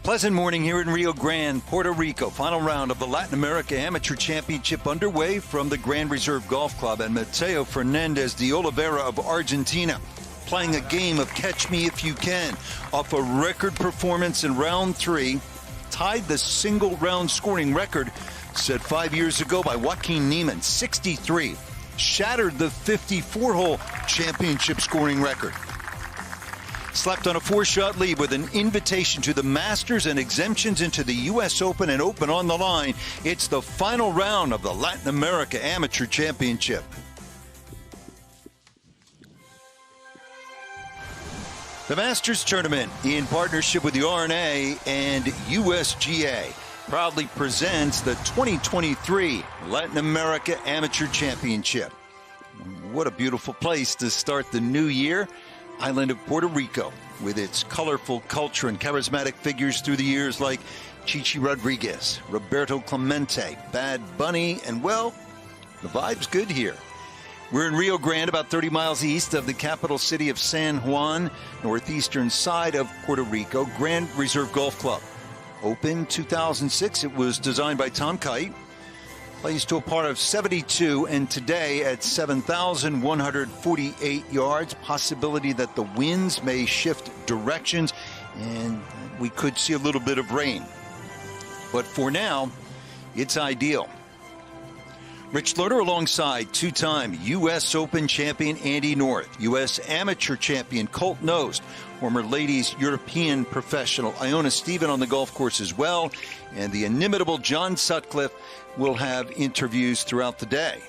Pleasant morning here in Rio Grande, Puerto Rico. Final round of the Latin America Amateur Championship underway from the Grand Reserve Golf Club, and Mateo Fernandez de Oliveira of Argentina playing a game of catch me if you can off a record performance in round 3, tied the single round scoring record set 5 years ago by Joaquin Niemann, 63, shattered the 54-hole championship scoring record. Slept on a 4-shot lead with an invitation to the Masters and exemptions into the U.S. Open and Open on the line. It's the final round of the Latin America Amateur Championship. The Masters Tournament, in partnership with the R&A and USGA, proudly presents the 2023 Latin America Amateur Championship. What a beautiful place to start the new year. Island of Puerto Rico, with its colorful culture and charismatic figures through the years like Chichi Rodriguez, Roberto Clemente, Bad Bunny, and well, the vibe's good here. We're in Rio Grande, about 30 miles east of the capital city of San Juan, northeastern side of Puerto Rico. Grand Reserve Golf Club. Opened 2006, it was designed by Tom Kite. Plays to a par of 72, and today at 7,148 yards. Possibility that the winds may shift directions, and we could see a little bit of rain. But for now, it's ideal. Rich Loader alongside two-time U.S. Open champion Andy North, U.S. Amateur champion Colt Knost, former ladies European professional Iona Stephen on the golf course as well, and the inimitable John Sutcliffe will have interviews throughout the day.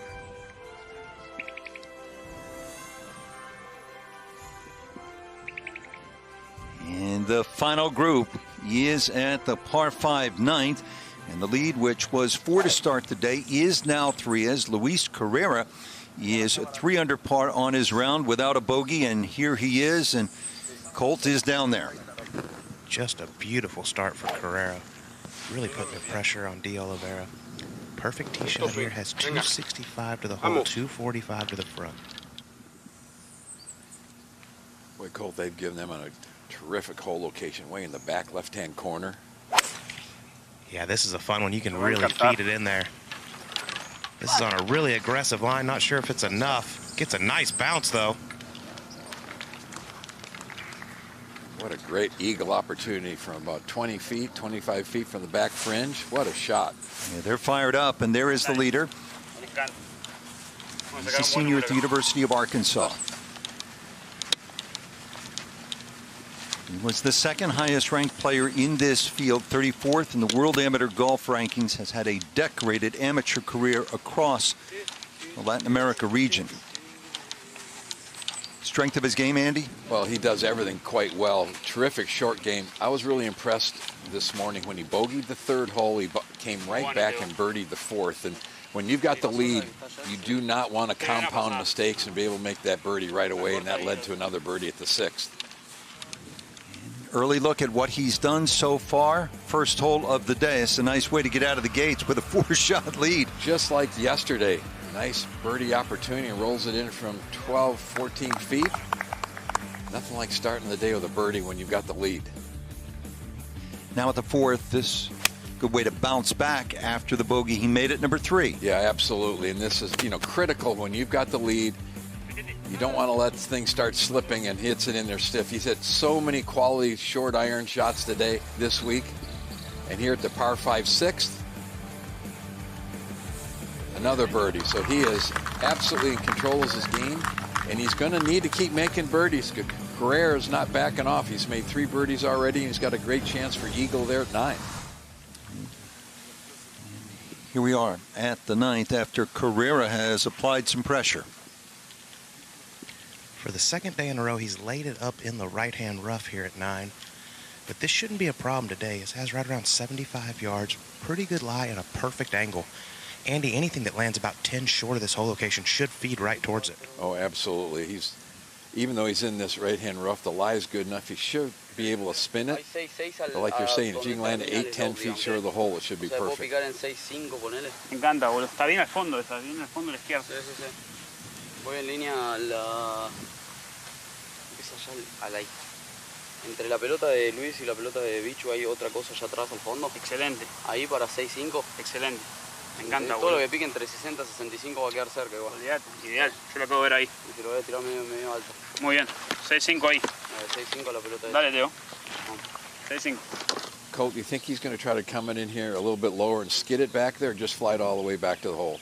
And the final group is at the par 5 ninth. And the lead, which was 4 to start the day, is now 3, as Luis Carrera is 3 under par on his round without a bogey. And here he is, and Colt is down there. Just a beautiful start for Carrera. Really putting the pressure on de Oliveira. Perfect tee shot here, has 265 to the hole, 245 to the front. Boy, Colt, they've given them a terrific hole location way in the back left-hand corner. Yeah, this is a fun one. You can really feed it in there. This is on a really aggressive line. Not sure if it's enough. Gets a nice bounce, though. What a great eagle opportunity from about 20 feet, 25 feet from the back fringe. What a shot. Yeah, they're fired up, and there is the leader. He's a senior at the University of Arkansas. He was the second highest ranked player in this field, 34th in the World Amateur Golf Rankings, has had a decorated amateur career across the Latin America region. Strength of his game, Andy? Well, he does everything quite well. Terrific short game. I was really impressed this morning when he bogeyed the 3rd hole. He came right back and birdied the 4th. And when you've got the lead, you do not want to compound mistakes and be able to make that birdie right away, and that led to another birdie at the 6th. Early look at what he's done so far. First hole of the day. It's a nice way to get out of the gates with a 4-shot lead. Just like yesterday. Nice birdie opportunity. Rolls it in from 12, 14 feet. Nothing like starting the day with a birdie when you've got the lead. Now at the 4th, this good way to bounce back after the bogey he made at number 3. Yeah, absolutely. And this is, critical when you've got the lead. You don't want to let things start slipping and hits it in there stiff. He's had so many quality short iron shots today, this week. And here at the par 5 6th, another birdie. So he is absolutely in control of his game, and he's going to need to keep making birdies. Carrera is not backing off. He's made 3 birdies already, and he's got a great chance for eagle there at 9. Here we are at the 9th after Carrera has applied some pressure. For the 2nd day in a row, he's laid it up in the right-hand rough here at 9. But this shouldn't be a problem today. It has right around 75 yards, pretty good lie, and a perfect angle. Andy, anything that lands about 10 short of this hole location should feed right towards it. Oh, absolutely. Even though he's in this right-hand rough, the lie is good enough. He should be able to spin it. But like you're saying, if you can land 8, 10 feet short of the hole, it should be perfect. Encanta, boludo. Está bien al fondo, está bien al fondo a la izquierda. Voy en línea a la... Entre la pelota de Luis y la pelota de Bichu hay otra cosa allá atrás al fondo. Excelente, Ahí para 6-5. excelente. Me encanta, Todo lo boludo. que pique entre 60 y 65 va a quedar cerca igual. Olvídate, ideal. Yo lo acabo de ver ahí. Y te lo voy a tirar medio alto. Muy bien. 6-5 ahí. 6-5 la pelota de Dale, Teo. 6-5. Colt, you think he's going to try to come it in here a little bit lower and skid it back there, or just fly it all the way back to the hole?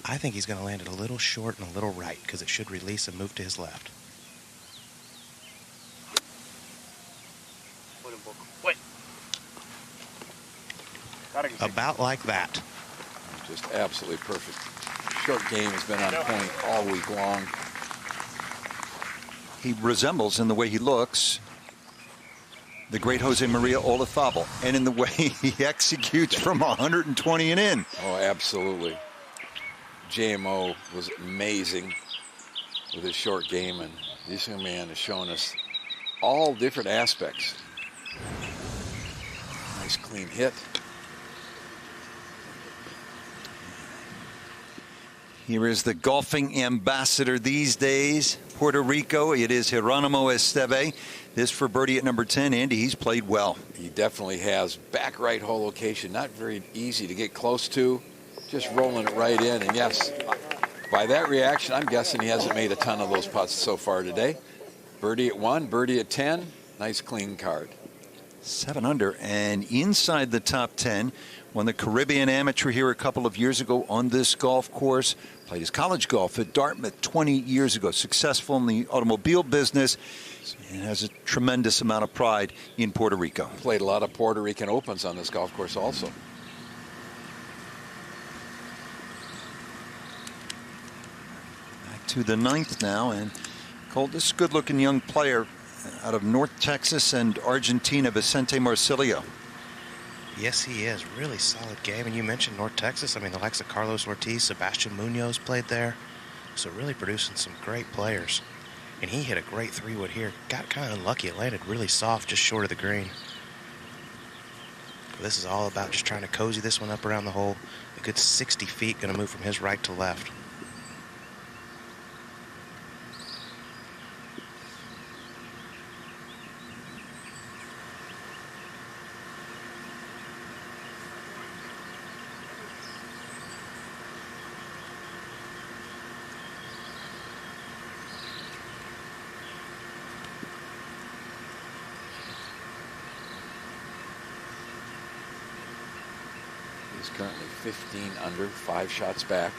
I think he's going to land it a little short and a little right because it should release and move to his left. Vuela un poco. Wait. Claro que sí. About like that. Just absolutely perfect. Short game has been on point all week long. He resembles, in the way he looks, the great Jose Maria Olazabal, and in the way he executes from 120 and in. Oh, absolutely. JMO was amazing with his short game, and this young man has shown us all different aspects. Nice clean hit. Here is the golfing ambassador these days, Puerto Rico. It is Geronimo Esteve. This for birdie at number 10. Andy, he's played well. He definitely has. Back right hole location, not very easy to get close to. Just rolling it right in. And yes, by that reaction, I'm guessing he hasn't made a ton of those putts so far today. Birdie at 1, birdie at 10. Nice clean card. 7 under and inside the top 10. Won the Caribbean Amateur here a couple of years ago on this golf course. Played his college golf at Dartmouth 20 years ago. Successful in the automobile business and has a tremendous amount of pride in Puerto Rico. Played a lot of Puerto Rican Opens on this golf course also. Back to the 9th now, and Colt, this good-looking young player out of North Texas and Argentina, Vicente Marcilio. Yes, he is. Really solid game. And you mentioned North Texas. I mean, the likes of Carlos Ortiz, Sebastian Munoz played there. So really producing some great players. And he hit a great 3-wood here. Got kind of unlucky. It landed really soft just short of the green. But this is all about just trying to cozy this one up around the hole. A good 60 feet, going to move from his right to left. He's currently 15 under, 5 shots back.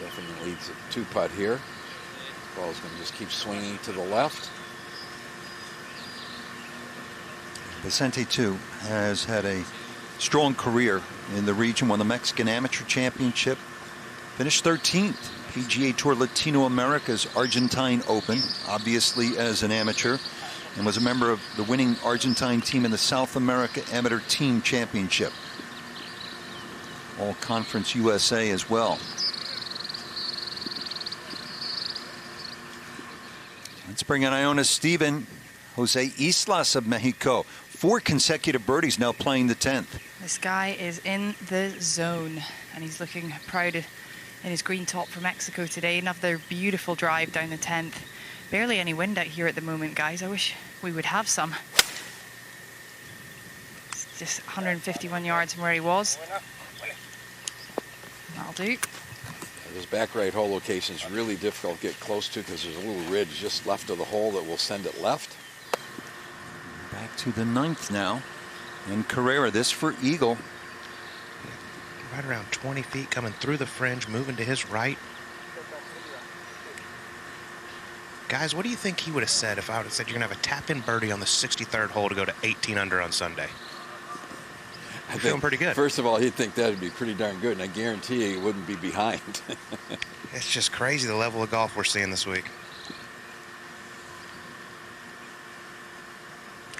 Definitely leads a 2-putt here. Ball's going to just keep swinging to the left. Vicente, too, has had a strong career in the region. Won the Mexican Amateur Championship. Finished 13th. PGA Tour Latino America's Argentine Open, obviously as an amateur, and was a member of the winning Argentine team in the South America Amateur Team Championship. All Conference USA as well. Let's bring in Iona Stephen. Jose Islas of Mexico. 4 consecutive birdies now playing the 10th. This guy is in the zone, and he's looking proud in his green top for Mexico today. Another beautiful drive down the 10th. Barely any wind out here at the moment, guys. I wish we would have some. It's just 151 yards from where he was. That'll do. This back right hole location is really difficult to get close to because there's a little ridge just left of the hole that will send it left. Back to the 9th now. And Carrera, this for Eagle. Right around 20 feet, coming through the fringe, moving to his right. Guys, what do you think he would have said if I would have said you're going to have a tap-in birdie on the 63rd hole to go to 18 under on Sunday? I'm feeling pretty good. First of all, he'd think that would be pretty darn good, and I guarantee you he wouldn't be behind. It's just crazy the level of golf we're seeing this week.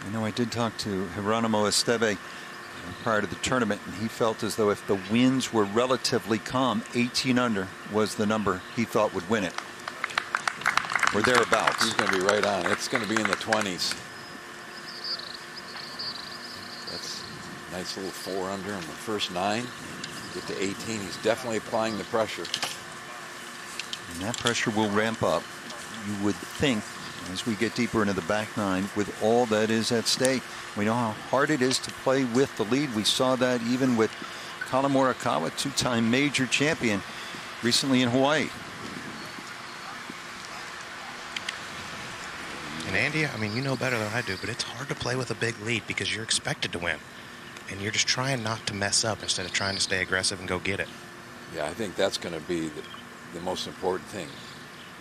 I know I did talk to Geronimo Esteve prior to the tournament, and he felt as though if the winds were relatively calm, 18 under was the number he thought would win it. Or thereabouts. He's going to be right on. It's going to be in the 20s. That's a nice little 4 under on the first 9. Get to 18. He's definitely applying the pressure. And that pressure will ramp up. You would think as we get deeper into the back nine with all that is at stake. We know how hard it is to play with the lead. We saw that even with Collin Morikawa, two-time major champion, recently in Hawaii. And Andy, I mean, you know better than I do, but it's hard to play with a big lead because you're expected to win. And you're just trying not to mess up instead of trying to stay aggressive and go get it. Yeah, I think that's going to be the most important thing.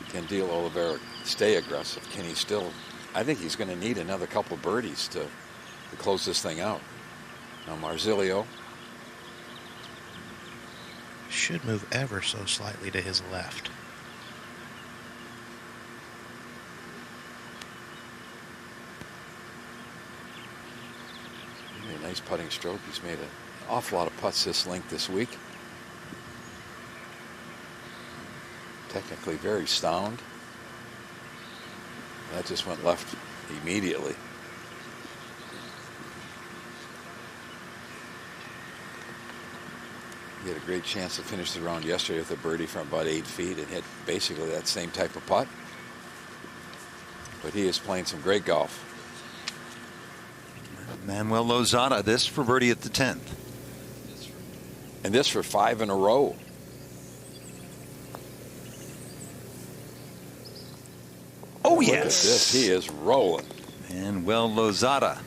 Can Oliveira stay aggressive? Can he still? I think he's going to need another couple of birdies to close this thing out. Now Marzilio should move ever so slightly to his left. A nice putting stroke. He's made an awful lot of putts this length this week. Technically very sound. That just went left immediately. He had a great chance to finish the round yesterday with a birdie from about 8 feet and hit basically that same type of putt. But he is playing some great golf. Manuel Lozada, this for birdie at the 10th. And this for 5 in a row. Oh, Look yes. at this. He is rolling. Manuel Lozada.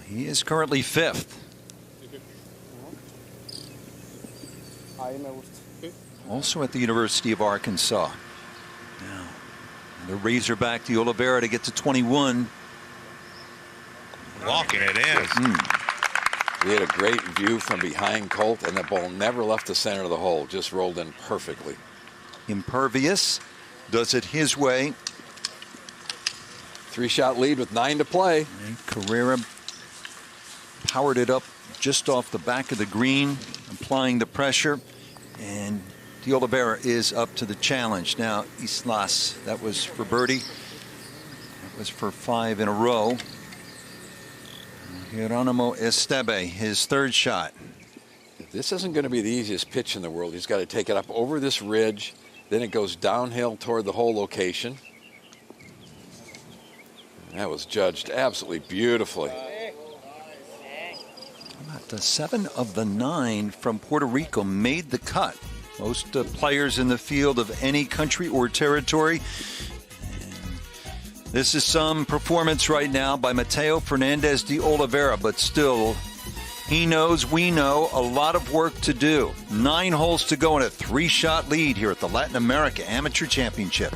He is currently 5th. Also at the University of Arkansas. Now, the Razorback de Oliveira to get to 21. Walking it in. We had a great view from behind Colt, and the ball never left the center of the hole, just rolled in perfectly. Impervious does it his way. 3-shot lead with 9 to play. And Carrera powered it up just off the back of the green, applying the pressure, and de Oliveira is up to the challenge. Now Islas, that was for birdie. That was for 5 in a row. Geronimo Esteve, his 3rd shot. This isn't going to be the easiest pitch in the world. He's got to take it up over this ridge, then it goes downhill toward the hole location. That was judged absolutely beautifully. About 7 of the 9 from Puerto Rico made the cut. Most players in the field of any country or territory. This is some performance right now by Mateo Fernandez de Oliveira, but still, he knows, we know, a lot of work to do. 9 holes to go and a 3-shot lead here at the Latin America Amateur Championship.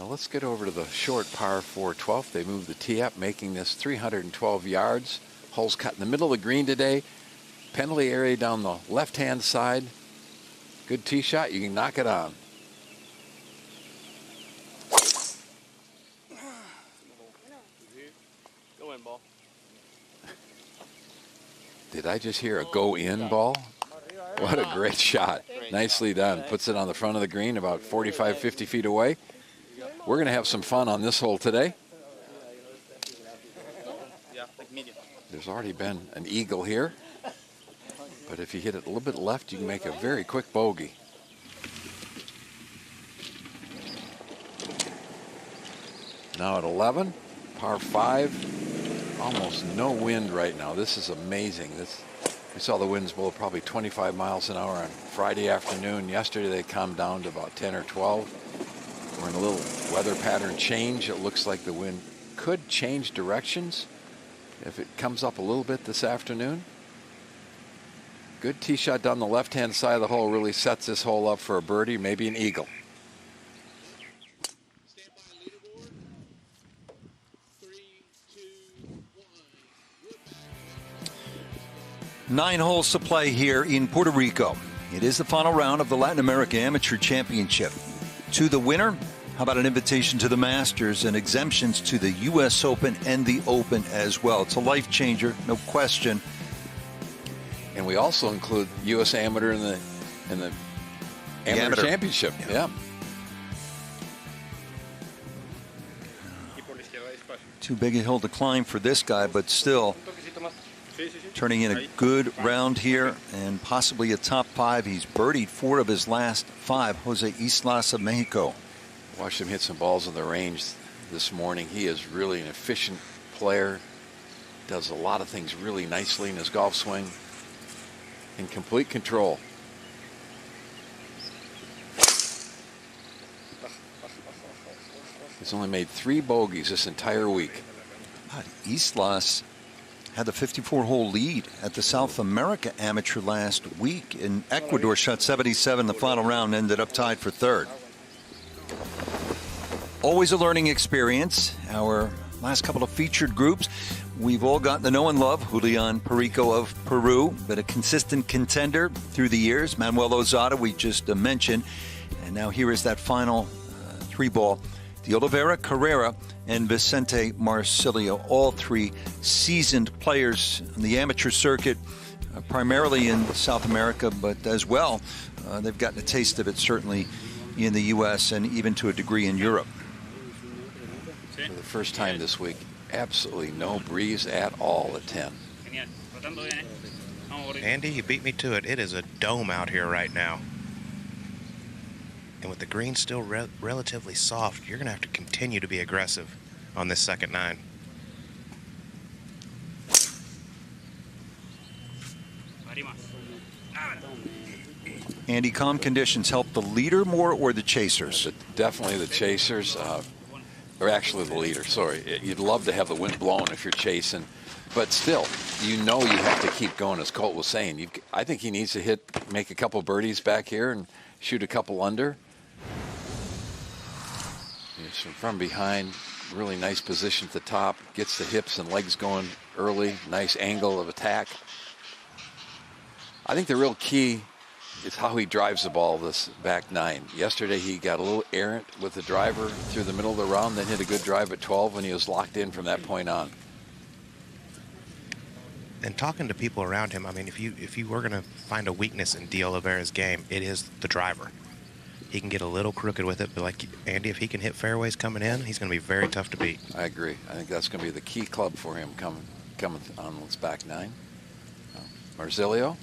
Let's get over to the short par 4 12th. They moved the tee up, making this 312 yards. Holes cut in the middle of the green today. Penalty area down the left-hand side. Good tee shot. You can knock it on. Go in, ball. Did I just hear a go-in ball? What a great shot. Nicely done. Puts it on the front of the green about 45, 50 feet away. We're going to have some fun on this hole today. There's already been an eagle here. But if you hit it a little bit left, you can make a very quick bogey. Now at 11, par 5. Almost no wind right now. This is amazing. We saw the winds blow probably 25 miles an hour on Friday afternoon. Yesterday they calmed down to about 10 or 12. We're in a little weather pattern change. It looks like the wind could change directions if it comes up a little bit this afternoon. Good tee shot down the left-hand side of the hole really sets this hole up for a birdie, maybe an eagle. 9 holes to play here in Puerto Rico. It is the final round of the Latin America Amateur Championship. To the winner, how about an invitation to the Masters and exemptions to the U.S. Open and the Open as well? It's a life changer, no question. And we also include U.S. Amateur in the Amateur Championship. Yeah. Too big a hill to climb for this guy, but still turning in a good round here and possibly a top 5. He's birdied 4 of his last 5. Jose Islas of Mexico. Watched him hit some balls in the range this morning. He is really an efficient player. Does a lot of things really nicely in his golf swing. In complete control. He's only made 3 bogeys this entire week. Islas had the 54-hole lead at the South America Amateur last week. In Ecuador, shot 77 in the final round, ended up tied for 3rd. Always a learning experience. Our last couple of featured groups, we've all gotten to know and love Julian Perico of Peru, been a consistent contender through the years. Manuel Lozada, we just mentioned. And now here is that final 3-ball. De Oliveira, Carrera, and Vicente Marcilio, all 3 seasoned players on the amateur circuit, primarily in South America, but as well, they've gotten a taste of it certainly in the U.S. and even to a degree in Europe. For the first time this week, absolutely no breeze at all at 10. Andy, you beat me to it. It is a dome out here right now. And with the green still relatively soft, you're going to have to continue to be aggressive on this second 9. Andy, calm conditions help the leader more or the chasers? Definitely the chasers, or actually the leader, sorry. You'd love to have the wind blowing if you're chasing, but still, you know you have to keep going, as Colt was saying. I think he needs to make a couple birdies back here and shoot a couple under. From behind, really nice position at the top, gets the hips and legs going early, nice angle of attack. I think the real key is how he drives the ball this back 9. Yesterday he got a little errant with the driver through the middle of the round, then hit a good drive at 12 when he was locked in from that point on. And talking to people around him, I mean, if you were going to find a weakness in De Oliveira's game, it is the driver. He can get a little crooked with it, but like Andy, if he can hit fairways coming in, he's going to be very tough to beat. I agree. I think that's going to be the key club for him coming on this back 9. Marcilio.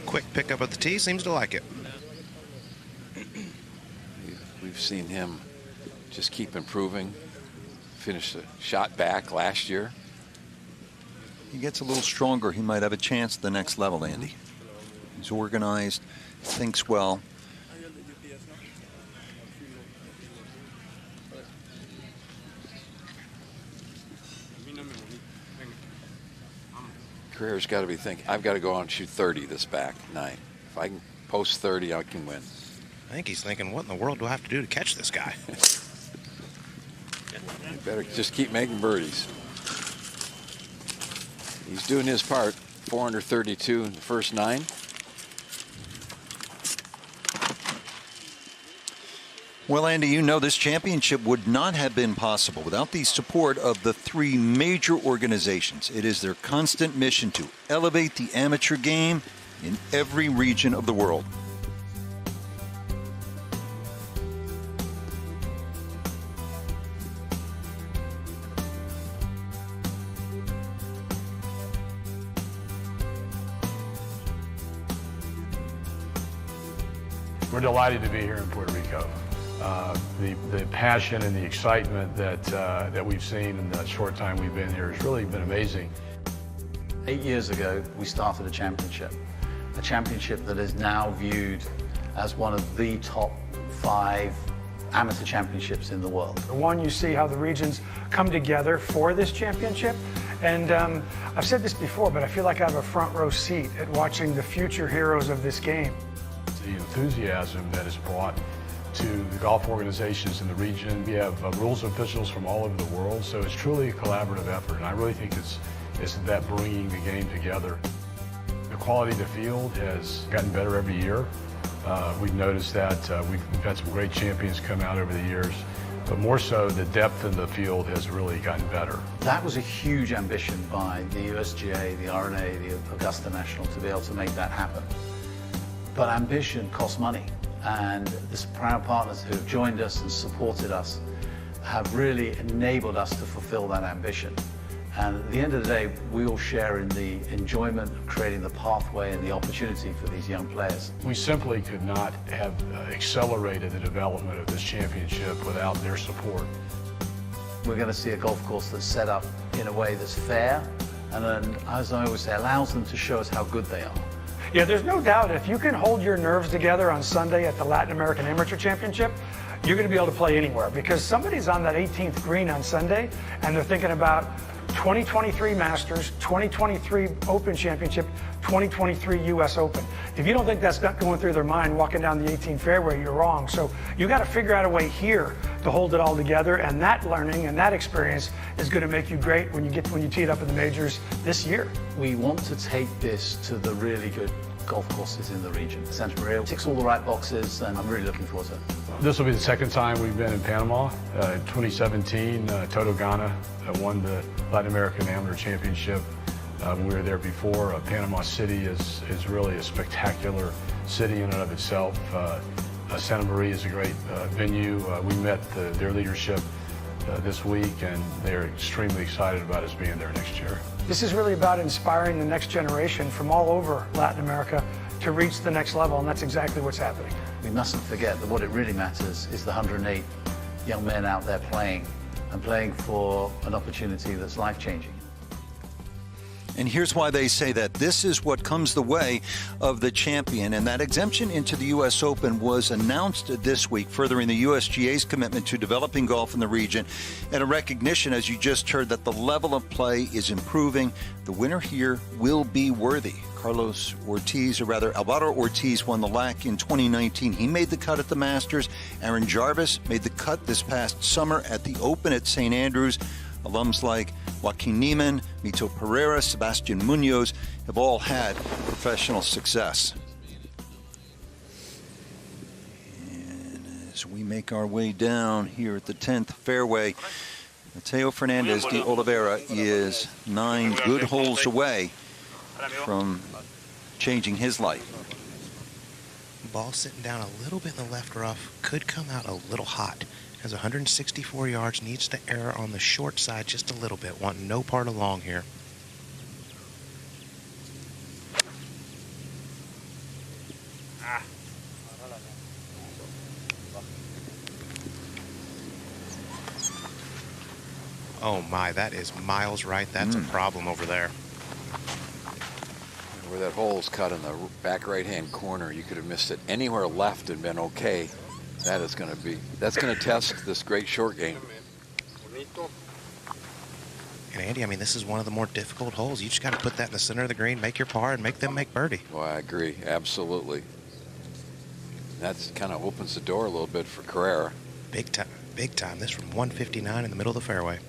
Quick pickup at the tee, seems to like it. We've seen him just keep improving. Finished a shot back last year. He gets a little stronger, he might have a chance at the next level, Andy. He's organized, thinks well. Carrera's got to be thinking, I've got to go out and shoot 30 this back 9. If I can post 30, I can win. I think he's thinking, what in the world do I have to do to catch this guy? You better just keep making birdies. He's doing his part. 432 in the first 9. Well, Andy, you know this championship would not have been possible without the support of the 3 major organizations. It is their constant mission to elevate the amateur game in every region of the world. We're delighted to be here in Puerto Rico. The passion and the excitement that we've seen in the short time we've been here has really been amazing. 8 years ago, we started a championship that is now viewed as one of the top 5 amateur championships in the world. One, you see how the regions come together for this championship, And I've said this before, but I feel like I have a front row seat at watching the future heroes of this game. The enthusiasm that is brought to the golf organizations in the region. We have rules officials from all over the world, so it's truly a collaborative effort, and I really think it's that bringing the game together. The quality of the field has gotten better every year. We've noticed that. We've had some great champions come out over the years, but more so the depth in the field has really gotten better. That was a huge ambition by the USGA, the R&A, the Augusta National to be able to make that happen. But ambition costs money, and the proud partners who have joined us and supported us have really enabled us to fulfill that ambition. And at the end of the day, we all share in the enjoyment of creating the pathway and the opportunity for these young players. We simply could not have accelerated the development of this championship without their support. We're going to see a golf course that's set up in a way that's fair, and then, as I always say, allows them to show us how good they are. Yeah, there's no doubt if you can hold your nerves together on Sunday at the Latin American Amateur Championship, you're going to be able to play anywhere, because somebody's on that 18th green on Sunday and they're thinking about 2023 Masters, 2023 Open Championship, 2023 US Open. If you don't think that's not going through their mind walking down the 18th fairway, you're wrong. So you got to figure out a way here to hold it all together, and that learning and that experience is going to make you great when you tee it up in the majors this year. We want to take this to the really good golf courses in the region. Santa Maria ticks all the right boxes, and I'm really looking forward to it. This will be the second time we've been in Panama. In 2017, Toto Gana won the Latin American Amateur Championship. We were there before. Panama City is really a spectacular city in and of itself. Santa Maria is a great venue. We met their leadership this week, and they're extremely excited about us being there next year. This is really about inspiring the next generation from all over Latin America to reach the next level, and that's exactly what's happening. We mustn't forget that what it really matters is the 108 young men out there playing, and playing for an opportunity that's life-changing. And here's why they say that this is what comes the way of the champion. And that exemption into the U.S. Open was announced this week, furthering the USGA's commitment to developing golf in the region and a recognition, as you just heard, that the level of play is improving. The winner here will be worthy. Carlos Ortiz, or rather Alvaro Ortiz, won the LAC in 2019. He made the cut at the Masters. Aaron Jarvis made the cut this past summer at the Open at St. Andrews. Alums like Joaquin Niemann, Mito Pereira, Sebastian Munoz have all had professional success. And as we make our way down here at the 10th fairway, Mateo Fernandez de Oliveira is 9 good holes away from changing his life. Ball sitting down a little bit in the left rough, could come out a little hot. Has 164 yards, needs to err on the short side just a little bit, wanting no part along here. Oh my, that is miles right. That's a problem over there. Where that hole's cut in the back right-hand corner, you could have missed it anywhere left and been okay. That's going to test this great short game. And Andy, I mean, this is one of the more difficult holes. You just got to put that in the center of the green, make your par, and make them make birdie. Well, I agree, absolutely. That kind of opens the door a little bit for Carrera. Big time, big time. This from 159 in the middle of the fairway.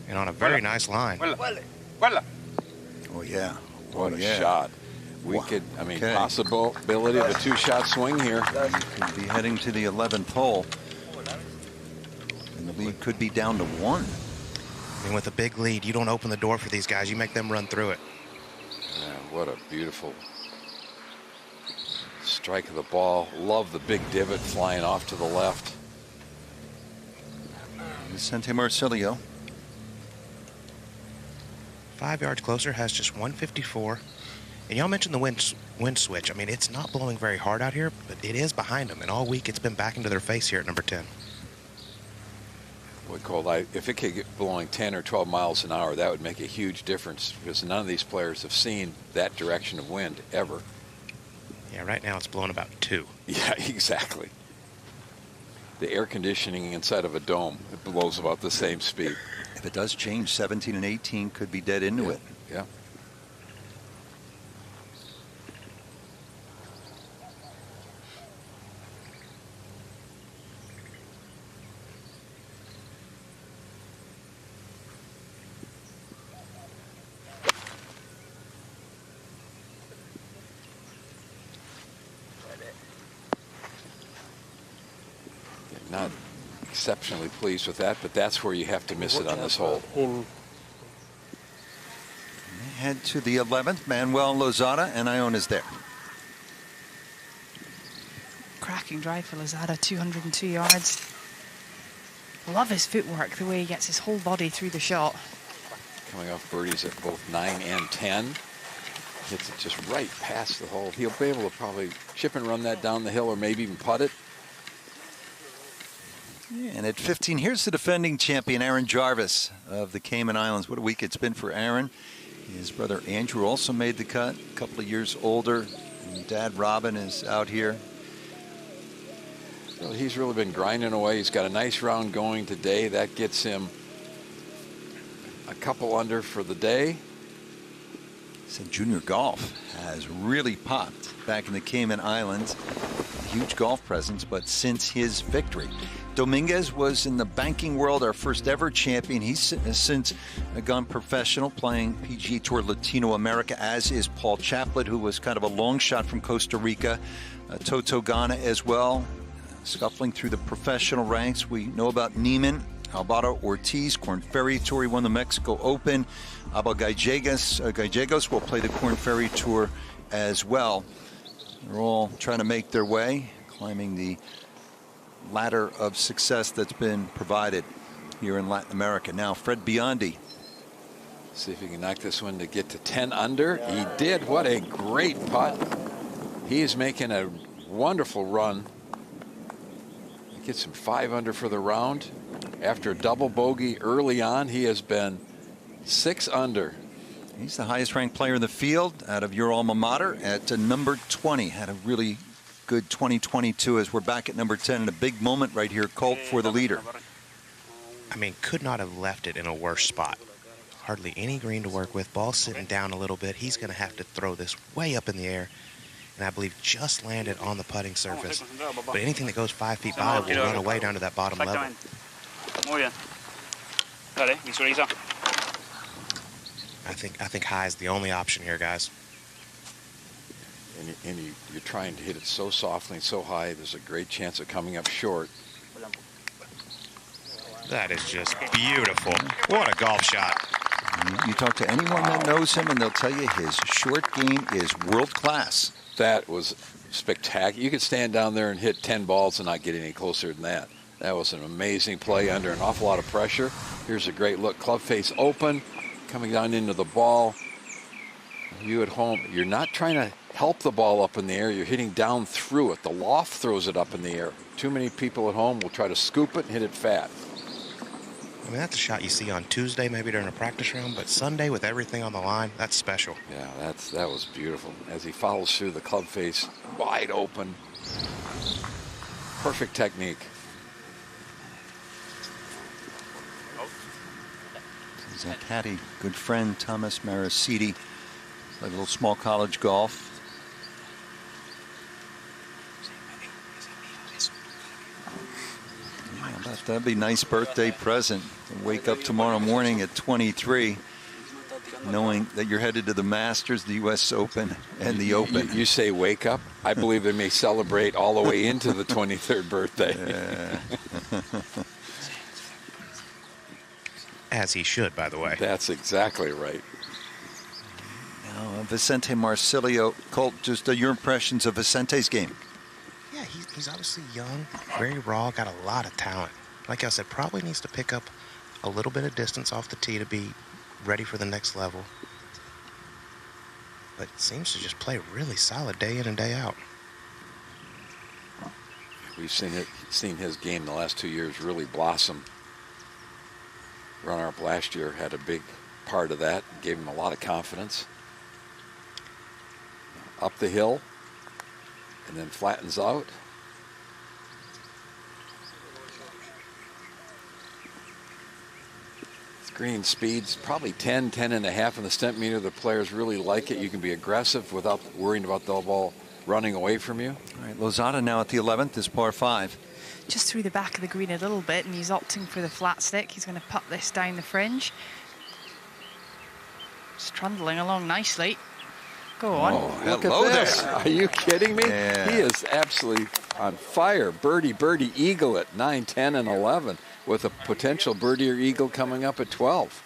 And on a very nice line. Oh, yeah. What a shot. Possibility of a two-shot swing here. You could be heading to the 11th hole. And the lead could be down to 1. I mean, with a big lead, you don't open the door for these guys. You make them run through it. Yeah, what a beautiful strike of the ball. Love the big divot flying off to the left. Vicente Marcilio. 5 yards closer, has just 154. And y'all mentioned the wind switch. I mean, it's not blowing very hard out here, but it is behind them. And all week, it's been back into their face here at number 10. Boy, Cole, if it could get blowing 10 or 12 miles an hour, that would make a huge difference, because none of these players have seen that direction of wind ever. Yeah, right now it's blowing about 2. Yeah, exactly. the air conditioning inside of a dome. It blows about the same speed. If it does change, 17 and 18 could be dead into it. Yeah. Not exceptionally pleased with that, but that's where you have to miss it on this hole. Head to the 11th. Manuel Lozada and Iona's there. Cracking drive for Lozada, 202 yards. Love his footwork, the way he gets his whole body through the shot. Coming off birdies at both 9 and 10. Hits it just right past the hole. He'll be able to probably chip and run that down the hill or maybe even putt it. Yeah, and at 15, here's the defending champion, Aaron Jarvis of the Cayman Islands. What a week it's been for Aaron. His brother Andrew also made the cut, a couple of years older. And Dad Robin is out here. Well, he's really been grinding away. He's got a nice round going today. That gets him a couple under for the day. So junior golf has really popped back in the Cayman Islands. Huge golf presence, but since his victory. Dominguez was in the banking world, our first ever champion. He's since gone professional, playing PGA Tour Latino America, as is Paul Chaplet, who was kind of a long shot from Costa Rica. Toto Gana as well, scuffling through the professional ranks. We know about Neiman, Alvaro Ortiz, Korn Ferry Tour. He won the Mexico Open. Abel Gallegos will play the Korn Ferry Tour as well. They're all trying to make their way, climbing the ladder of success that's been provided here in Latin America. Now Fred Biondi. See if he can knock this one to get to 10 under. He did. What a great putt. He is making a wonderful run. He gets him 5 under for the round. After a double bogey early on, he has been 6 under. He's the highest ranked player in the field out of your alma mater at number 20. Had a really good 2022 as we're back at number 10 in a big moment right here, Colt, for the leader. I mean, could not have left it in a worse spot. Hardly any green to work with. Ball sitting down a little bit. He's going to have to throw this way up in the air. And I believe just landed on the putting surface. But anything that goes 5 feet by will run away down to that bottom level. Muy bien. Dale, visualiza. I think high is the only option here, guys. And you're trying to hit it so softly and so high, there's a great chance of coming up short. That is just beautiful. What a golf shot. You talk to anyone that knows him, and they'll tell you his short game is world class. That was spectacular. You could stand down there and hit 10 balls and not get any closer than that. That was an amazing play under an awful lot of pressure. Here's a great look. Club face open, coming down into the ball. You at home, you're not trying to help the ball up in the air. You're hitting down through it. The loft throws it up in the air. Too many people at home will try to scoop it and hit it fat. I mean, that's a shot you see on Tuesday, maybe during a practice round, but Sunday with everything on the line, that's special. Yeah, that was beautiful. As he follows through the club face, wide open. Perfect technique. His caddy, good friend Thomas Marasiti, a little small college golf. Yeah, that'd be a nice birthday present. Wake up tomorrow morning at 23, knowing that you're headed to the Masters, the U.S. Open, and the Open. You say wake up? I believe they may celebrate all the way into the 23rd birthday. As he should, by the way. That's exactly right. Now, Vicente Marcilio. Colt, just your impressions of Vicente's game. Yeah, he's obviously young, very raw, got a lot of talent. Like I said, probably needs to pick up a little bit of distance off the tee to be ready for the next level. But seems to just play really solid day in and day out. We've seen his game the last 2 years really blossom. Runner-up last year had a big part of that, gave him a lot of confidence. Up the hill, and then flattens out. green speeds, probably 10, 10.5 in the stent meter. The players really like it. You can be aggressive without worrying about the ball running away from you. All right, Lozada now at the 11th, is par 5. Just through the back of the green a little bit, and he's opting for the flat stick. He's going to putt this down the fringe. Just trundling along nicely. Go on. Oh, look at this. Are you kidding me? Yeah. He is absolutely on fire. Birdie, birdie, eagle at 9, 10, and 11 with a potential birdie or eagle coming up at 12.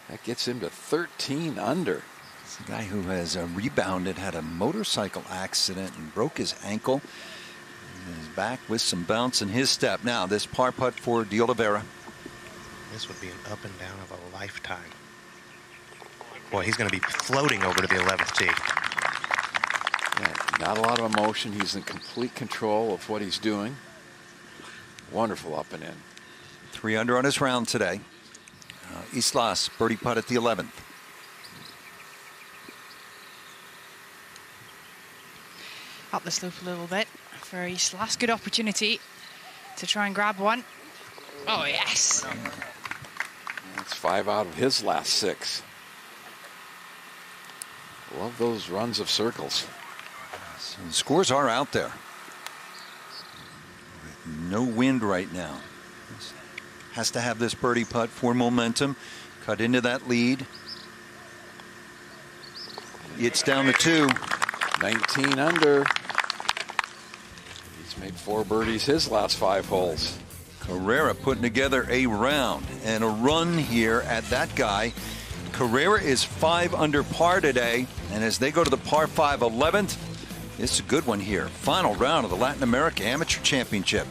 That gets him to 13 under. It's a guy who has rebounded, had a motorcycle accident and broke his ankle. He's back with some bounce in his step. Now, this par putt for De Oliveira. This would be an up and down of a lifetime. Boy, he's going to be floating over to the 11th tee. Yeah, not a lot of emotion. He's in complete control of what he's doing. Wonderful up and in. 3 under on his round today. Islas, birdie putt at the 11th. Up the slope a little bit for Islas. Good opportunity to try and grab one. Oh, yes. That's 5 out of his last 6. Love those runs of circles. So the scores are out there. No wind right now. Has to have this birdie putt for momentum. Cut into that lead. It's down to 2. 19 under. He's made 4 birdies his last 5 holes. Carrera putting together a round and a run here at that guy. Carrera is 5 under par today, and as they go to the par 5 11th, it's a good one here. Final round of the Latin America Amateur Championship.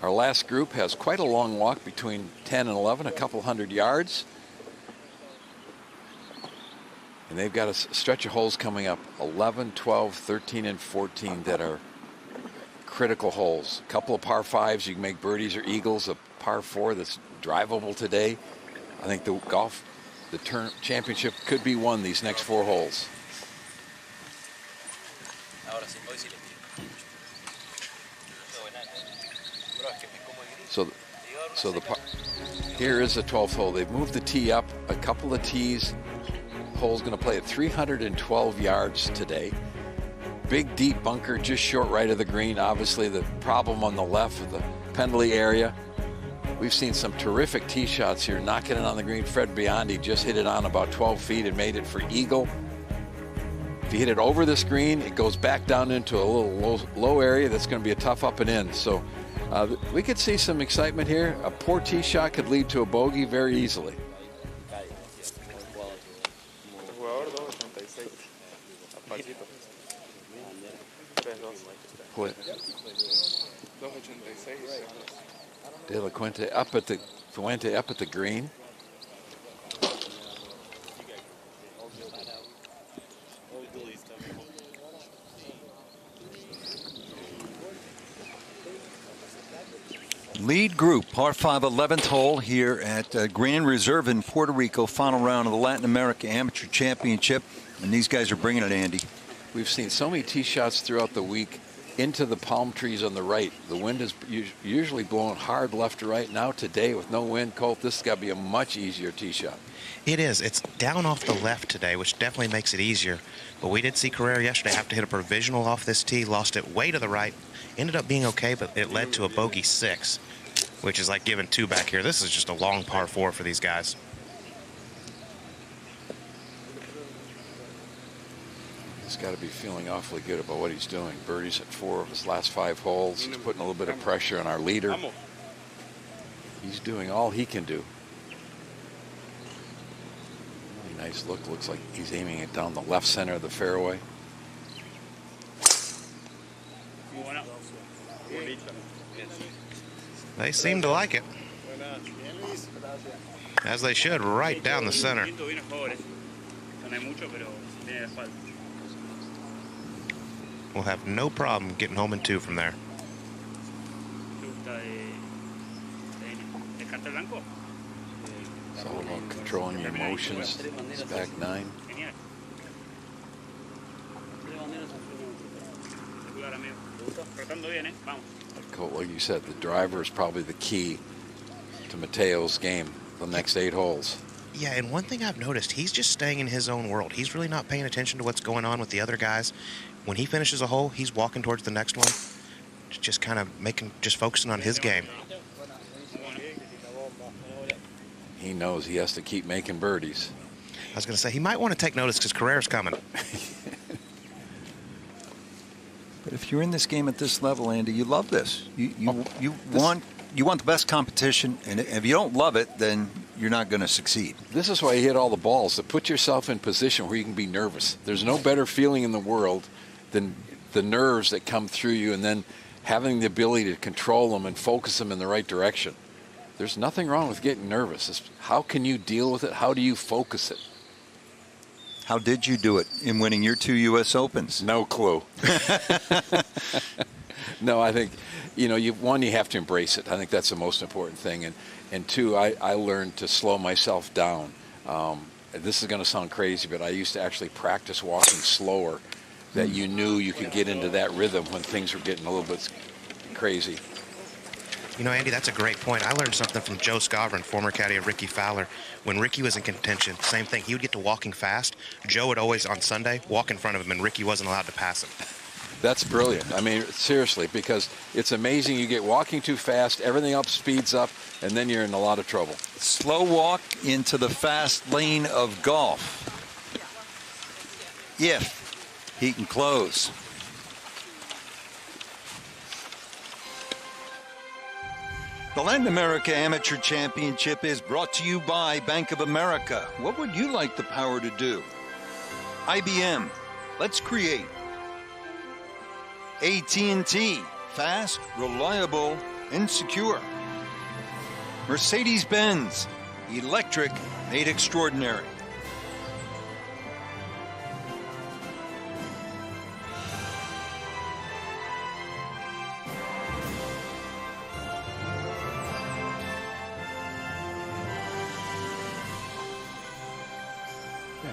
Our last group has quite a long walk between 10 and 11, a couple hundred yards. And they've got a stretch of holes coming up, 11, 12, 13, and 14 that are critical holes. A couple of par 5s, you can make birdies or eagles. A par 4 that's drivable today. I think the championship could be won these next 4 holes. Here is the 12th hole. They've moved the tee up a couple of tees. Hole's going to play at 312 yards today. Big deep bunker just short right of the green. Obviously the problem on the left of the Pendley area. We've seen some terrific tee shots here, knocking it on the green. Fred Biondi just hit it on about 12 feet and made it for eagle. If you hit it over this green, it goes back down into a little low area. That's going to be a tough up and in. So we could see some excitement here. A poor tee shot could lead to a bogey very easily. De La Fuente up at the green. Lead group, par 5 11th hole here at Grand Reserve in Puerto Rico. Final round of the Latin America Amateur Championship. And these guys are bringing it, Andy. We've seen so many tee shots throughout the week into the palm trees on the right. The wind is usually blowing hard left to right. Now today with no wind, Colt, this has got to be a much easier tee shot. It is. It's down off the left today, which definitely makes it easier. But we did see Carrera yesterday have to hit a provisional off this tee, lost it way to the right. Ended up being okay, but it led to a bogey 6, which is like giving 2 back here. This is just a long par 4 for these guys. He's got to be feeling awfully good about what he's doing. Birdies at 4 of his last 5 holes. He's putting a little bit of pressure on our leader. He's doing all he can do. Really nice look. Looks like he's aiming it down the left center of the fairway. They seem to like it. As they should, right down the center. We'll have no problem getting home in 2 from there. It's all about controlling your emotions. It's back 9. Like you said, the driver is probably the key to Mateo's game the next 8 holes. Yeah, and one thing I've noticed, he's just staying in his own world. He's really not paying attention to what's going on with the other guys. When he finishes a hole, he's walking towards the next one, just kind of focusing on his game. He knows he has to keep making birdies. I was going to say, he might want to take notice because Carrera's coming. But if you're in this game at this level, Andy, you love this. You want the best competition, and if you don't love it, then you're not going to succeed. This is why you hit all the balls, to put yourself in position where you can be nervous. There's no better feeling in the world than the nerves that come through you, and then having the ability to control them and focus them in the right direction. There's nothing wrong with getting nervous. It's how can you deal with it? How do you focus it? How did you do it in winning your 2 U.S. Opens? No clue. No, I think, you have to embrace it. I think that's the most important thing. And 2, I learned to slow myself down. This is going to sound crazy, but I used to actually practice walking slower, that you knew you could get into that rhythm when things were getting a little bit crazy. Andy, that's a great point. I learned something from Joe Scovern, former caddy of Ricky Fowler. When Ricky was in contention, same thing. He would get to walking fast. Joe would always, on Sunday, walk in front of him, and Ricky wasn't allowed to pass him. That's brilliant. I mean, seriously, because it's amazing. You get walking too fast, everything else speeds up, and then you're in a lot of trouble. Slow walk into the fast lane of golf. If he can close. The Latin America Amateur Championship is brought to you by Bank of America. What would you like the power to do? IBM, let's create. AT&T, fast, reliable, and secure. Mercedes-Benz, electric made extraordinary.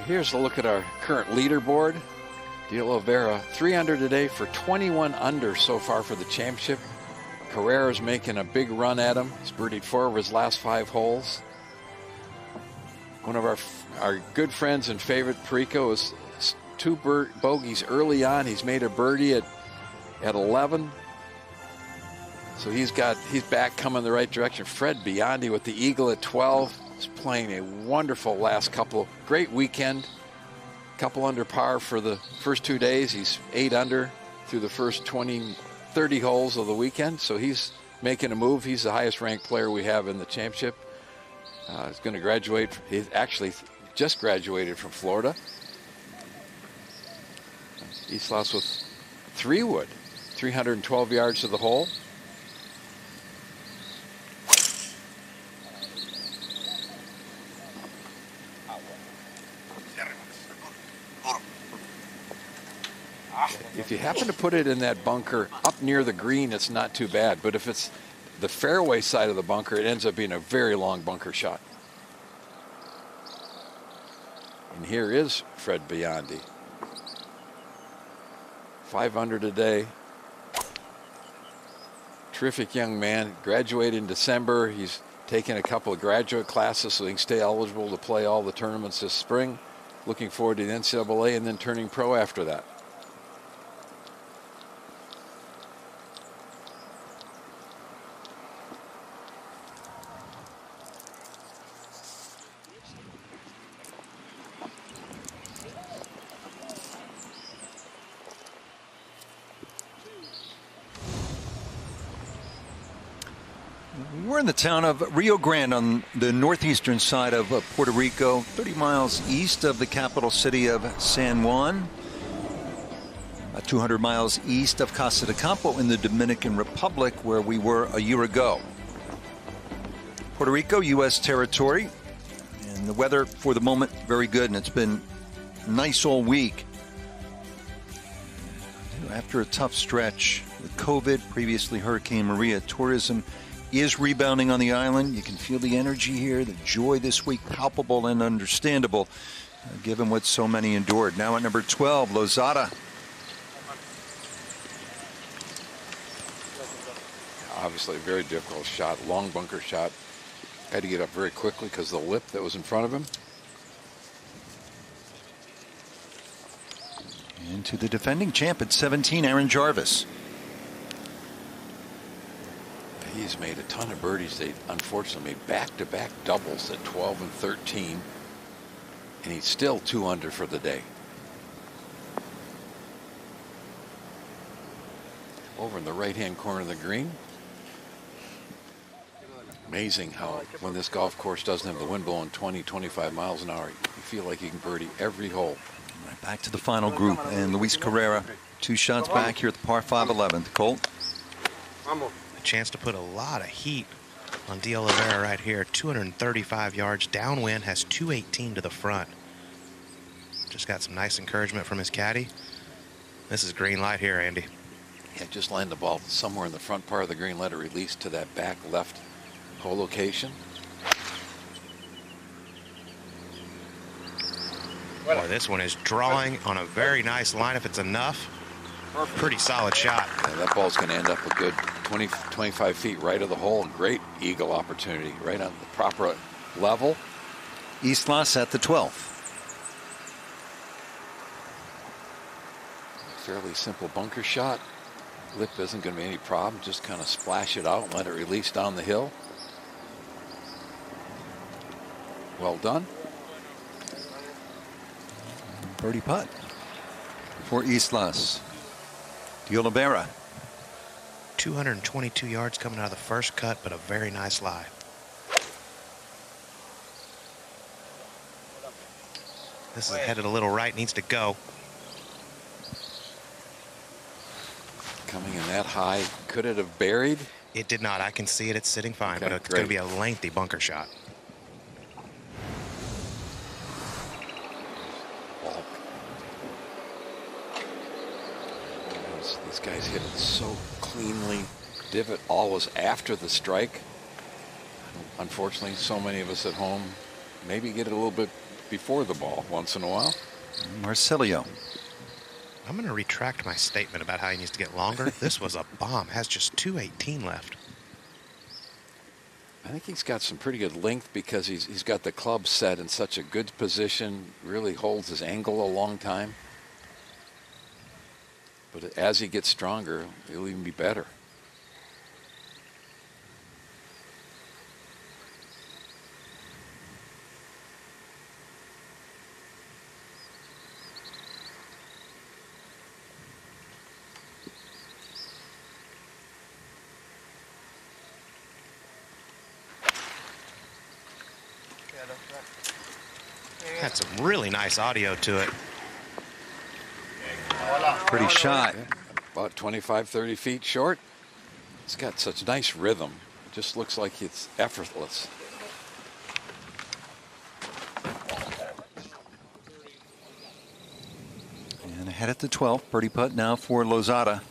Here's a look at our current leaderboard. De Oliveira, 3 under today for 21 under so far for the championship. Carrera's making a big run at him. He's birdied 4 of his last 5 holes. One of our good friends and favorite, Perico, is 2 bogeys early on. He's made a birdie at 11. So he's back coming the right direction. Fred Biondi with the eagle at 12. He's playing a wonderful last couple. Great weekend. Couple under par for the first 2 days. He's 8 under through the first 30 holes of the weekend. So he's making a move. He's the highest ranked player we have in the championship. He's going to graduate. He actually just graduated from Florida. East Los with 3 wood. 312 yards to the hole. If you happen to put it in that bunker up near the green, it's not too bad. But if it's the fairway side of the bunker, it ends up being a very long bunker shot. And here is Fred Biondi. 5 under today. Terrific young man. Graduated in December. He's taken a couple of graduate classes so he can stay eligible to play all the tournaments this spring. Looking forward to the NCAA and then turning pro after that. We're in the town of Rio Grande on the northeastern side of Puerto Rico, 30 miles east of the capital city of San Juan. about 200 miles east of Casa de Campo in the Dominican Republic, where we were a year ago. Puerto Rico, U.S. territory, and the weather for the moment very good, and it's been nice all week. After a tough stretch with COVID, previously Hurricane Maria, tourism is rebounding on the island. You can feel the energy here, the joy this week, palpable and understandable, given what so many endured. Now at number 12, Lozada. Obviously a very difficult shot, long bunker shot. Had to get up very quickly because of the lip that was in front of him. Into the defending champ at 17, Aaron Jarvis. He's made a ton of birdies. They unfortunately made back-to-back doubles at 12 and 13. And he's still 2 under for the day. Over in the right-hand corner of the green. Amazing how when this golf course doesn't have the wind blowing 20, 25 miles an hour, you feel like you can birdie every hole. Right back to the final group, and Luis Carrera 2 shots back here at the par 5 11th. Colt. A chance to put a lot of heat on De Oliveira right here. 235 yards downwind, has 218 to the front. Just got some nice encouragement from his caddy. This is green light here, Andy. Yeah, just land the ball somewhere in the front part of the green, let it release to that back left hole location. Boy, this one is drawing on a very nice line if it's enough. Pretty solid shot. Yeah, that ball's going to end up a good 20, 25 feet right of the hole. Great eagle opportunity right on the proper level. Islas at the 12th. Fairly simple bunker shot. Lip isn't going to be any problem. Just kind of splash it out and let it release down the hill. Well done. Birdie putt for Islas. De Oliveira. 222 yards coming out of the first cut, but a very nice lie. This is headed a little right, needs to go. Coming in that high, could it have buried? It did not. I can see it. It's sitting fine, Okay, but it's going to be a lengthy bunker shot. These guys hit it so cleanly. Divot always after the strike. Unfortunately, so many of us at home maybe get it a little bit before the ball once in a while. Marcelio. I'm going to retract my statement about how he needs to get longer. This was a bomb. Has just 218 left. I think he's got some pretty good length because he's got the club set in such a good position. Really holds his angle a long time. But as he gets stronger, he'll even be better. Had some really nice audio to it. Pretty shot. About 25, 30 feet short. It's got such nice rhythm. It just looks like it's effortless. And ahead at the 12th, birdie putt now for Lozada.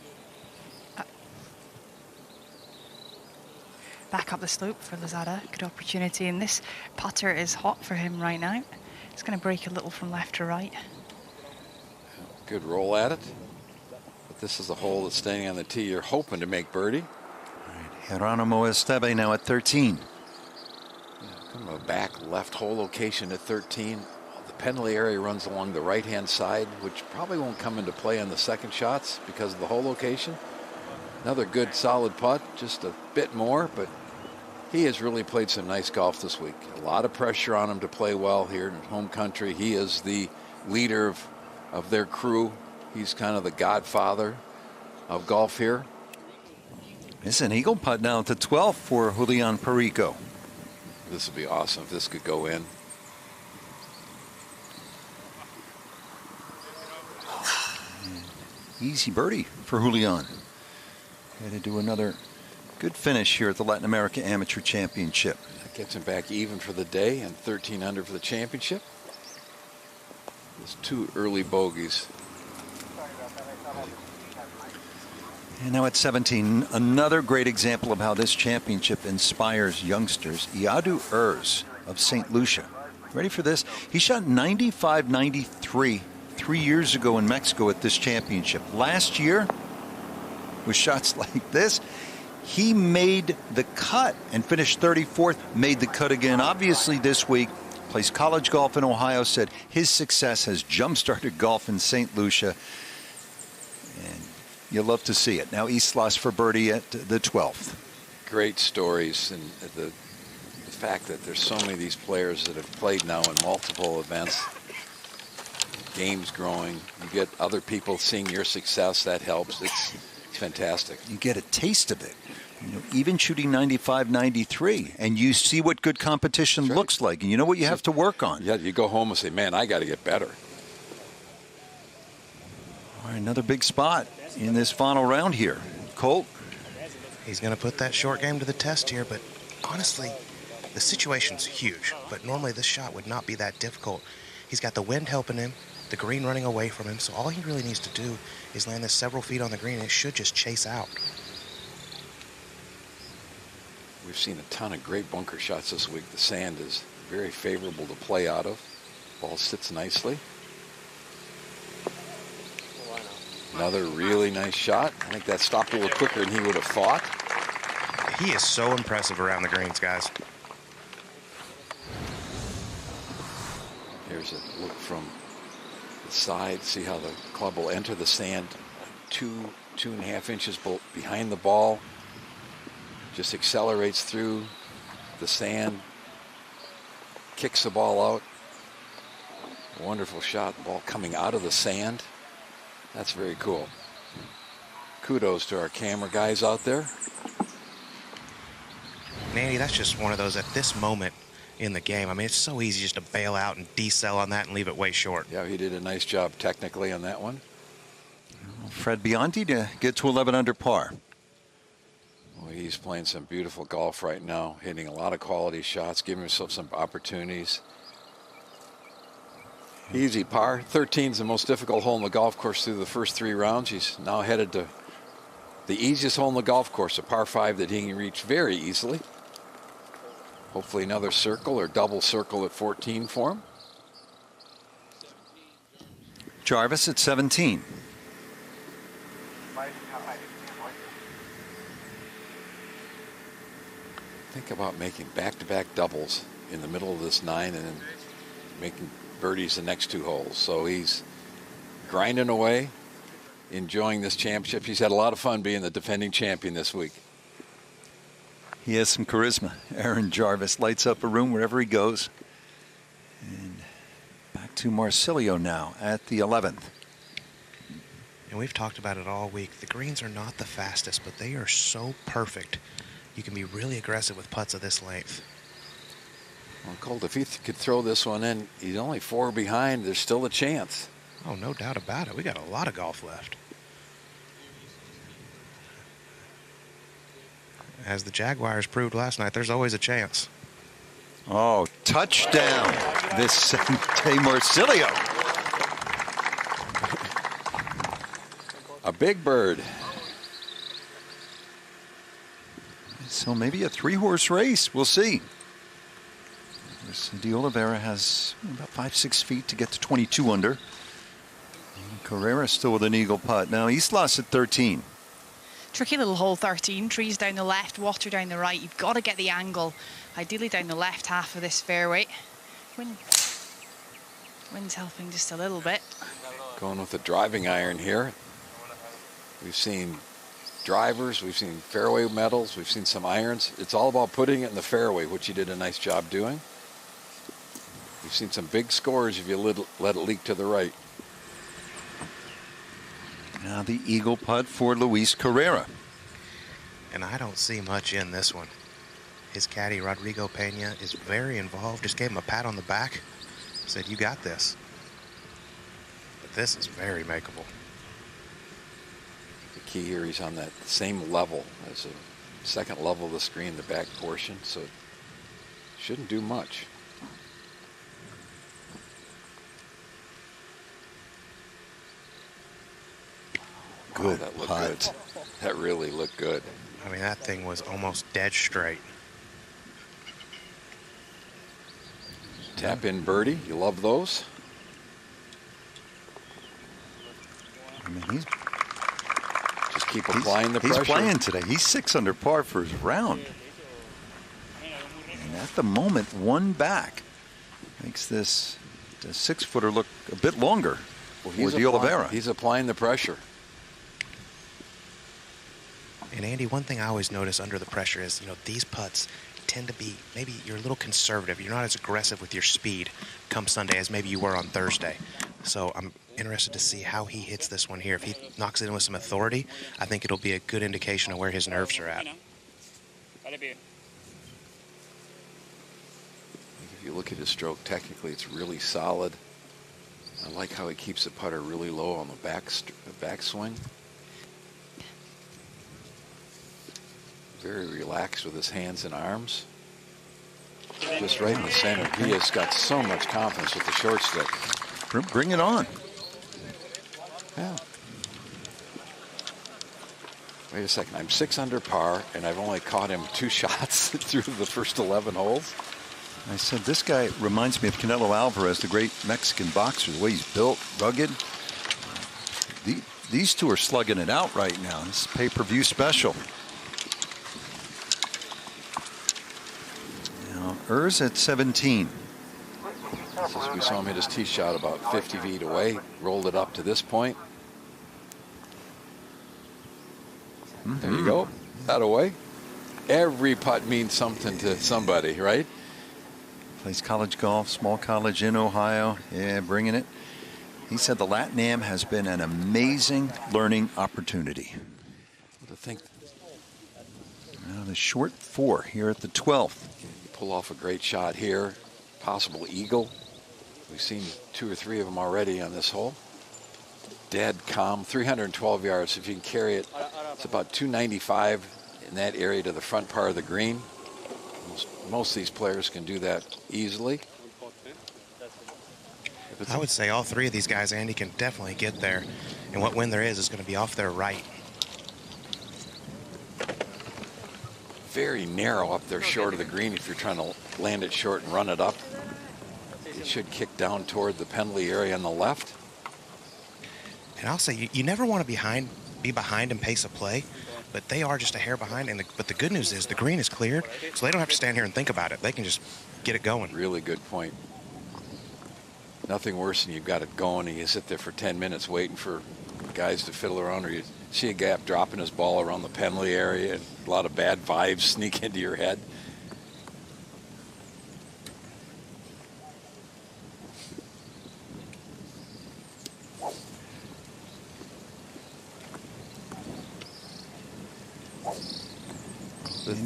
Back up the slope for Lozada. Good opportunity, and this putter is hot for him right now. It's going to break a little from left to right. Good roll at it. But this is a hole that's standing on the tee. You're hoping to make birdie. Geronimo Esteve now at 13. Kind of a back left hole location at 13. The penalty area runs along the right-hand side, which probably won't come into play on the second shots because of the hole location. Another good solid putt, just a bit more, but he has really played some nice golf this week. A lot of pressure on him to play well here in home country. He is the leader of their crew. He's kind of the godfather of golf here. It's an eagle putt now at the 12th for Julian Perico. This would be awesome if this could go in. Easy birdie for Julian. Going to do another good finish here at the Latin America Amateur Championship. That gets him back even for the day and 13 under for the championship. Those 2 early bogeys. And now at 17, another great example of how this championship inspires youngsters. Iadu Urs of St. Lucia. Ready for this? He shot 95-93 3 years ago in Mexico at this championship. Last year, with shots like this, he made the cut and finished 34th, made the cut again. Obviously this week, plays college golf in Ohio, said his success has jump-started golf in St. Lucia. And you'll love to see it. Now Islas for birdie at the 12th. Great stories, and the fact that there's so many of these players that have played now in multiple events. Games growing. You get other people seeing your success. That helps. It's fantastic. You get a taste of it. You know, even shooting 95-93, and you see what good competition looks like, and you know what you have to work on. Yeah, you go home and say, man, I got to get better. All right, another big spot in this final round here. Colt. He's going to put that short game to the test here, but honestly, the situation's huge. But normally this shot would not be that difficult. He's got the wind helping him, the green running away from him, so all he really needs to do is land this several feet on the green, and it should just chase out. We've seen a ton of great bunker shots this week. The sand is very favorable to play out of. Ball sits nicely. Another really nice shot. I think that stopped a little quicker than he would have thought. He is so impressive around the greens, guys. Here's a look from the side. See how the club will enter the sand 2.5 inches behind the ball. Just accelerates through the sand. Kicks the ball out. Wonderful shot. Ball coming out of the sand. That's very cool. Kudos to our camera guys out there. Andy, that's just one of those at this moment in the game. I mean, it's so easy just to bail out and decel on that and leave it way short. Yeah, he did a nice job technically on that one. Fred Bionti to get to 11 under par. Well, he's playing some beautiful golf right now, hitting a lot of quality shots, giving himself some opportunities. Easy par. 13 is the most difficult hole in the golf course through the first 3 rounds. He's now headed to the easiest hole in the golf course, a par 5 that he can reach very easily. Hopefully another circle or double circle at 14 for him. Jarvis at 17. Think about making back-to-back doubles in the middle of this 9 and then making birdies the next 2 holes. So he's grinding away, enjoying this championship. He's had a lot of fun being the defending champion this week. He has some charisma. Aaron Jarvis lights up a room wherever he goes. And back to Marsilio now at the 11th. And we've talked about it all week. The greens are not the fastest, but they are so perfect. You can be really aggressive with putts of this length. Well, Colt, if he could throw this one in, he's only 4 behind. There's still a chance. Oh, no doubt about it. We got a lot of golf left. As the Jaguars proved last night, there's always a chance. Oh, touchdown, Vicente Marsilio. A big bird. So maybe a 3-horse race. We'll see. De Oliveira has about 5-6 feet to get to 22 under. And Carrera still with an eagle putt. Now Islas at 13. Tricky little hole 13, trees down the left, water down the right. You've got to get the angle, ideally down the left half of this fairway. Wind's helping just a little bit. Going with the driving iron here. We've seen drivers, we've seen fairway metals, we've seen some irons. It's all about putting it in the fairway, which you did a nice job doing. We've seen some big scores if you let it leak to the right. Now the eagle putt for Luis Carrera. And I don't see much in this one. His caddy, Rodrigo Pena, is very involved. Just gave him a pat on the back. Said, you got this. But this is very makeable. key here. He's on that same level as the second level of the screen, the back portion, so shouldn't do much. Good that looked putt. good. That really looked good. I mean, that thing was almost dead straight. Tap in birdie. You love those. I mean, he's just keep applying the pressure. He's playing today. He's 6 under par for his round. And at the moment, one back makes this the 6-footer look a bit longer for De Oliveira. He's applying the pressure. And Andy, one thing I always notice under the pressure is, you know, these putts tend to be, maybe you're a little conservative. You're not as aggressive with your speed come Sunday as maybe you were on Thursday. So I'm interested to see how he hits this one here. If he knocks it in with some authority, I think it'll be a good indication of where his nerves are at. If you look at his stroke, technically it's really solid. I like how he keeps the putter really low on the backswing. Very relaxed with his hands and arms. Just right in the center. He has got so much confidence with the short stick. Bring it on. Yeah. Wait a second. I'm 6 under par, and I've only caught him 2 shots through the first 11 holes. I said, this guy reminds me of Canelo Alvarez, the great Mexican boxer, the way he's built, rugged. These two are slugging it out right now. This is pay-per-view special. Now, Urs at 17. So we saw him hit his tee shot about 50 feet away, rolled it up to this point. There you go. That away. Every putt means something to somebody, right? Plays college golf, small college in Ohio. Yeah, bringing it. He said the Latin Am has been an amazing learning opportunity. To think. Now the short 4 here at the 12th. You pull off a great shot here. Possible eagle. We've seen 2 or 3 of them already on this hole. Dead calm, 312 yards. If you can carry it, it's about 295 in that area to the front part of the green. Most of these players can do that easily. I would say all 3 of these guys, Andy, can definitely get there. And what wind there is going to be off their right. Very narrow up there short of the green if you're trying to land it short and run it up. It should kick down toward the penalty area on the left. And I'll say you never want to be behind in pace of play, but they are just a hair behind. But the good news is the green is cleared, so they don't have to stand here and think about it. They can just get it going. Really good point. Nothing worse than you've got it going and you sit there for 10 minutes waiting for guys to fiddle around, or you see a guy dropping his ball around the penalty area and a lot of bad vibes sneak into your head.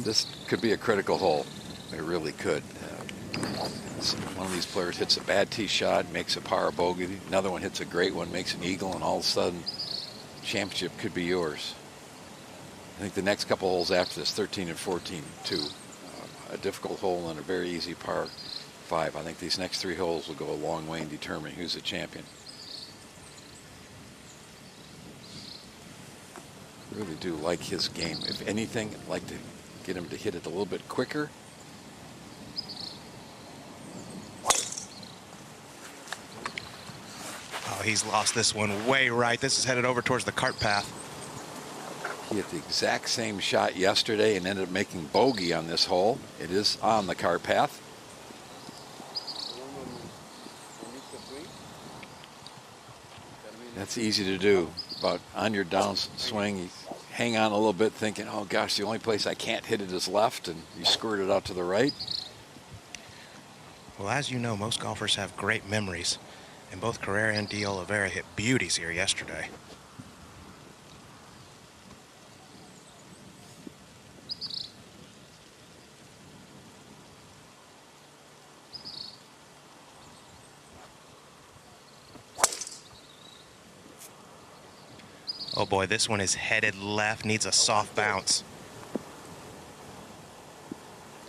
This could be a critical hole. It really could. One of these players hits a bad tee shot, makes a par bogey. Another one hits a great one, makes an eagle, and all of a sudden, championship could be yours. I think the next couple holes after this, 13 and 14, too. A difficult hole and a very easy par 5. I think these next 3 holes will go a long way in determining who's the champion. I really do like his game. If anything, I'd like to get him to hit it a little bit quicker. Oh, he's lost this one way right. This is headed over towards the cart path. He hit the exact same shot yesterday and ended up making bogey on this hole. It is on the cart path. That's easy to do. But on your downswing, you hang on a little bit thinking, oh gosh, the only place I can't hit it is left, and you squirt it out to the right. Well, as you know, most golfers have great memories, and both Carrera and De Oliveira hit beauties here yesterday. Oh boy, this one is headed left, needs a soft bounce.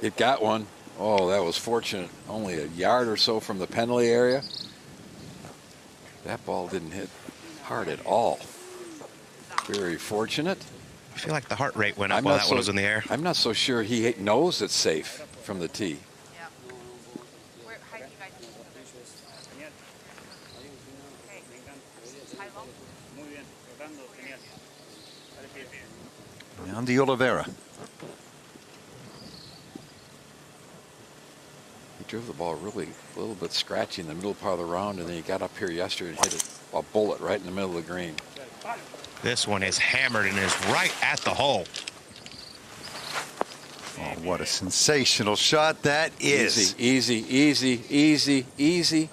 It got one. Oh, that was fortunate. Only a yard or so from the penalty area. That ball didn't hit hard at all. Very fortunate. I feel like the heart rate went up while that one was in the air. I'm not so sure he knows it's safe from the tee. Now de Oliveira. He drove the ball really a little bit scratchy in the middle part of the round, and then he got up here yesterday and hit a bullet right in the middle of the green. This one is hammered and is right at the hole. Oh, what a sensational shot that is. Easy, easy, easy, easy.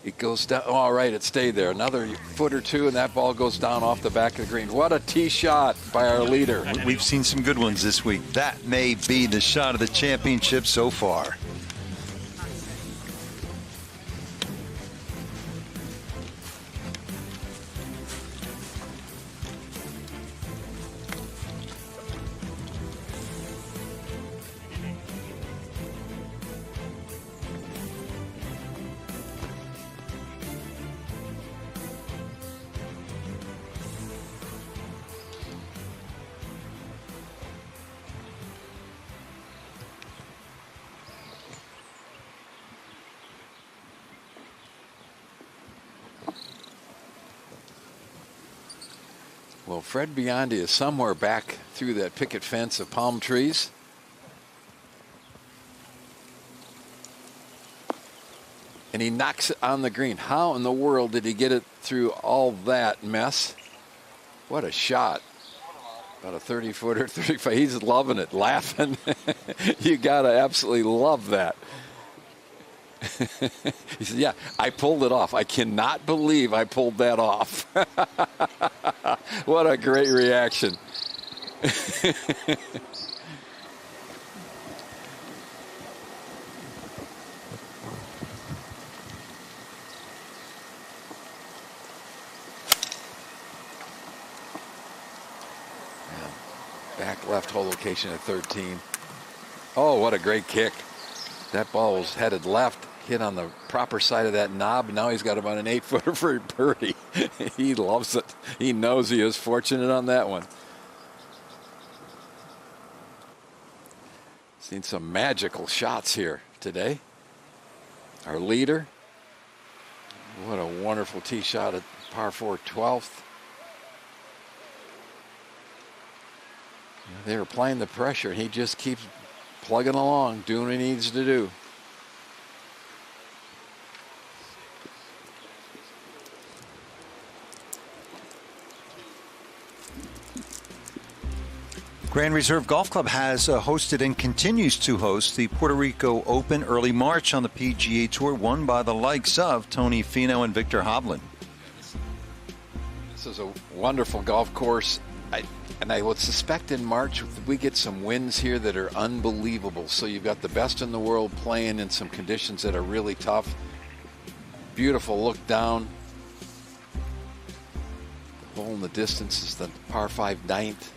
It goes down. All right, it stayed there. Another foot or two, and that ball goes down off the back of the green. What a tee shot by our leader. We've seen some good ones this week. That may be the shot of the championship so far. Well, Fred Biondi is somewhere back through that picket fence of palm trees. And he knocks it on the green. How in the world did he get it through all that mess? What a shot. About a 30-footer, 35. He's loving it, laughing. You got to absolutely love that. He said, yeah, I pulled it off. I cannot believe I pulled that off. What a great reaction. Back left hole location at 13. Oh, what a great kick. That ball was headed left, hit on the proper side of that knob. Now he's got about an 8-footer for a birdie. He loves it. He knows he is fortunate on that one. Seen some magical shots here today. Our leader. What a wonderful tee shot at par 4 12th. They were applying the pressure, and he just keeps plugging along, doing what he needs to do. Grand Reserve Golf Club has hosted and continues to host the Puerto Rico Open early March on the PGA Tour, won by the likes of Tony Finau and Victor Hovland. This is a wonderful golf course. I would suspect in March we get some winds here that are unbelievable. So you've got the best in the world playing in some conditions that are really tough. Beautiful look down. The hole in the distance is the par 5 9th.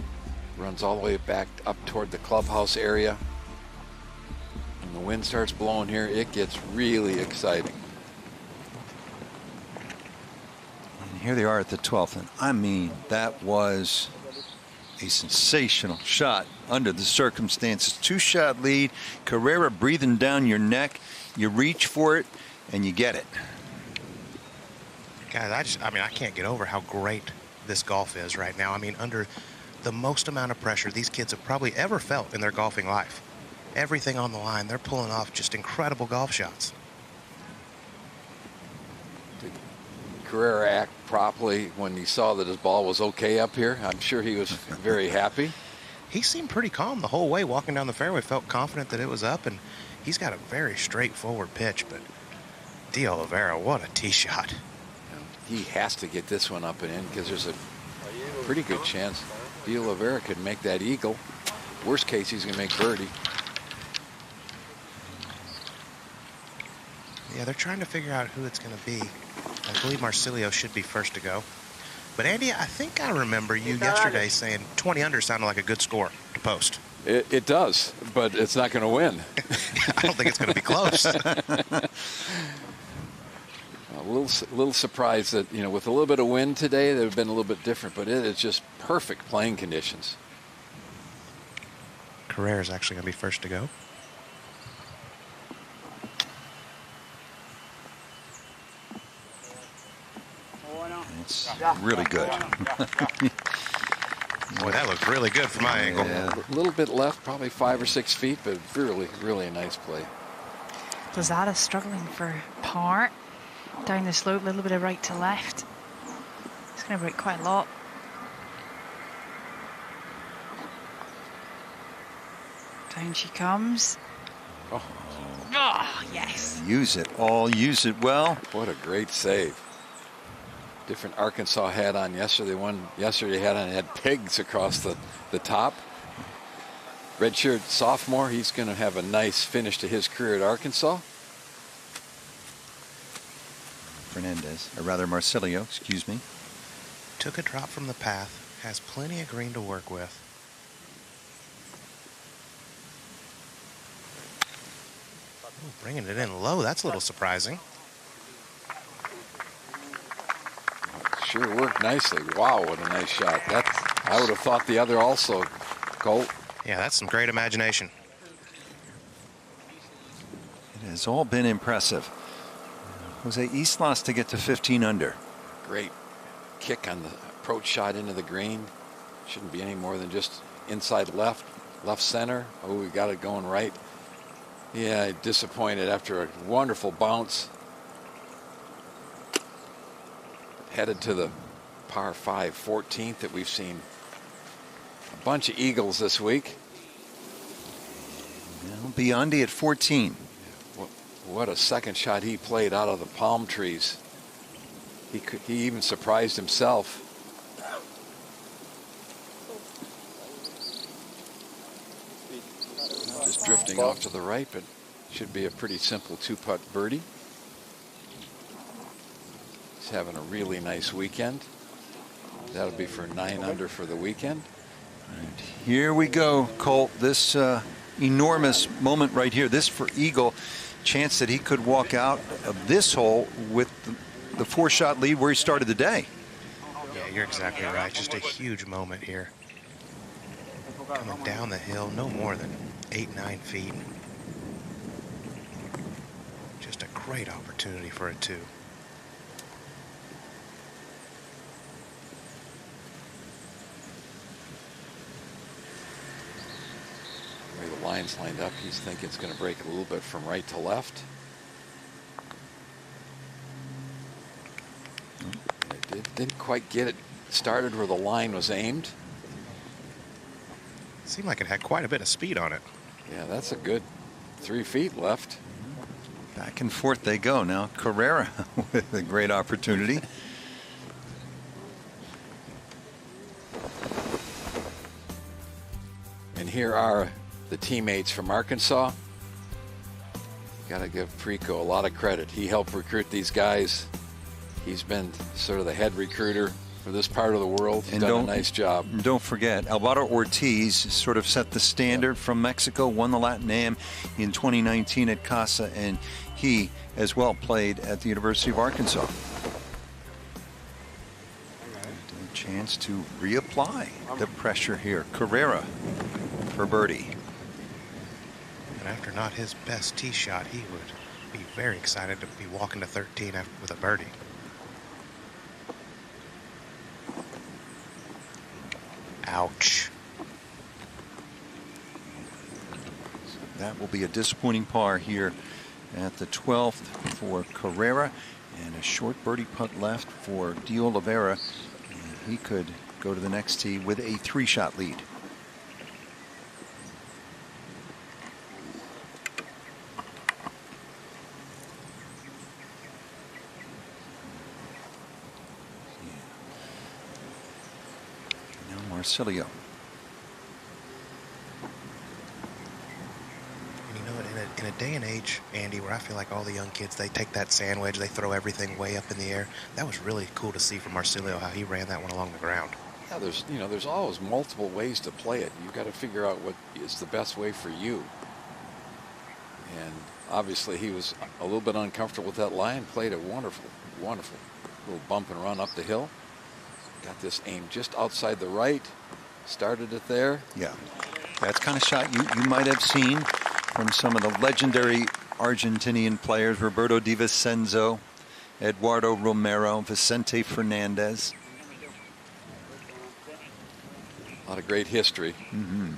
Runs all the way back up toward the clubhouse area. When the wind starts blowing here, it gets really exciting. And here they are at the 12th. And I mean, that was a sensational shot under the circumstances. 2-shot lead. Carrera breathing down your neck. You reach for it, and you get it. Guys, I can't get over how great this golf is right now. I mean, under the most amount of pressure these kids have probably ever felt in their golfing life. Everything on the line. They're pulling off just incredible golf shots. Did Carrera act properly when he saw that his ball was okay up here? I'm sure he was very happy. He seemed pretty calm the whole way walking down the fairway, felt confident that it was up, and he's got a very straightforward pitch, but de Oliveira, what a tee shot. He has to get this one up and in because there's a pretty good chance de Oliveira could make that eagle. Worst case, he's going to make birdie. Yeah, they're trying to figure out who it's going to be. I believe Marsilio should be first to go. But Andy, I think I remember you yesterday saying 20 under sounded like a good score to post. It does, but it's not going to win. I don't think it's going to be close. A little surprised that, with a little bit of wind today, they've been a little bit different, but it is just perfect playing conditions. Carrera's actually going to be first to go. It's really good. Boy, that looked really good from my angle. A little bit left, probably 5 or 6 feet, but really, really a nice play. Lozada struggling for par. Down the slope, a little bit of right to left. It's going to break quite a lot. Down she comes. Oh, yes. Use it all, use it well. What a great save. Different Arkansas hat on yesterday. One yesterday had pigs across the top. Redshirt sophomore, he's going to have a nice finish to his career at Arkansas. Fernandez, or rather Marcilio, excuse me. Took a drop from the path, has plenty of green to work with. Ooh, bringing it in low, that's a little surprising. Sure worked nicely. Wow, what a nice shot. I would have thought the other also, Colt. Yeah, that's some great imagination. It has all been impressive. Jose Islas to get to 15 under. Great kick on the approach shot into the green. Shouldn't be any more than just inside left center. Oh, we got it going right. Yeah, disappointed after a wonderful bounce. Headed to the par 5 14th that we've seen a bunch of eagles this week. Well, Biondi at 14. What a second shot he played out of the palm trees. He even surprised himself. Just drifting off to the right, but should be a pretty simple 2-putt birdie. He's having a really nice weekend. That'll be for 9 under for the weekend. And here we go, Colt. This enormous moment right here. This for Eagle. Chance that he could walk out of this hole with the 4-shot lead where he started the day. Yeah, you're exactly right. Just a huge moment here. Coming down the hill, no more than 8-9 feet. Just a great opportunity for a 2. The lines lined up, he's thinking it's going to break a little bit from right to left. It didn't quite get it started where the line was aimed. Seemed like it had quite a bit of speed on it. Yeah, that's a good 3 feet left. Back and forth they go. Now Carrera with a great opportunity. And here are the teammates from Arkansas. Got to give Preco a lot of credit. He helped recruit these guys. He's been sort of the head recruiter for this part of the world. He's done a nice job. Don't forget, Alvaro Ortiz sort of set the standard from Mexico, won the Latin Am in 2019 at Casa, and he as well played at the University of Arkansas. And a chance to reapply the pressure here. Carrera for birdie. And after not his best tee shot, he would be very excited to be walking to 13 with a birdie. Ouch. That will be a disappointing par here at the 12th for Carrera, and a short birdie putt left for De Oliveira. And he could go to the next tee with a 3-shot lead. Marcilio. And you know, in a day and age, Andy, where I feel like all the young kids, they take that sand wedge, they throw everything way up in the air. That was really cool to see from Marcilio how he ran that one along the ground. Yeah, there's always multiple ways to play it. You've got to figure out what is the best way for you. And obviously he was a little bit uncomfortable with that line, played a wonderful little bump and run up the hill. Got this aimed just outside the right, started it there. Yeah, that's kind of shot you might have seen from some of the legendary Argentinian players, Roberto Di Vicenzo, Eduardo Romero, Vicente Fernandez. A lot of great history. Mm-hmm.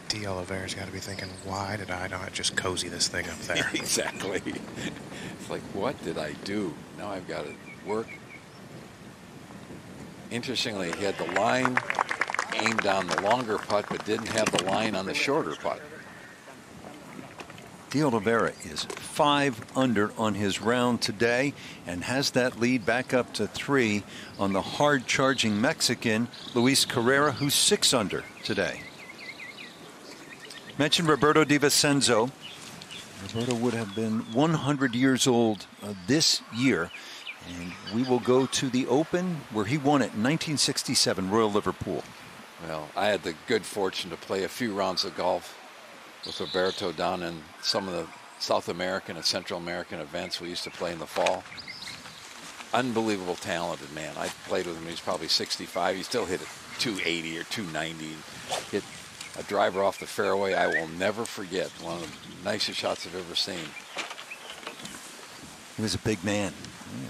D. Oliveira's got to be thinking, why did I not just cozy this thing up there? Exactly. It's like, what did I do? Now I've got to work. Interestingly, he had the line aimed on the longer putt, but didn't have the line on the shorter putt. De Oliveira is 5 under on his round today and has that lead back up to 3 on the hard-charging Mexican Luis Carrera, who's 6 under today. Mentioned Roberto Di Vicenzo. Roberto would have been 100 years old this year, and we will go to the Open where he won it in 1967, Royal Liverpool. Well, I had the good fortune to play a few rounds of golf with Roberto down in some of the South American and Central American events we used to play in the fall. Unbelievable talented man. I played with him. He's probably 65. He still hit it 280 or 290. Hit a driver off the fairway I will never forget. One of the nicest shots I've ever seen. He was a big man.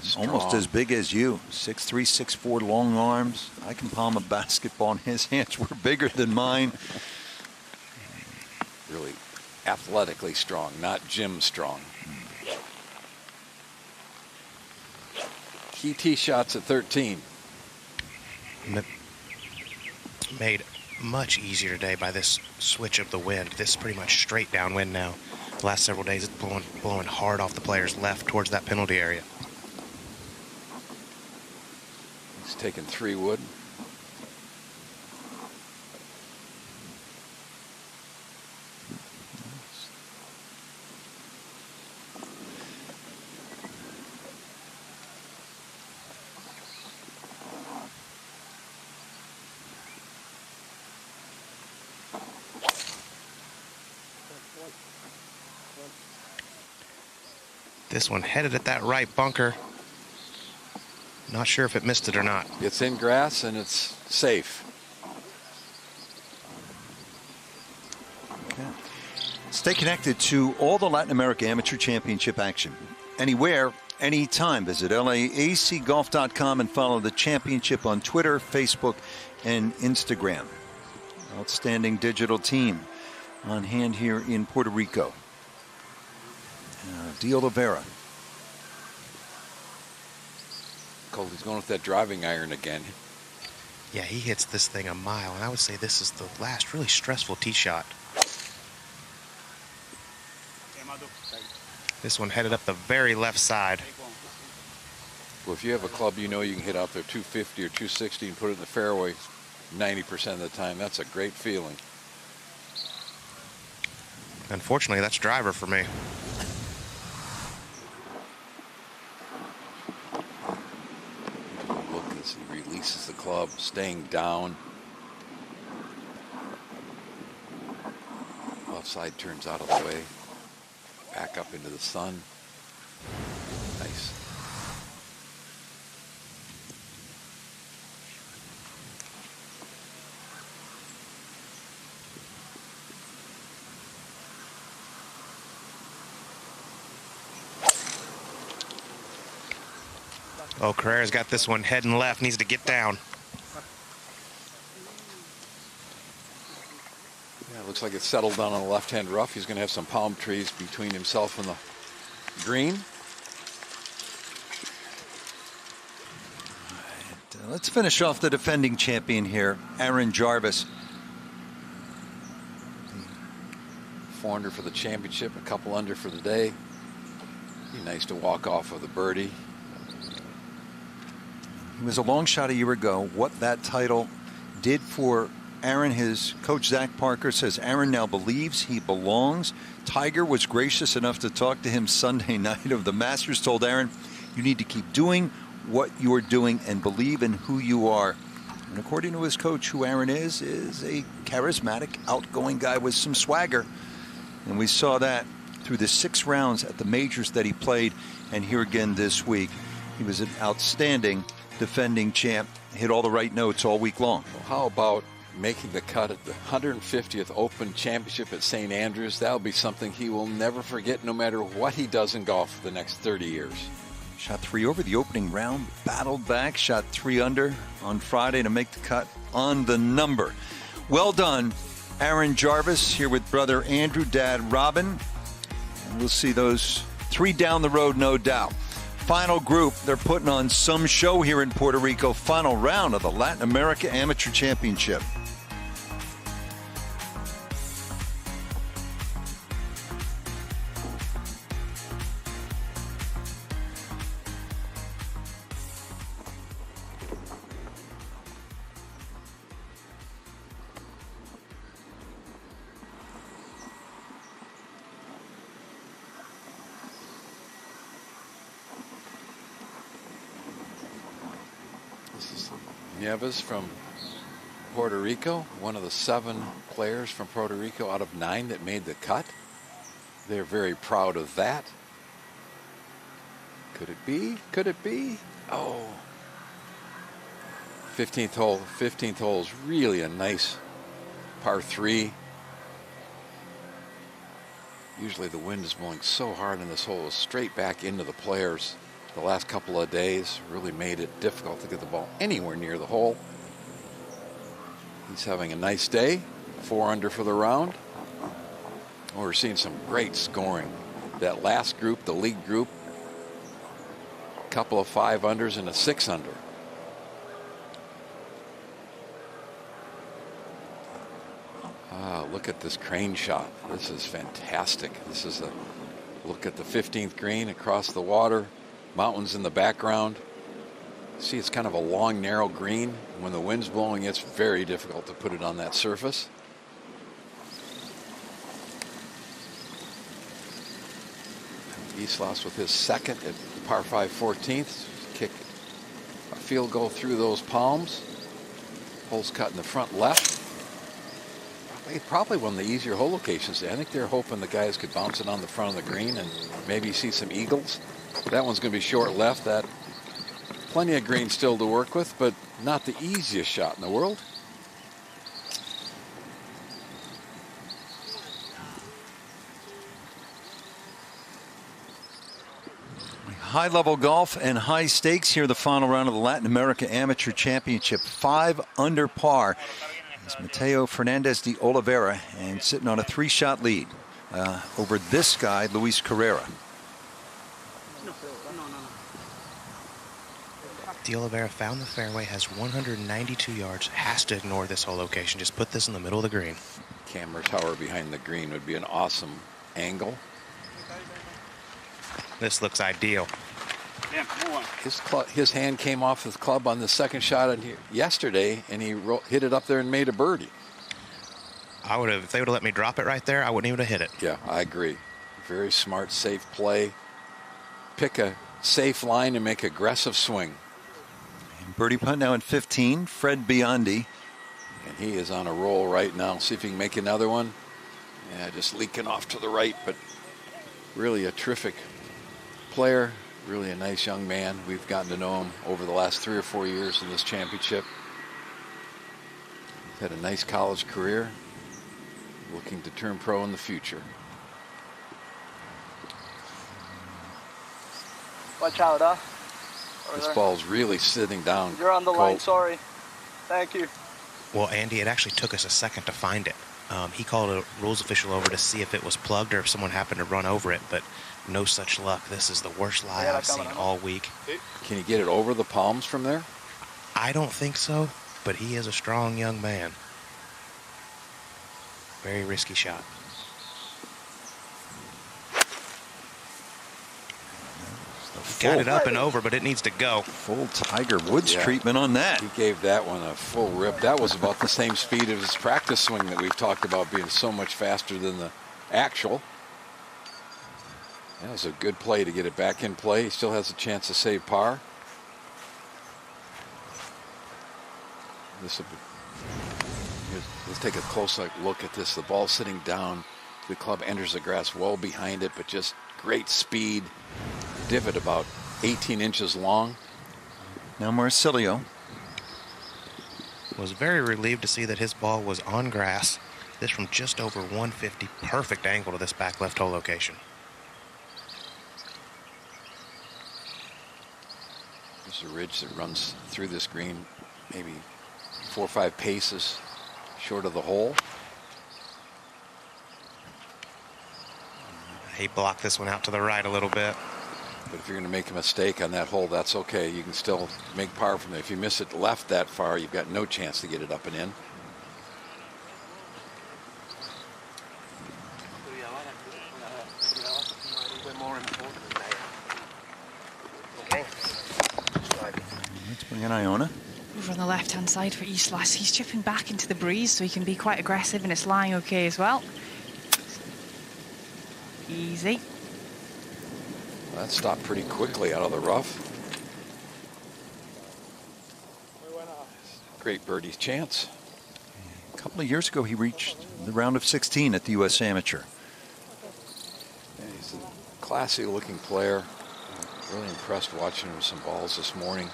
Strong. Almost as big as you. 6'3", 6'4", long arms. I can palm a basketball, and his hands were bigger than mine. Really athletically strong, not gym strong. Key tee shots at 13. Made much easier today by this switch of the wind. This is pretty much straight downwind now. The last several days it's blowing hard off the player's left towards that penalty area. He's taking 3 wood. This one headed at that right bunker. Not sure if it missed it or not. It's in grass and it's safe. Okay. Stay connected to all the Latin America Amateur Championship action. Anywhere, anytime. Visit LAACGolf.com and follow the championship on Twitter, Facebook, and Instagram. Outstanding digital team on hand here in Puerto Rico. De Oliveira. He's going with that driving iron again. Yeah, he hits this thing a mile, and I would say this is the last really stressful tee shot. This one headed up the very left side. Well, if you have a club you know you can hit out there 250 or 260 and put it in the fairway 90% of the time, that's a great feeling. Unfortunately, that's driver for me. Look as he releases the club, staying down. Offside turns out of the way. Back up into the sun. Nice. Oh, Carrera's got this one heading left, needs to get down. Yeah, it looks like it's settled down on the left-hand rough. He's going to have some palm trees between himself and the green. Let's finish off the defending champion here, Aaron Jarvis. 4 under for the championship, a couple under for the day. Be nice to walk off with a birdie. It was a long shot a year ago. What that title did for Aaron, his coach Zach Parker says Aaron now believes he belongs. Tiger was gracious enough to talk to him Sunday night of the Masters, told Aaron, you need to keep doing what you're doing and believe in who you are. And according to his coach, who Aaron is a charismatic, outgoing guy with some swagger. And we saw that through the 6 rounds at the majors that he played, and here again this week. He was an outstanding defending champ, hit all the right notes all week long. Well, how about making the cut at the 150th Open Championship at St. Andrews? That'll be something he will never forget, no matter what he does in golf for the next 30 years. Shot 3 over the opening round, battled back, shot 3 under on Friday to make the cut on the number. Well done, Aaron Jarvis, here with brother Andrew, dad Robin. And we'll see those 3 down the road, no doubt. Final group, they're putting on some show here in Puerto Rico. Final round of the Latin America Amateur Championship. Nieves from Puerto Rico, one of the 7 players from Puerto Rico out of 9 that made the cut. They're very proud of that. Could it be? Could it be? Oh. 15th hole. 15th hole is really a nice par 3. Usually the wind is blowing so hard in this hole. It was straight back into the players. The last couple of days really made it difficult to get the ball anywhere near the hole. He's having a nice day. 4 under for the round. Oh, we're seeing some great scoring. That last group, the league group, a couple of 5 unders and a 6 under. Ah, look at this crane shot. This is fantastic. This is a look at the 15th green across the water. Mountains in the background. See, it's kind of a long, narrow green. When the wind's blowing, it's very difficult to put it on that surface. Islas with his second at par 5 14th. Kick a field goal through those palms. Hole's cut in the front left. Probably one of the easier hole locations. I think they're hoping the guys could bounce it on the front of the green and maybe see some eagles. That one's going to be short left. That plenty of green still to work with, but not the easiest shot in the world. High-level golf and high stakes here, the final round of the Latin America Amateur Championship. 5 under par. It's Mateo Fernandez de Oliveira, and sitting on a 3-shot lead over this guy, Luis Carrera. De Oliveira found the fairway, has 192 yards, has to ignore this whole location. Just put this in the middle of the green. Camera tower behind the green would be an awesome angle. This looks ideal. His hand came off his club on the second shot yesterday, and he hit it up there and made a birdie. I would have, if they would have let me drop it right there, I wouldn't even have hit it. Yeah, I agree. Very smart, safe play. Pick a safe line and make aggressive swing. Birdie putt now at 15, Fred Biondi. And he is on a roll right now. See if he can make another one. Yeah, just leaking off to the right, but really a terrific player. Really a nice young man. We've gotten to know him over the last 3 or 4 years in this championship. He's had a nice college career. Looking to turn pro in the future. Watch out, huh? This ball's really sitting down. You're on the line, sorry. Thank you. Well, Andy, it actually took us a second to find it. He called a rules official over to see if it was plugged or if someone happened to run over it, but no such luck. This is the worst lie I've seen all week. Can you get it over the palms from there? I don't think so, but he is a strong young man. Very risky shot. The Got it up and over, but it needs to go. Full Tiger Woods treatment on that. He gave that one a full rip. That was about the same speed of his practice swing that we've talked about being so much faster than the actual. That was a good play to get it back in play. He still has a chance to save par. Let's take a close look at this. The ball sitting down. The club enters the grass well behind it, but just great speed. Divot about 18 inches long. Now Marcilio was very relieved to see that his ball was on grass. This from just over 150. Perfect angle to this back left hole location. There's a ridge that runs through this green, maybe 4 or 5 paces short of the hole. He blocked this one out to the right a little bit. But if you're going to make a mistake on that hole, that's okay. You can still make par from it. If you miss it left that far, you've got no chance to get it up and in. Let's bring in Iona. Over on the left-hand side for Islas. He's chipping back into the breeze, so he can be quite aggressive, and it's lying okay as well. Easy. That stopped pretty quickly out of the rough. Great birdie's chance. A couple of years ago, he reached the round of 16 at the U.S. Amateur. Yeah, he's a classy-looking player. Really impressed watching him with some balls this morning.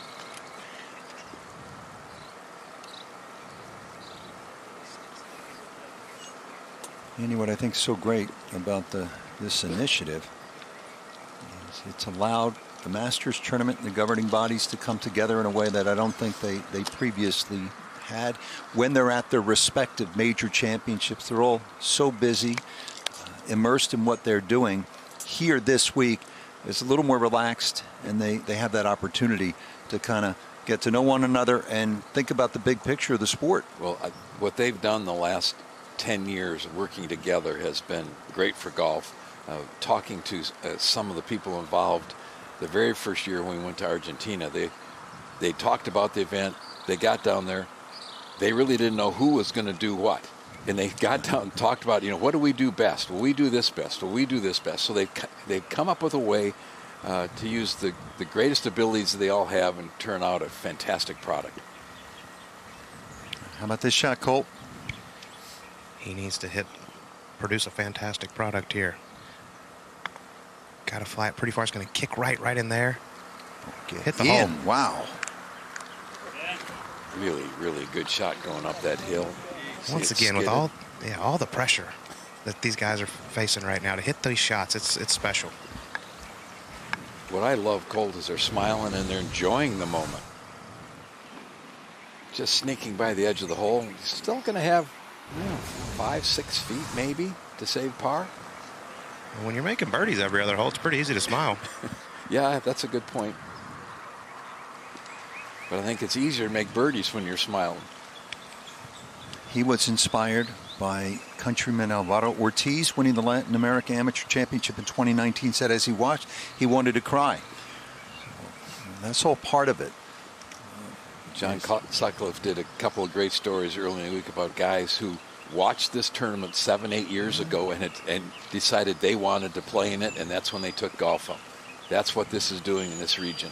Andy, what I think is so great about this initiative is it's allowed the Masters tournament and the governing bodies to come together in a way that I don't think they previously had. When they're at their respective major championships, they're all so busy, immersed in what they're doing. Here this week, it's a little more relaxed, and they have that opportunity to kind of get to know one another and think about the big picture of the sport. Well, what they've done the last 10 years working together has been great for golf. Talking to some of the people involved the very first year when we went to Argentina, they talked about the event. They got down there. They really didn't know who was going to do what. And they got down and talked about, what do we do best? Will we do this best? Will we do this best? So they've come up with a way to use the greatest abilities that they all have and turn out a fantastic product. How about this shot, Colt? He needs to produce a fantastic product here. Got to fly it pretty far. It's going to kick right in there. Hit the hole. Wow. Really, really good shot going up that hill. Once again, with all the pressure that these guys are facing right now, to hit these shots, it's special. What I love, Colt, is they're smiling and they're enjoying the moment. Just sneaking by the edge of the hole. He's still going to have 5-6 feet maybe to save par. And when you're making birdies every other hole, it's pretty easy to smile. Yeah, that's a good point. But I think it's easier to make birdies when you're smiling. He was inspired by countryman Alvaro Ortiz winning the Latin America Amateur Championship in 2019. Said as he watched, he wanted to cry. That's all part of it. John Sutcliffe did a couple of great stories early in the week about guys who watched this tournament 7-8 years ago and decided they wanted to play in it, and that's when they took golf up. That's what this is doing in this region.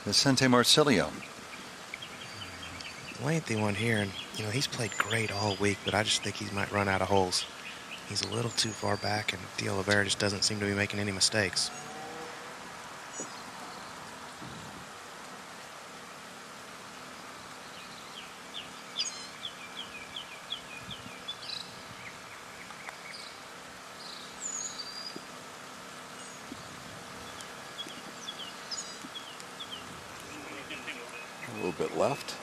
Vicente Marcilio. Lengthy one here, and he's played great all week, but I just think he might run out of holes. He's a little too far back, and De Oliveira just doesn't seem to be making any mistakes. A little bit left.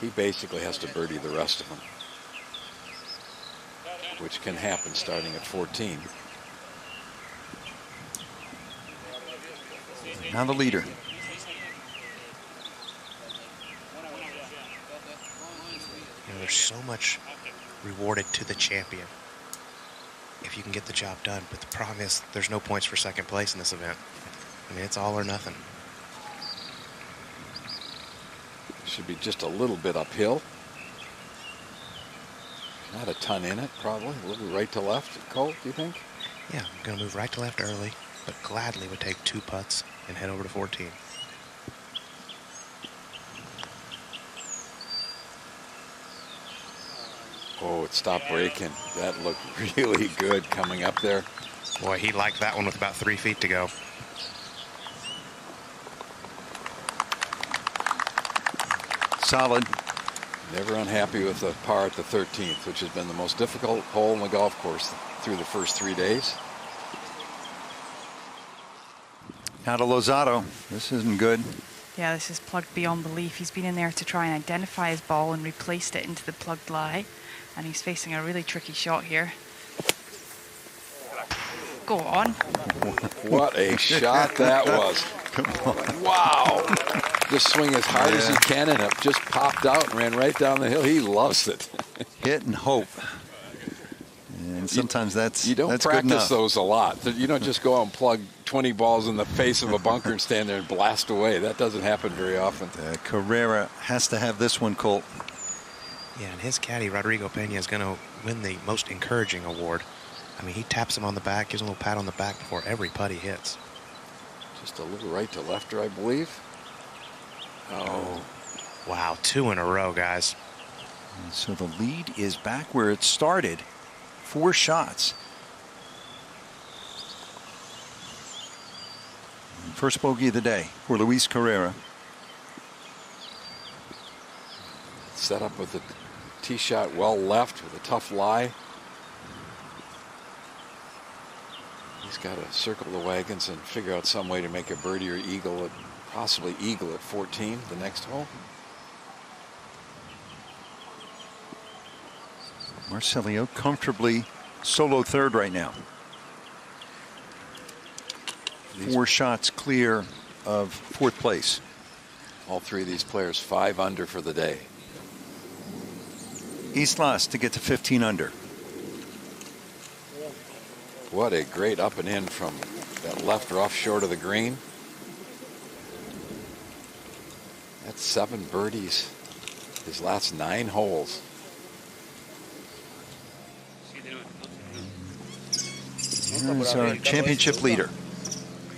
He basically has to birdie the rest of them, which can happen starting at 14. Now the leader. There's so much rewarded to the champion. if you can get the job done. But the problem is there's no points for second place in this event. I mean, it's all or nothing. Should be just a little bit uphill. Not a ton in it, probably. A little right to left, Colt, do you think? Yeah, I'm going to move right to left early, but gladly would take 2 putts and head over to 14. Oh, it stopped breaking. That looked really good coming up there. Boy, he liked that one with about 3 feet to go. Solid. Never unhappy with the par at the 13th, which has been the most difficult hole in the golf course through the first 3 days. Now to Lozado. This isn't good. Yeah, this is plugged beyond belief. He's been in there to try and identify his ball and replaced it into the plugged lie. And he's facing a really tricky shot here. Go on. What a shot that was. Come on. Wow. Just swing as hard as he can, and it just popped out and ran right down the hill. He loves it. Hit and hope. And sometimes that's you don't that's practice good enough. those a lot. You don't just go out and plug 20 balls in the face of a bunker and stand there and blast away. That doesn't happen very often. Carrera has to have this one, Colt. Yeah, and his caddy, Rodrigo Pena, is going to win the most encouraging award. I mean, he taps him on the back, gives him a little pat on the back before every putt he hits. Just a little right to lefter, I believe. Oh. Wow, 2 in a row, guys. And so the lead is back where it started. 4 shots. First bogey of the day for Luis Carrera. Set up with a tee shot well left with a tough lie. He's got to circle the wagons and figure out some way to make a birdie or eagle, possibly eagle at 14, the next hole. Marcelio comfortably solo third right now. 4 shots clear of 4th place. All 3 of these players 5 under for the day. Islas to get to 15 under. What a great up and in from that left rough short of the green. That's 7 birdies his last 9 holes. Here's our championship leader.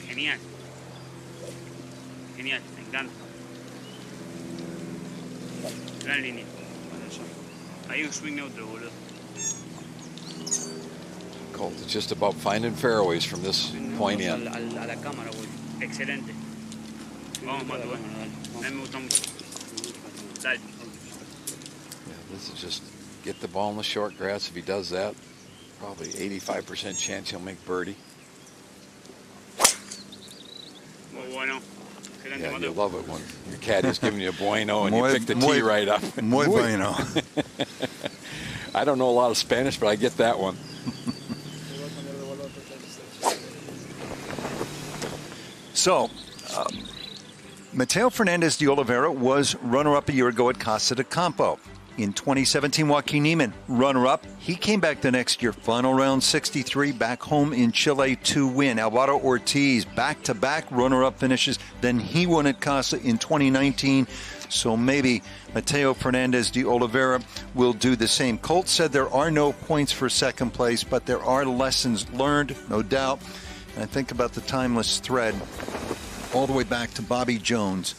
Genial. Genial, me encanta. Gran línea. Hay un swing neutro, boludo. Colt, it's just about finding fairways from this point in. Excelente. Vamos, Matu. A mí me gusta mucho. Dale. Yeah, this is just get the ball in the short grass. If he does that, probably 85% chance he'll make birdie. Muy bueno. Excelente, Yeah, Matu. you love it when your caddy's giving you a bueno and you pick the tee right up. Muy bueno. I don't know a lot of Spanish, but I get that one. So, Mateo Fernandez de Oliveira was runner-up a year ago at Casa de Campo. In 2017, Joaquin Niemann, runner-up. He came back the next year, final round 63, back home in Chile to win. Alvaro Ortiz, back-to-back runner-up finishes. Then he won at Casa in 2019. So maybe Mateo Fernandez de Oliveira will do the same. Colt said there are no points for second place, but there are lessons learned, no doubt. And I think about the timeless thread all the way back to Bobby Jones.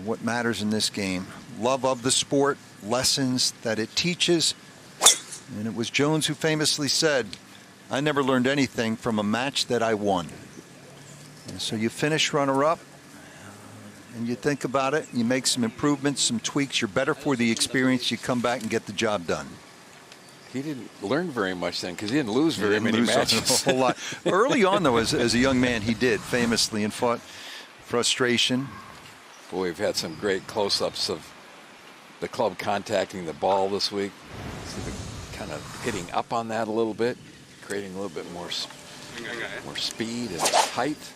What matters in this game? Love of the sport, lessons that it teaches. And it was Jones who famously said, I never learned anything from a match that I won. And so you finish runner-up, and you think about it, you make some improvements, some tweaks, you're better for the experience, you come back and get the job done. He didn't learn very much then because he didn't lose very many matches. A whole lot. Early on, though, as a young man, he did famously and fought frustration. Boy, we've had some great close-ups of the club contacting the ball this week. Kind of hitting up on that a little bit, creating a little bit more speed and height.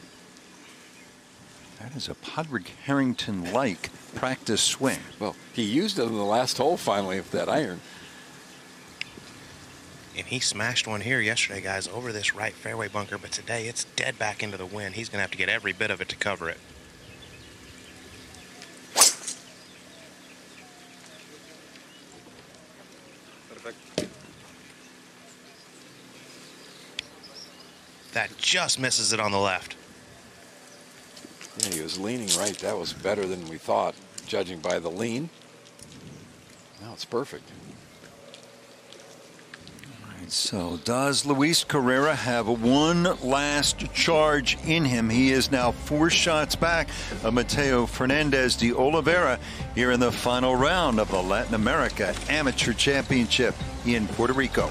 That is a Padraig Harrington-like practice swing. Well, he used it in the last hole finally with that iron. And he smashed one here yesterday, guys, over this right fairway bunker, but today it's dead back into the wind. He's going to have to get every bit of it to cover it. That just misses it on the left. Yeah, he was leaning right. That was better than we thought, judging by the lean. Now it's perfect. All right, so does Luis Carrera have one last charge in him? He is now 4 shots back of Mateo Fernandez de Oliveira here in the final round of the Latin America Amateur Championship in Puerto Rico.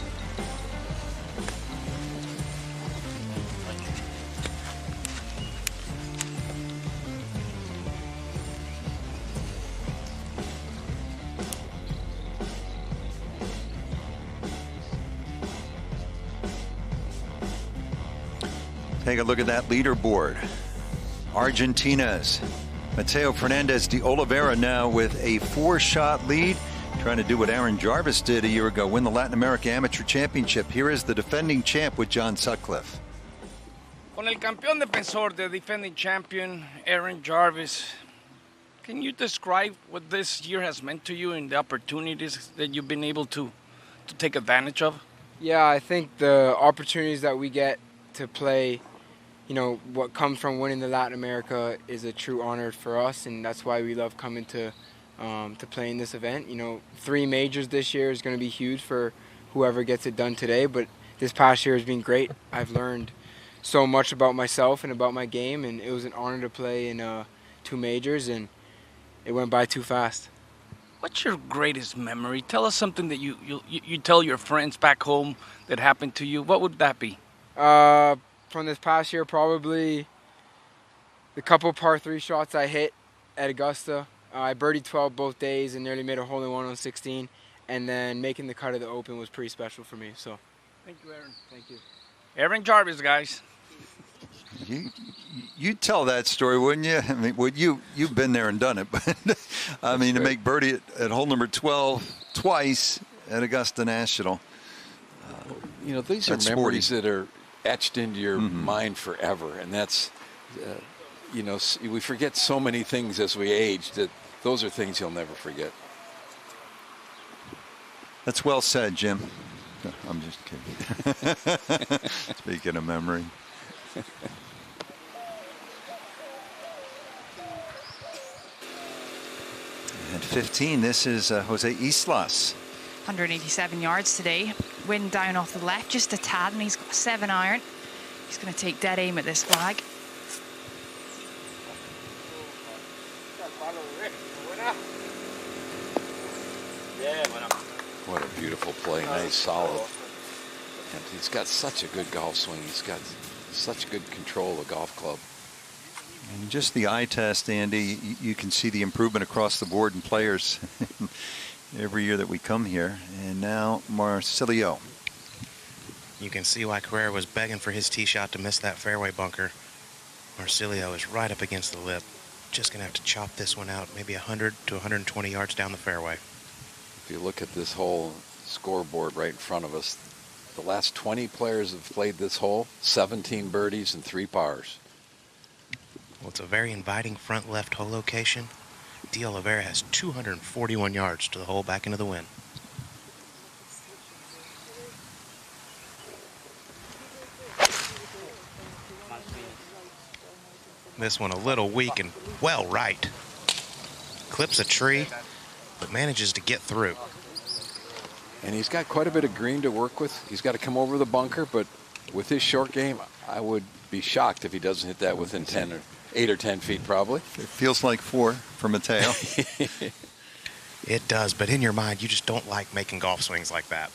Take a look at that leaderboard. Argentina's Mateo Fernandez de Oliveira now with a 4-shot lead, trying to do what Aaron Jarvis did a year ago, win the Latin America Amateur Championship. Here is the defending champ with John Sutcliffe. Con el campeón defensor, the defending champion, Aaron Jarvis. Can you describe what this year has meant to you and the opportunities that you've been able to take advantage of? Yeah, I think the opportunities that we get to play, you know, what comes from winning the Latin America is a true honor for us, and that's why we love coming to play in this event. You know, 3 majors this year is going to be huge for whoever gets it done today, but this past year has been great. I've learned so much about myself and about my game, and it was an honor to play in 2 majors, and it went by too fast. What's your greatest memory? Tell us something that you tell your friends back home that happened to you. What would that be? From this past year, probably the couple par 3 shots I hit at Augusta. I birdied 12 both days and nearly made a hole-in-one on 16, and then making the cut of the Open was pretty special for me. So, thank you, Aaron. Thank you. Aaron Jarvis, guys. You tell that story, wouldn't you? I mean, you've been there and done it, but I mean, to make birdie at hole number 12 twice at Augusta National. You know, these are memories that are etched into your mind forever, and that's, you know, we forget so many things as we age that those are things you'll never forget. That's well said, Jim. No, I'm just kidding. Speaking of memory. At 15, this is Jose Islas. 187 yards today. Wind down off the left just a tad, and he's got a 7-iron. He's going to take dead aim at this flag. What a beautiful play. Nice, solid. And he's got such a good golf swing. He's got such good control of the golf club. And just the eye test, Andy, you can see the improvement across the board in players every year that we come here. And now Marcilio. You can see why Carrera was begging for his tee shot to miss that fairway bunker. Marcilio is right up against the lip. Just going to have to chop this one out, maybe 100 to 120 yards down the fairway. If you look at this whole scoreboard right in front of us, the last 20 players have played this hole, 17 birdies and 3 pars. Well, it's a very inviting front left hole location. De Oliveira has 241 yards to the hole back into the wind. This one a little weak and well right. Clips a tree, but manages to get through. And he's got quite a bit of green to work with. He's got to come over the bunker, but with his short game, I would be shocked if he doesn't hit that within 8 or 10 feet probably. It feels like 4 for Mateo. It does, but in your mind, you just don't like making golf swings like that.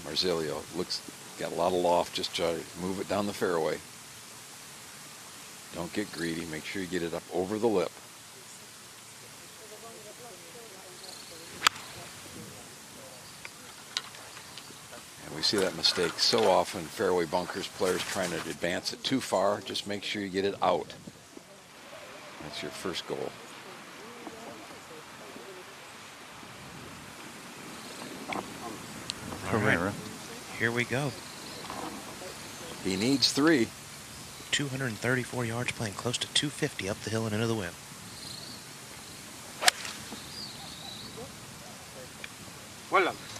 Marcilio got a lot of loft. Just try to move it down the fairway. Don't get greedy. Make sure you get it up over the lip. And we see that mistake so often. Fairway bunkers, players trying to advance it too far. Just make sure you get it out. That's your first goal. Carrera. Here we go. He needs 3. 234 yards, playing close to 250 up the hill and into the wind.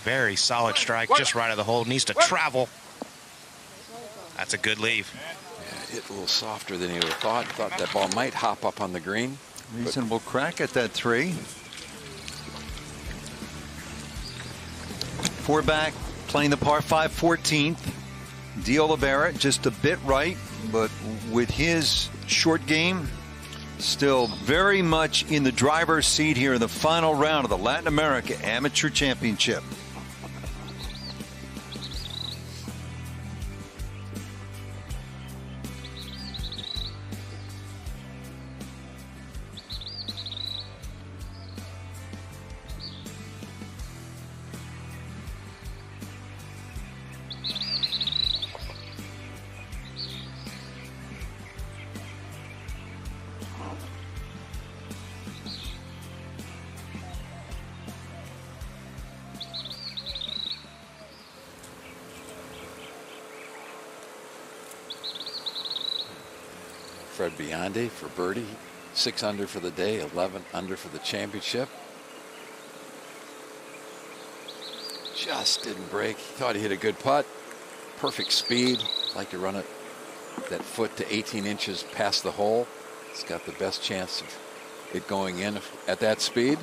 Very solid strike, just right of the hole. Needs to travel. That's a good leave. Yeah, hit a little softer than he would have thought. Thought that ball might hop up on the green. Reasonable crack at that 3. 4 back, playing the par 5 14th. De Oliveira just a bit right, but with his short game, still very much in the driver's seat here in the final round of the Latin America Amateur Championship. Fred Biondi for birdie, 6 under for the day, 11 under for the championship. Just didn't break. Thought he hit a good putt. Perfect speed. Like to run it that foot to 18 inches past the hole. It's got the best chance of it going in at that speed.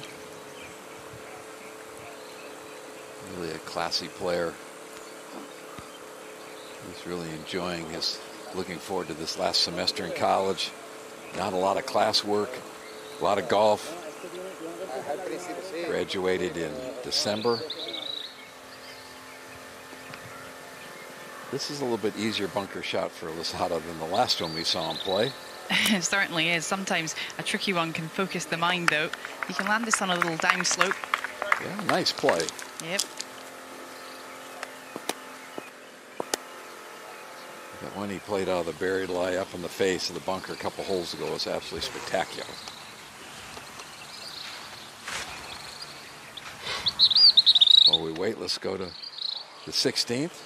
Really a classy player. He's really enjoying his, looking forward to this last semester in college. Not a lot of class work, a lot of golf. Graduated in December. This is a little bit easier bunker shot for Lozada than the last one we saw him play. It certainly is. Sometimes a tricky one can focus the mind out. You can land this on a little down slope. Yeah, nice play. Yep. That one he played out of the buried lie up in the face of the bunker a couple holes ago was absolutely spectacular. While we wait, let's go to the 16th.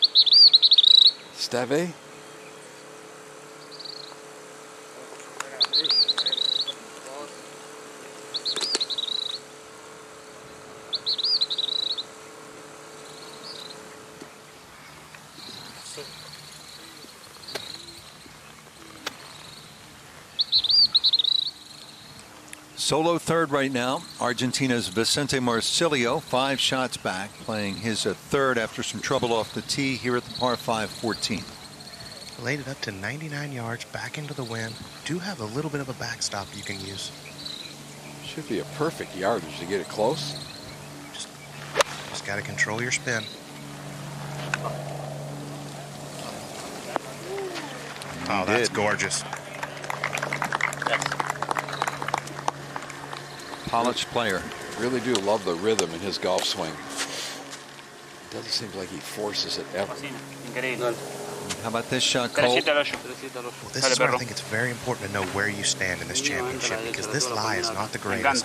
Steve. Solo third right now. Argentina's Vicente Marcilio, 5 shots back, playing his third after some trouble off the tee here at the par 5 14th. Laid it up to 99 yards, back into the wind. Do have a little bit of a backstop you can use. Should be a perfect yardage to get it close. Just got to control your spin. Oh, that's gorgeous. Polished player. Really do love the rhythm in his golf swing. Doesn't seem like he forces it ever. How about this shot, Cole? Well, this is where I think it's very important to know where you stand in this championship, because this lie is not the greatest.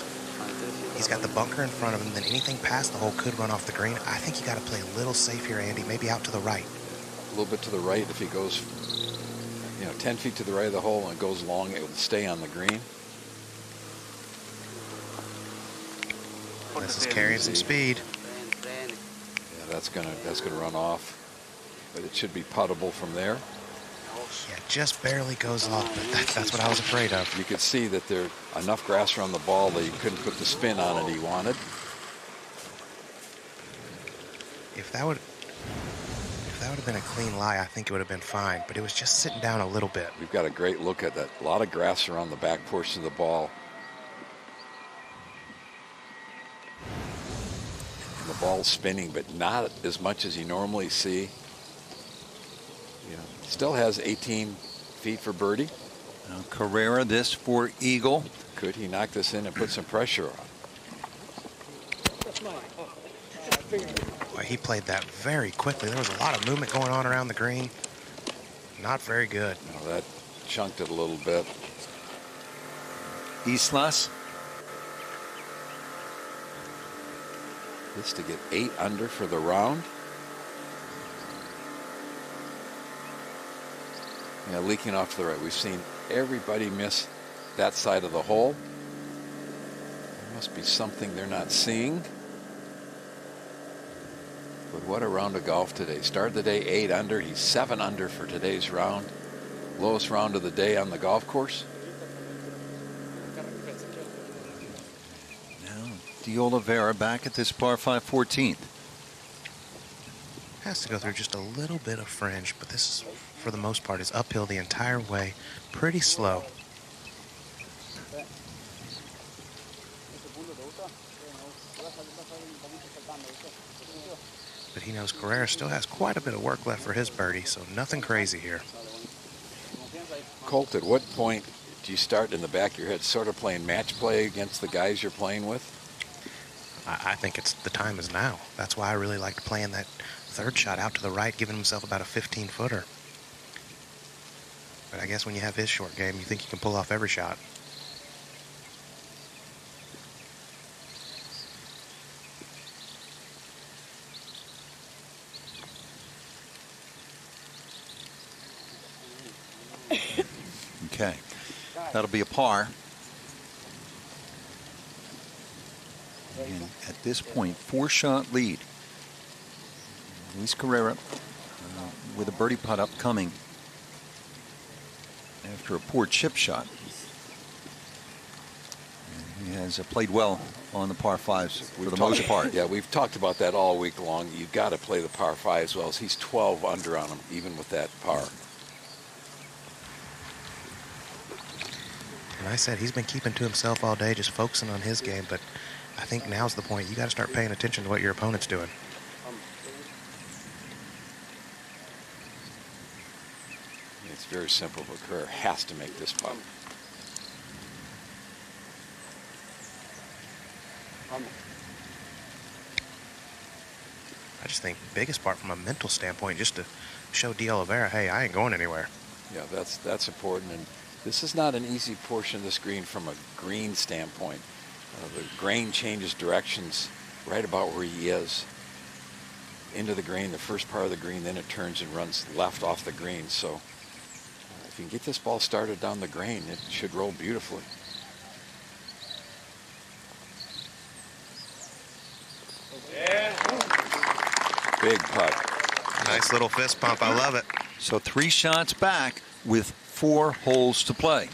He's got the bunker in front of him, then anything past the hole could run off the green. I think you got to play a little safe here, Andy, maybe out to the right. A little bit to the right. If he goes, 10 feet to the right of the hole and it goes long, it will stay on the green. This is carrying some speed. Yeah, that's gonna run off, but it should be puttable from there. Yeah, just barely goes off, but that's what I was afraid of. You could see that there's enough grass around the ball that he couldn't put the spin on it he wanted. If that would have been a clean lie, I think it would have been fine, but it was just sitting down a little bit. We've got a great look at that. A lot of grass around the back portion of the ball. And the ball's spinning, but not as much as you normally see. Still has 18 feet for birdie. Now Carrera, this for eagle. Could he knock this in and put some pressure on? Boy, he played that very quickly. There was a lot of movement going on around the green. Not very good. No, that chunked it a little bit. Islas. This to get 8 under for the round. Yeah, leaking off to the right. We've seen everybody miss that side of the hole. There must be something they're not seeing. But what a round of golf today. Started the day 8 under. He's 7 under for today's round. Lowest round of the day on the golf course. Now, de Oliveira back at this par 5 14th. Has to go through just a little bit of fringe, but this is, for the most part, is uphill the entire way. Pretty slow. But he knows Carrera still has quite a bit of work left for his birdie, so nothing crazy here. Colt, at what point do you start in the back of your head sort of playing match play against the guys you're playing with? I think the time is now. That's why I really liked playing that third shot out to the right, giving himself about a 15-footer. But I guess when you have his short game, you think you can pull off every shot. Okay, that'll be a par. And at this point, 4-shot lead. Luis Carrera with a birdie putt upcoming after a poor chip shot. And he has played well on the par 5s for the most part. Yeah, we've talked about that all week long. You've got to play the par 5 as well as he's 12 under on him, even with that par. And I said he's been keeping to himself all day, just focusing on his game, but I think now's the point. You got to start paying attention to what your opponent's doing. It's very simple, but Carrera has to make this putt. I just think biggest part from a mental standpoint, just to show de Oliveira, hey, I ain't going anywhere. Yeah, that's important. And this is not an easy portion of this green from a green standpoint. The grain changes directions right about where he is. Into the green, the first part of the green, then it turns and runs left off the green. So if you can get this ball started down the green, it should roll beautifully. Big putt. Nice little fist pump. I love it. So 3 shots back with 4 holes to play.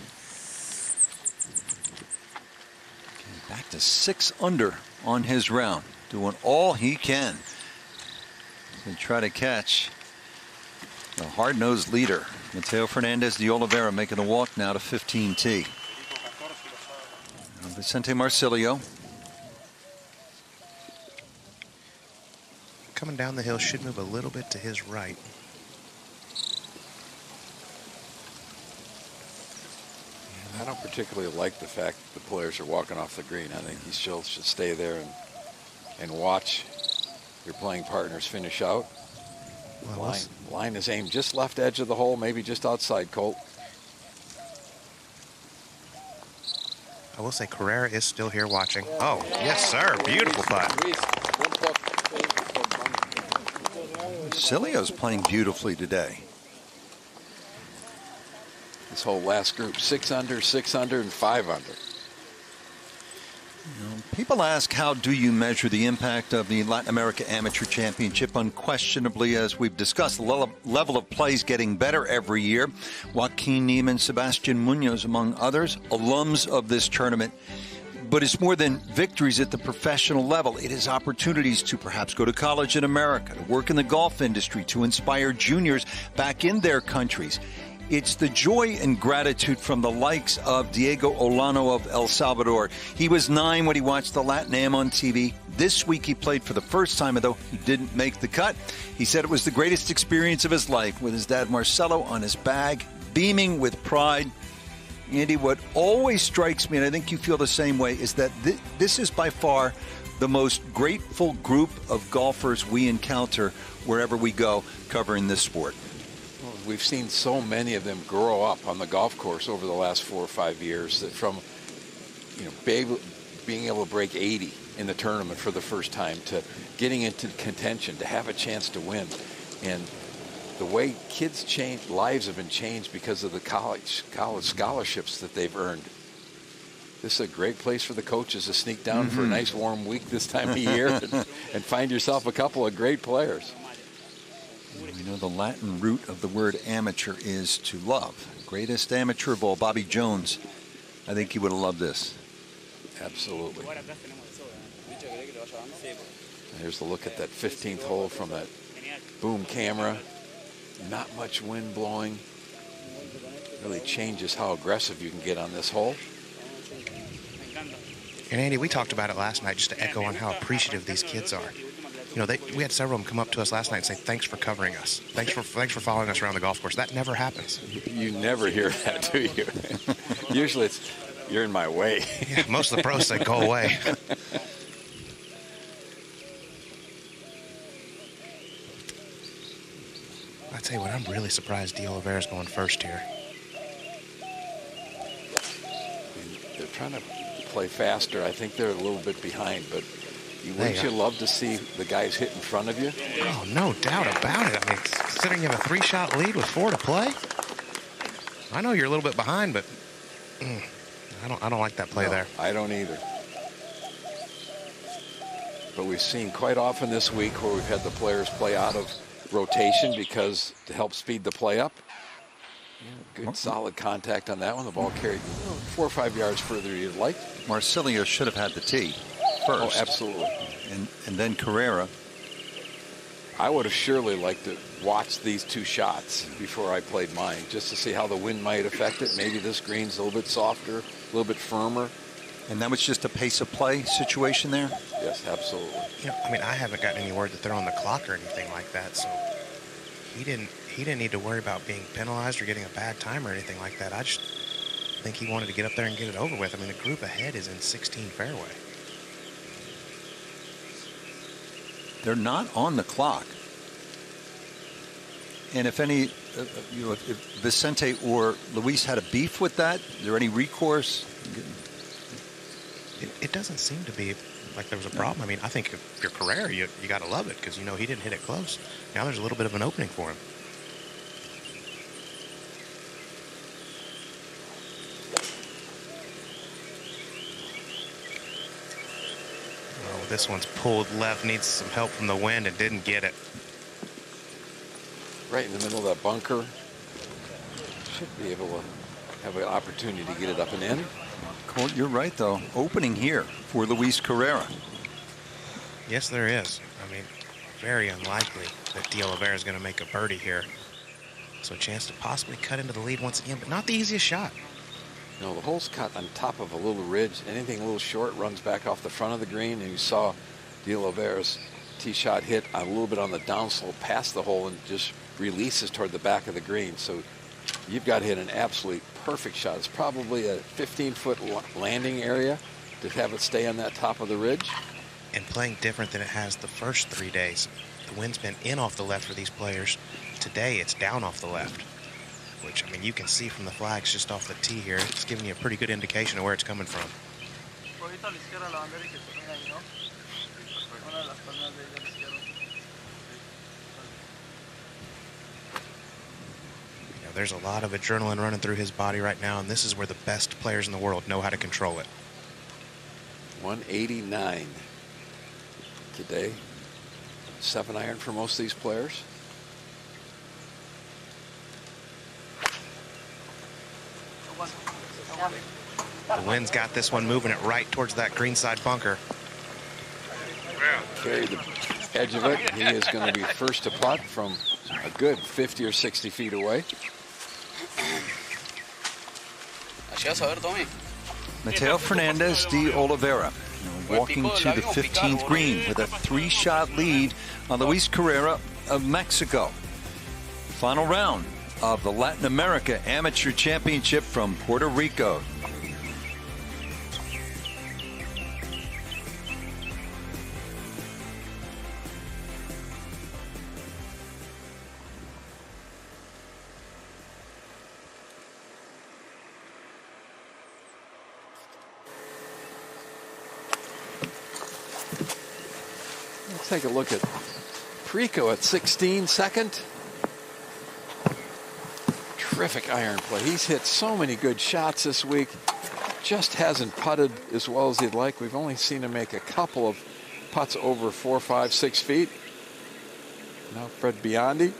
Back to 6 under on his round, doing all he can to try to catch the hard-nosed leader, Mateo Fernandez de Oliveira, making a walk now to 15T. Vicente Marcilio. Coming down the hill, should move a little bit to his right. I don't particularly like the fact that the players are walking off the green. I think he still should stay there and watch your playing partners finish out. Well, line is aimed just left edge of the hole, maybe just outside, Colt. I will say Carrera is still here watching. Oh, yes, sir. Beautiful putt. Marcilio's playing beautifully today. This whole last group, 6 under, and 5 under. People ask, how do you measure the impact of the Latin America Amateur Championship? Unquestionably, as we've discussed, the level of play is getting better every year. Joaquin Niemann, Sebastian Munoz, among others, alums of this tournament. But it's more than victories at the professional level. It is opportunities to perhaps go to college in America, to work in the golf industry, to inspire juniors back in their countries. It's the joy and gratitude from the likes of Diego Olano of El Salvador. He was 9 when he watched the Latin Am on TV. This week he played for the first time, although he didn't make the cut. He said it was the greatest experience of his life, with his dad Marcelo on his bag, beaming with pride. Andy, what always strikes me, and I think you feel the same way, is that this is by far the most grateful group of golfers we encounter wherever we go covering this sport. We've seen so many of them grow up on the golf course over the last 4 or 5 years, that from being able to break 80 in the tournament for the first time to getting into contention, to have a chance to win. And the way kids change, lives have been changed because of the college scholarships that they've earned. This is a great place for the coaches to sneak down for a nice warm week this time of year and find yourself a couple of great players. You know, the Latin root of the word amateur is to love. Greatest amateur of all, Bobby Jones. I think he would have loved this. Absolutely. Here's the look at that 15th hole from that boom camera. Not much wind blowing. Really changes how aggressive you can get on this hole. And Andy, we talked about it last night, just to echo on how appreciative these kids are. You know, we had several of them come up to us last night and say, "Thanks for covering us. Thanks for following us around the golf course." That never happens. You never hear that, do you? Usually it's, "You're in my way." Yeah, most of the pros say, "Go away." I tell you what, I'm really surprised De Oliveira's going first here. They're trying to play faster. I think they're a little bit behind, but wouldn't you love to see the guys hit in front of you? Oh, no doubt about it. I mean, considering you have a 3-shot lead with 4 to play, I know you're a little bit behind, but I don't like that play there. I don't either. But we've seen quite often this week where we've had the players play out of rotation because to help speed the play up. Good solid contact on that one. The ball carried 4 or 5 yards further than you'd like. Marcilio should have had the tee first. Oh, absolutely. And then Carrera. I would have surely liked to watch these 2 shots before I played mine, just to see how the wind might affect it. Maybe this green's a little bit softer, a little bit firmer. And that was just a pace of play situation there? Yes, absolutely. You know, I mean, I haven't gotten any word that they're on the clock or anything like that, so he didn't need to worry about being penalized or getting a bad time or anything like that. I just think he wanted to get up there and get it over with. I mean, the group ahead is in 16 fairway. They're not on the clock. And if any, if Vicente or Luis had a beef with that, is there any recourse? It doesn't seem to be like there was a problem. I mean, I think if you're Carrera, you got to love it because, you know, he didn't hit it close. Now there's a little bit of an opening for him. Oh, this one's pulled left, needs some help from the wind and didn't get it. Right in the middle of that bunker. Should be able to have an opportunity to get it up and in. Colt, you're right, though. Opening here for Luis Carrera. Yes, there is. I mean, very unlikely that De Oliveira is going to make a birdie here. So a chance to possibly cut into the lead once again, but not the easiest shot. No, the hole's cut on top of a little ridge. Anything a little short runs back off the front of the green, and you saw De Oliveira's tee shot hit a little bit on the downslope past the hole and just releases toward the back of the green. So you've got to hit an absolutely perfect shot. It's probably a 15-foot landing area to have it stay on that top of the ridge. And playing different than it has the first 3 days. The wind's been in off the left for these players. Today it's down off the left, which, I mean, you can see from the flags just off the tee here. It's giving you a pretty good indication of where it's coming from. There's a lot of adrenaline running through his body right now, and this is where the best players in the world know how to control it. 189 today. 7-iron for most of these players. The wind's got this one moving it right towards that greenside bunker. Carry the edge of it. He is going to be first to putt from a good 50 or 60 feet away. Mateo Fernandez de Oliveira walking to the 15th green with a 3-shot lead on Luis Carrera of Mexico. Final round of the Latin America Amateur Championship from Puerto Rico. Let's take a look at Perico at 16, second. Terrific iron play. He's hit so many good shots this week. Just hasn't putted as well as he'd like. We've only seen him make a couple of putts over 4, 5, 6 feet. Now Fred Biondi,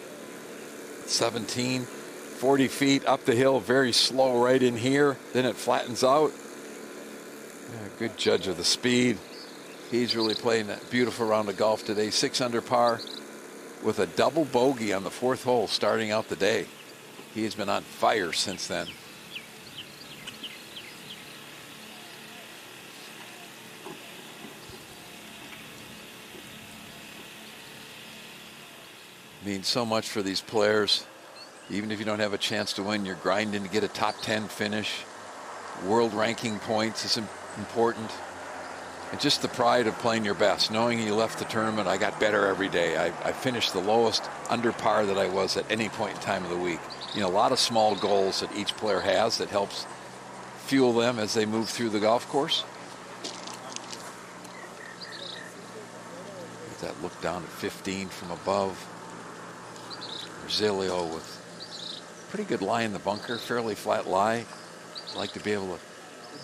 17, 40 feet up the hill, very slow right in here. Then it flattens out. Yeah, good judge of the speed. He's really playing that beautiful round of golf today. 6 under par with a double bogey on the 4th hole starting out the day. He's been on fire since then. Means so much for these players. Even if you don't have a chance to win, you're grinding to get a top 10 finish. World ranking points is important. And just the pride of playing your best, knowing you left the tournament, I got better every day. I finished the lowest under par that I was at any point in time of the week. You know, a lot of small goals that each player has that helps fuel them as they move through the golf course. Get that look down at 15 from above. Brazilio with pretty good lie in the bunker, fairly flat lie. I'd like to be able to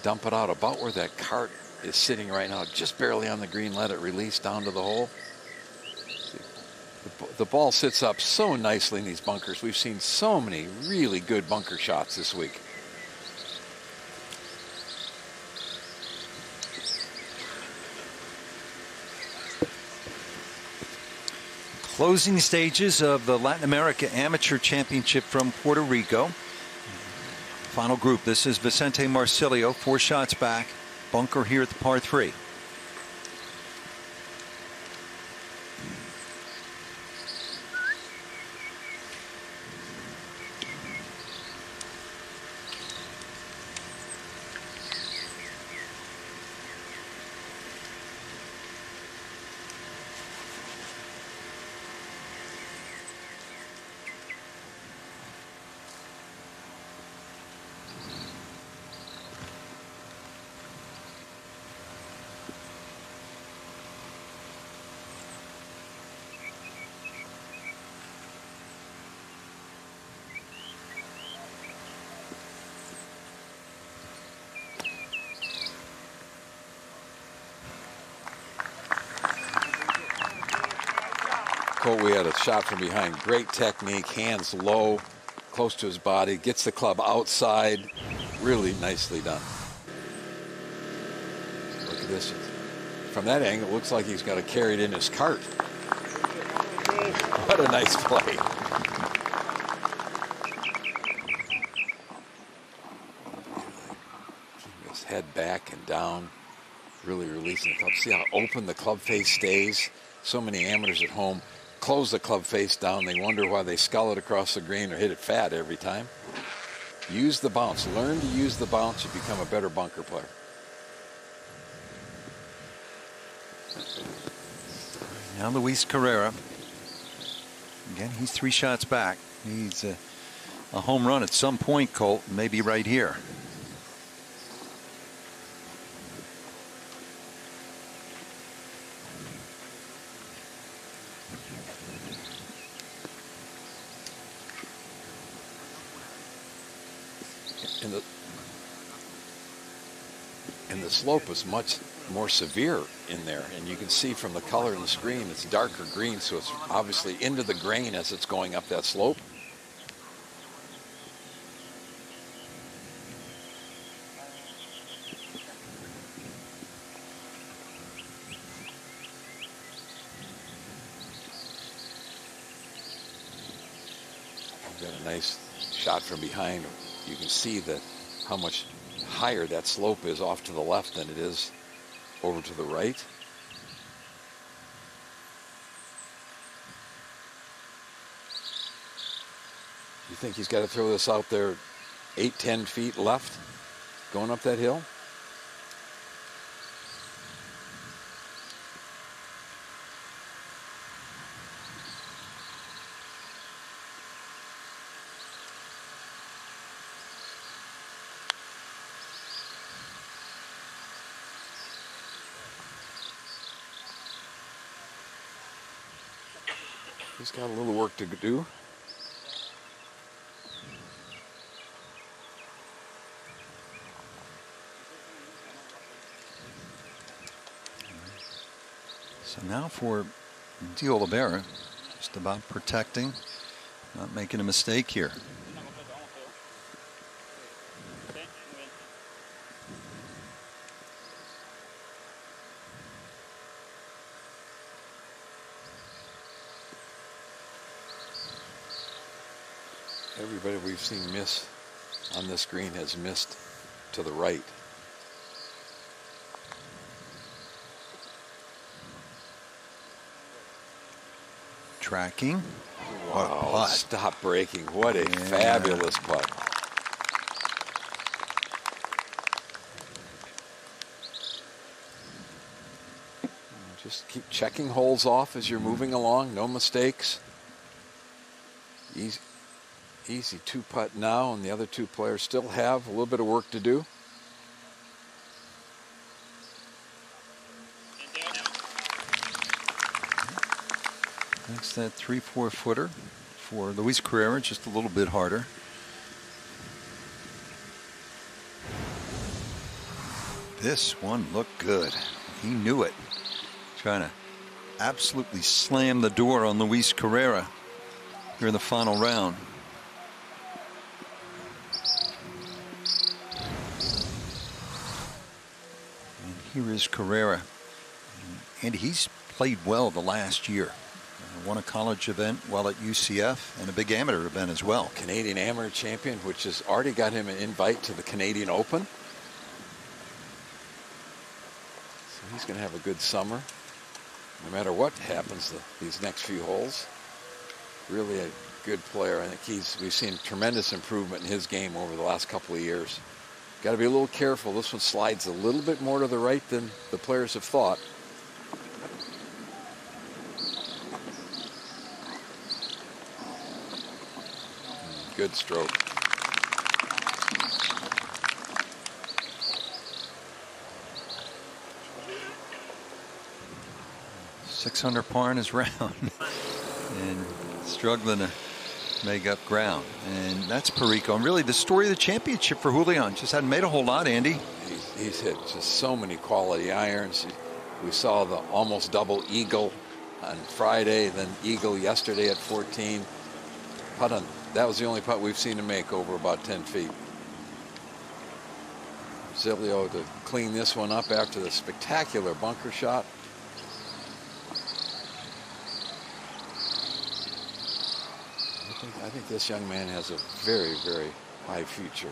dump it out about where that cart is sitting right now, just barely on the green, let it release down to the hole. The ball sits up so nicely in these bunkers. We've seen so many really good bunker shots this week. Closing stages of the Latin America Amateur Championship from Puerto Rico. Final group. This is Vicente Marcilio, 4 shots back. Bunker here at the par 3. We had a shot from behind. Great technique, hands low, close to his body, gets the club outside. Really nicely done. Look at this. From that angle, it looks like he's got to carry it in his cart. What a nice play. Keeping his head back and down, really releasing the club. See how open the club face stays? So many amateurs at home close the club face down. They wonder why they scull it across the green or hit it fat every time. Use the bounce. Learn to use the bounce. You become a better bunker player. Now Luis Carrera. Again, he's 3 shots back. He's a home run at some point, Colt. Maybe right here. And the slope is much more severe in there, and you can see from the color in the screen it's darker green, so it's obviously into the grain as it's going up that slope. We've got a nice shot from behind. You can see that how much higher that slope is off to the left than it is over to the right. You think he's got to throw this out there 8-10 feet left going up that hill? He's got a little work to do. So now for De Oliveira, just about protecting, not making a mistake here. Everybody we've seen miss on this green has missed to the right. Tracking. What a Wow, putt. stop breaking. What a fabulous putt. Just keep checking holes off as you're moving along. No mistakes. Easy two putt now, and the other two players still have a little bit of work to do. That's that 3-4 footer for Luis Carrera, just a little bit harder. This one looked good. He knew it. Trying to absolutely slam the door on Luis Carrera here in the final round. And here is Carrera. And he's played well the last year. Won a college event while at UCF and a big amateur event as well. Canadian amateur champion, which has already got him an invite to the Canadian Open. So he's going to have a good summer, no matter what happens these next few holes. Really a good player. I think we've seen tremendous improvement in his game over the last couple of years. Got to be a little careful. This one slides a little bit more to the right than the players have thought. Good stroke. .600 par in his round and struggling to make up ground. And that's Perico. And really the story of the championship for Julian. Just hadn't made a whole lot, Andy. He's hit just so many quality irons. We saw the almost double eagle on Friday, then eagle yesterday at 14. Putt on. That was the only putt we've seen him make over about 10 feet. Zilio to clean this one up after the spectacular bunker shot. I think this young man has a very, very high future.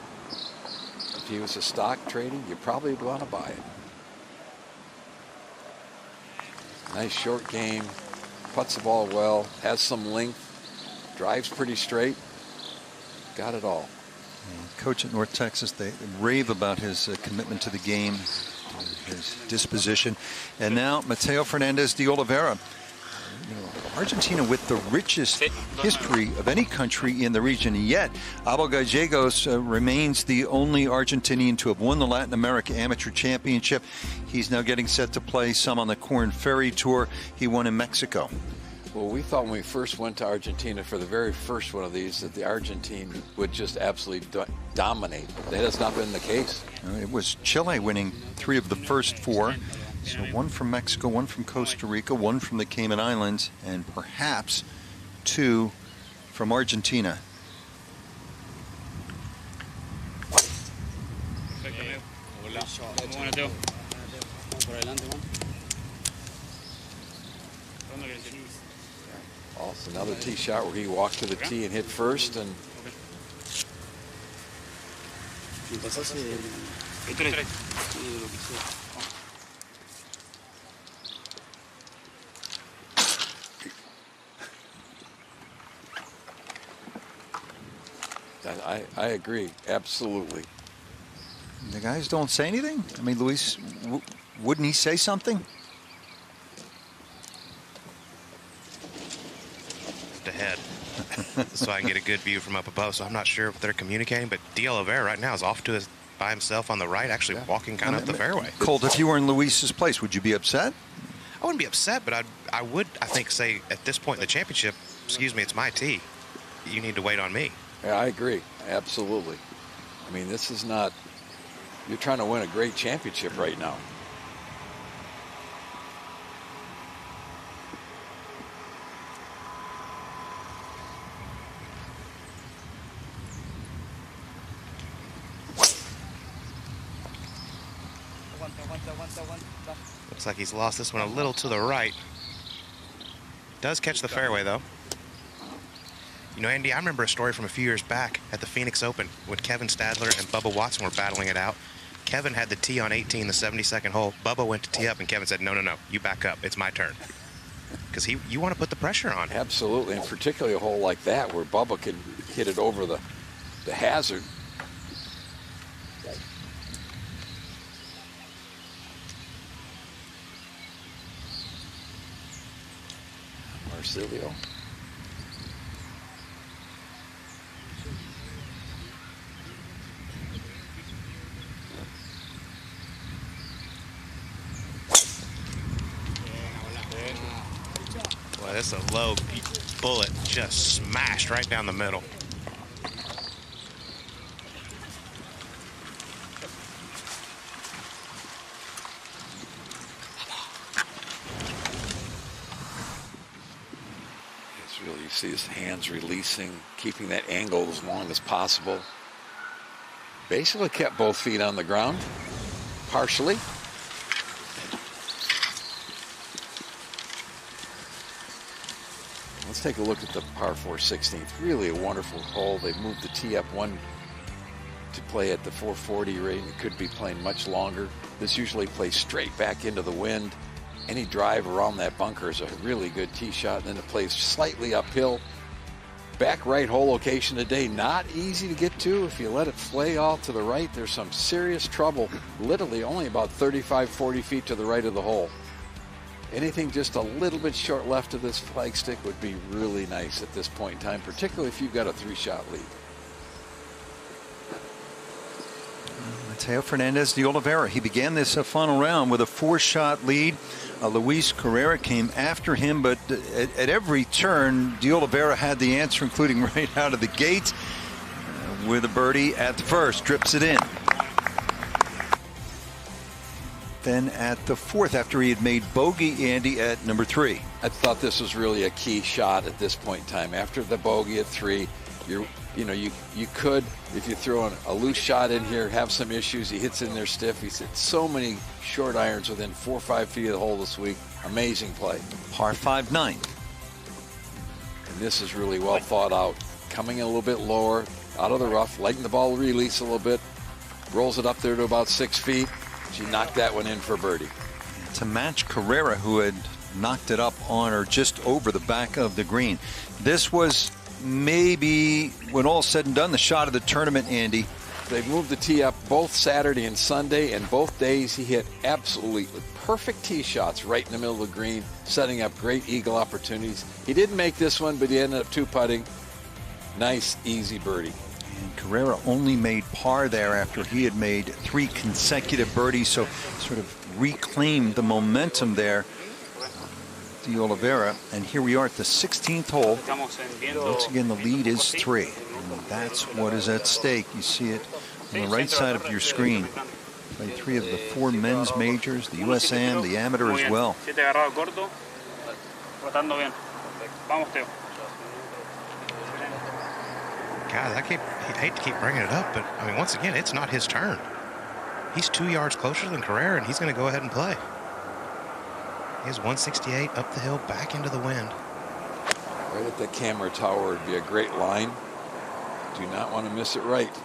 If he was a stock trading, you probably would want to buy it. Nice short game, putts the ball well, has some length, drives pretty straight, got it all. Coach at North Texas, they rave about his commitment to the game, his disposition. And now Mateo Fernandez de Oliveira. Argentina with the richest history of any country in the region, and yet Abel Gallegos remains the only Argentinian to have won the Latin America Amateur Championship. He's now getting set to play some on the Corn Ferry Tour. He won in Mexico. Well, we thought when we first went to Argentina for the very first one of these that the Argentine would just absolutely dominate. That has not been the case. It was Chile winning 3 of the first 4. So 1 from Mexico, 1 from Costa Rica, 1 from the Cayman Islands, and perhaps 2 from Argentina. Also another tee shot where he walked to the tee and hit first, and I agree, absolutely. The guys don't say anything? I mean, Luis, wouldn't he say something? Ahead, so I can get a good view from up above. So I'm not sure if they're communicating, but De Oliveira right now is off to by himself on the right, actually walking kind of up the fairway. Colt, if you were in Luis's place, would you be upset? I wouldn't be upset, but I would, I think, say at this point in the championship, excuse me, it's my tee. You need to wait on me. Yeah, I agree. Absolutely. I mean, this is not, you're trying to win a great championship right now. Looks like he's lost this one a little to the right. Does catch the fairway, though. You know, Andy, I remember a story from a few years back at the Phoenix Open when Kevin Stadler and Bubba Watson were battling it out. Kevin had the tee on 18, the 72nd hole. Bubba went to tee up, and Kevin said, no, you back up. It's my turn. Because you want to put the pressure on. Absolutely, and particularly a hole like that where Bubba can hit it over the hazard. Marsilio. Well, that's a low bullet, just smashed right down the middle. It's really, you see his hands releasing, keeping that angle as long as possible. Basically kept both feet on the ground, partially. Let's take a look at the par 4 16th. Really a wonderful hole. They've moved the tee up one to play at the 440 rate. It could be playing much longer. This usually plays straight back into the wind. Any drive around that bunker is a really good tee shot. And then it plays slightly uphill. Back right hole location today, not easy to get to. If you let it flay off to the right, there's some serious trouble. Literally only about 35, 40 feet to the right of the hole. Anything just a little bit short left of this flagstick would be really nice at this point in time, particularly if you've got a 3-shot lead. Mateo Fernandez de Oliveira. He began this final round with a 4-shot lead. Luis Carrera came after him, but at every turn, de Oliveira had the answer, including right out of the gate with a birdie at the first. Drips it in. Then at the fourth, after he had made bogey, Andy, at number 3. I thought this was really a key shot at this point in time. After the bogey at 3, you could, if you throw a loose shot in here, have some issues. He hits in there stiff. He's hit so many short irons within 4 or 5 feet of the hole this week. Amazing play. Par 5 9. And this is really well thought out. Coming in a little bit lower, out of the rough, letting the ball release a little bit. Rolls it up there to about 6 feet. She knocked that one in for birdie. To match Carrera, who had knocked it up on or just over the back of the green. This was maybe, when all said and done, the shot of the tournament, Andy. They've moved the tee up both Saturday and Sunday, and both days he hit absolutely perfect tee shots right in the middle of the green, setting up great eagle opportunities. He didn't make this one, but he ended up 2-putting. Nice, easy birdie. And Carrera only made par there after he had made 3 consecutive birdies, so sort of reclaimed the momentum there, de Oliveira. And here we are at the 16th hole. Once again, the lead is 3. And that's what is at stake. You see it on the right side of your screen. Played 3 of the 4 men's majors, the USAM, the amateur as well. Guys, I hate to keep bringing it up, but I mean, once again, it's not his turn. He's 2 yards closer than Carrera, and he's going to go ahead and play. He has 168 up the hill, back into the wind. Right at the camera tower would be a great line. Do not want to miss it right.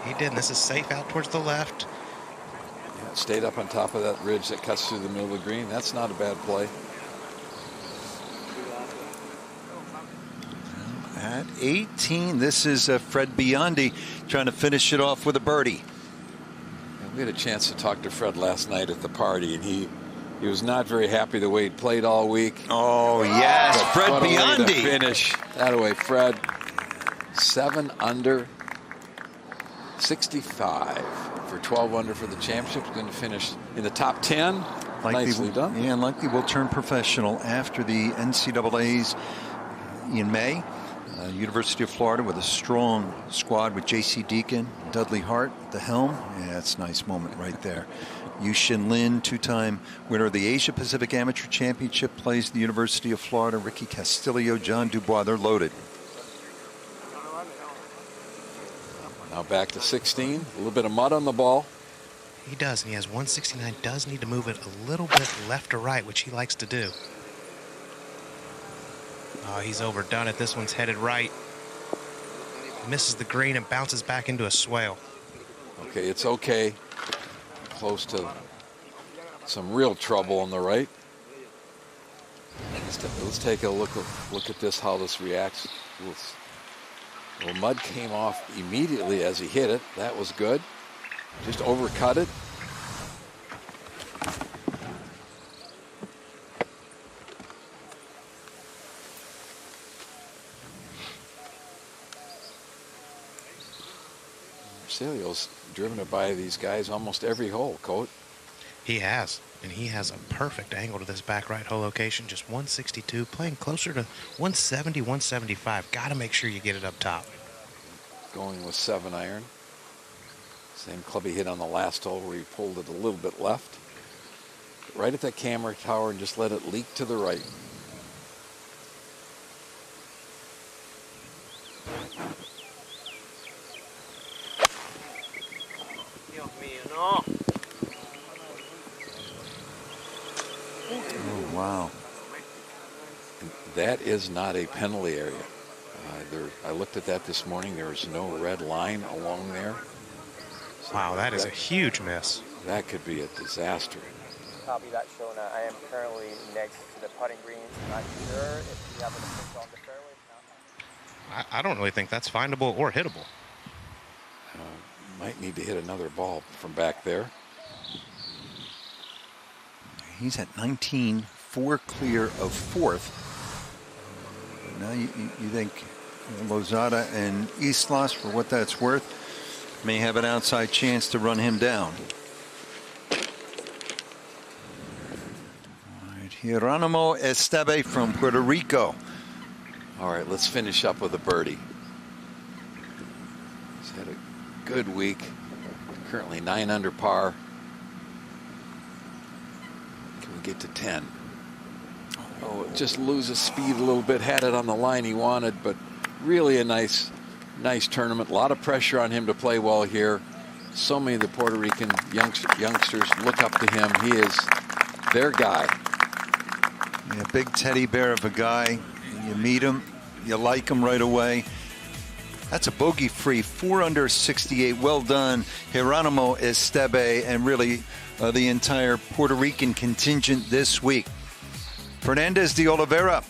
He did, and this is safe out towards the left. Yeah, stayed up on top of that ridge that cuts through the middle of the green. That's not a bad play. At 18, this is Fred Biondi trying to finish it off with a birdie. And we had a chance to talk to Fred last night at the party, and he was not very happy the way he played all week. Oh, yes, but Fred what a way to Biondi. finish. That away, Fred. 7 under, 65 for 12 under for the championship. He's going to finish in the top 10. Nicely done. Yeah, and likely will turn professional after the NCAAs in May. University of Florida with a strong squad with J.C. Deacon, Dudley Hart at the helm. Yeah, that's a nice moment right there. Yu-Shin Lin, 2-time winner of the Asia Pacific Amateur Championship, plays at the University of Florida. Ricky Castillo, John Dubois, they're loaded. Now back to 16. A little bit of mud on the ball. He does, and he has 169. Does need to move it a little bit left or right, which he likes to do. Oh, he's overdone it. This one's headed right. Misses the green and bounces back into a swale. Okay, it's okay. Close to some real trouble on the right. Let's take a look at this, how this reacts. Well, mud came off immediately as he hit it. That was good. Just overcut it. Celio's driven it by these guys almost every hole, Coach. He has, and he has a perfect angle to this back right hole location. Just 162, playing closer to 170, 175. Got to make sure you get it up top. Going with 7-iron. Same club he hit on the last hole where he pulled it a little bit left. Right at that camera tower and just let it leak to the right. Oh, wow. That is not a penalty area. I looked at that this morning. There's no red line along there. So wow, that is a huge miss. That could be a disaster. Copy that, Shona. I am currently next to the putting green. Not sure if you have an official on the fairway. I don't really think that's findable or hittable. Might need to hit another ball from back there. He's at 19, 4 clear of 4th. Now you think Lozada and Islas, for what that's worth, may have an outside chance to run him down. All right, Geronimo Esteve from Puerto Rico. All right, let's finish up with a birdie. He's had a good week. Currently 9 under par. Can we get to 10? Oh, it just loses speed a little bit. Had it on the line he wanted, but really a nice tournament. A lot of pressure on him to play well here. So many of the Puerto Rican youngsters look up to him. He is their guy. Yeah, big teddy bear of a guy. You meet him, you like him right away. That's a bogey-free 4 under 68. Well done, Geronimo Esteve, and really the entire Puerto Rican contingent this week. Fernandez de Oliveira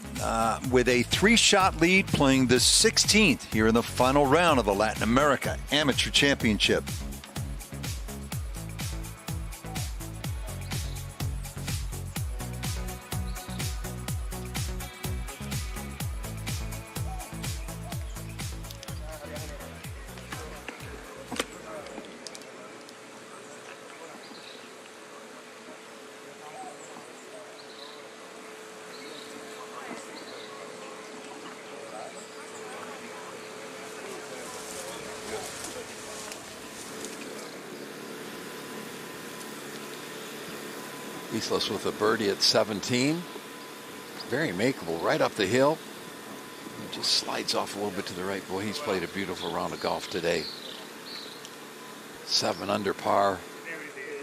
with a 3-shot lead, playing the 16th here in the final round of the Latin America Amateur Championship. Islas with a birdie at 17. Very makeable, right up the hill. It just slides off a little bit to the right. Boy, he's played a beautiful round of golf today. 7 under par,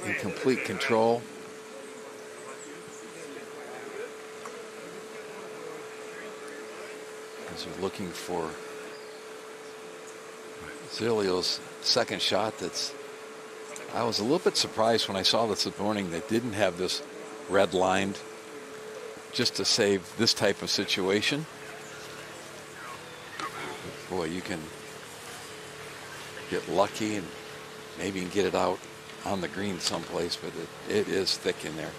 in complete control. As we're looking for Celio's second shot. I was a little bit surprised when I saw this morning that didn't have this red lined, just to save this type of situation. Boy, you can get lucky and maybe you can get it out on the green someplace, but it is thick in there.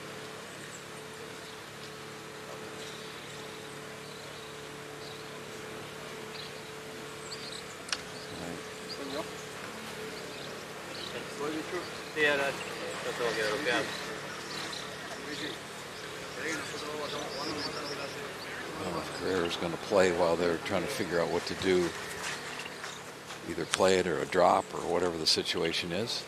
Well, if Carrera's going to play while they're trying to figure out what to do, either play it or a drop or whatever the situation is.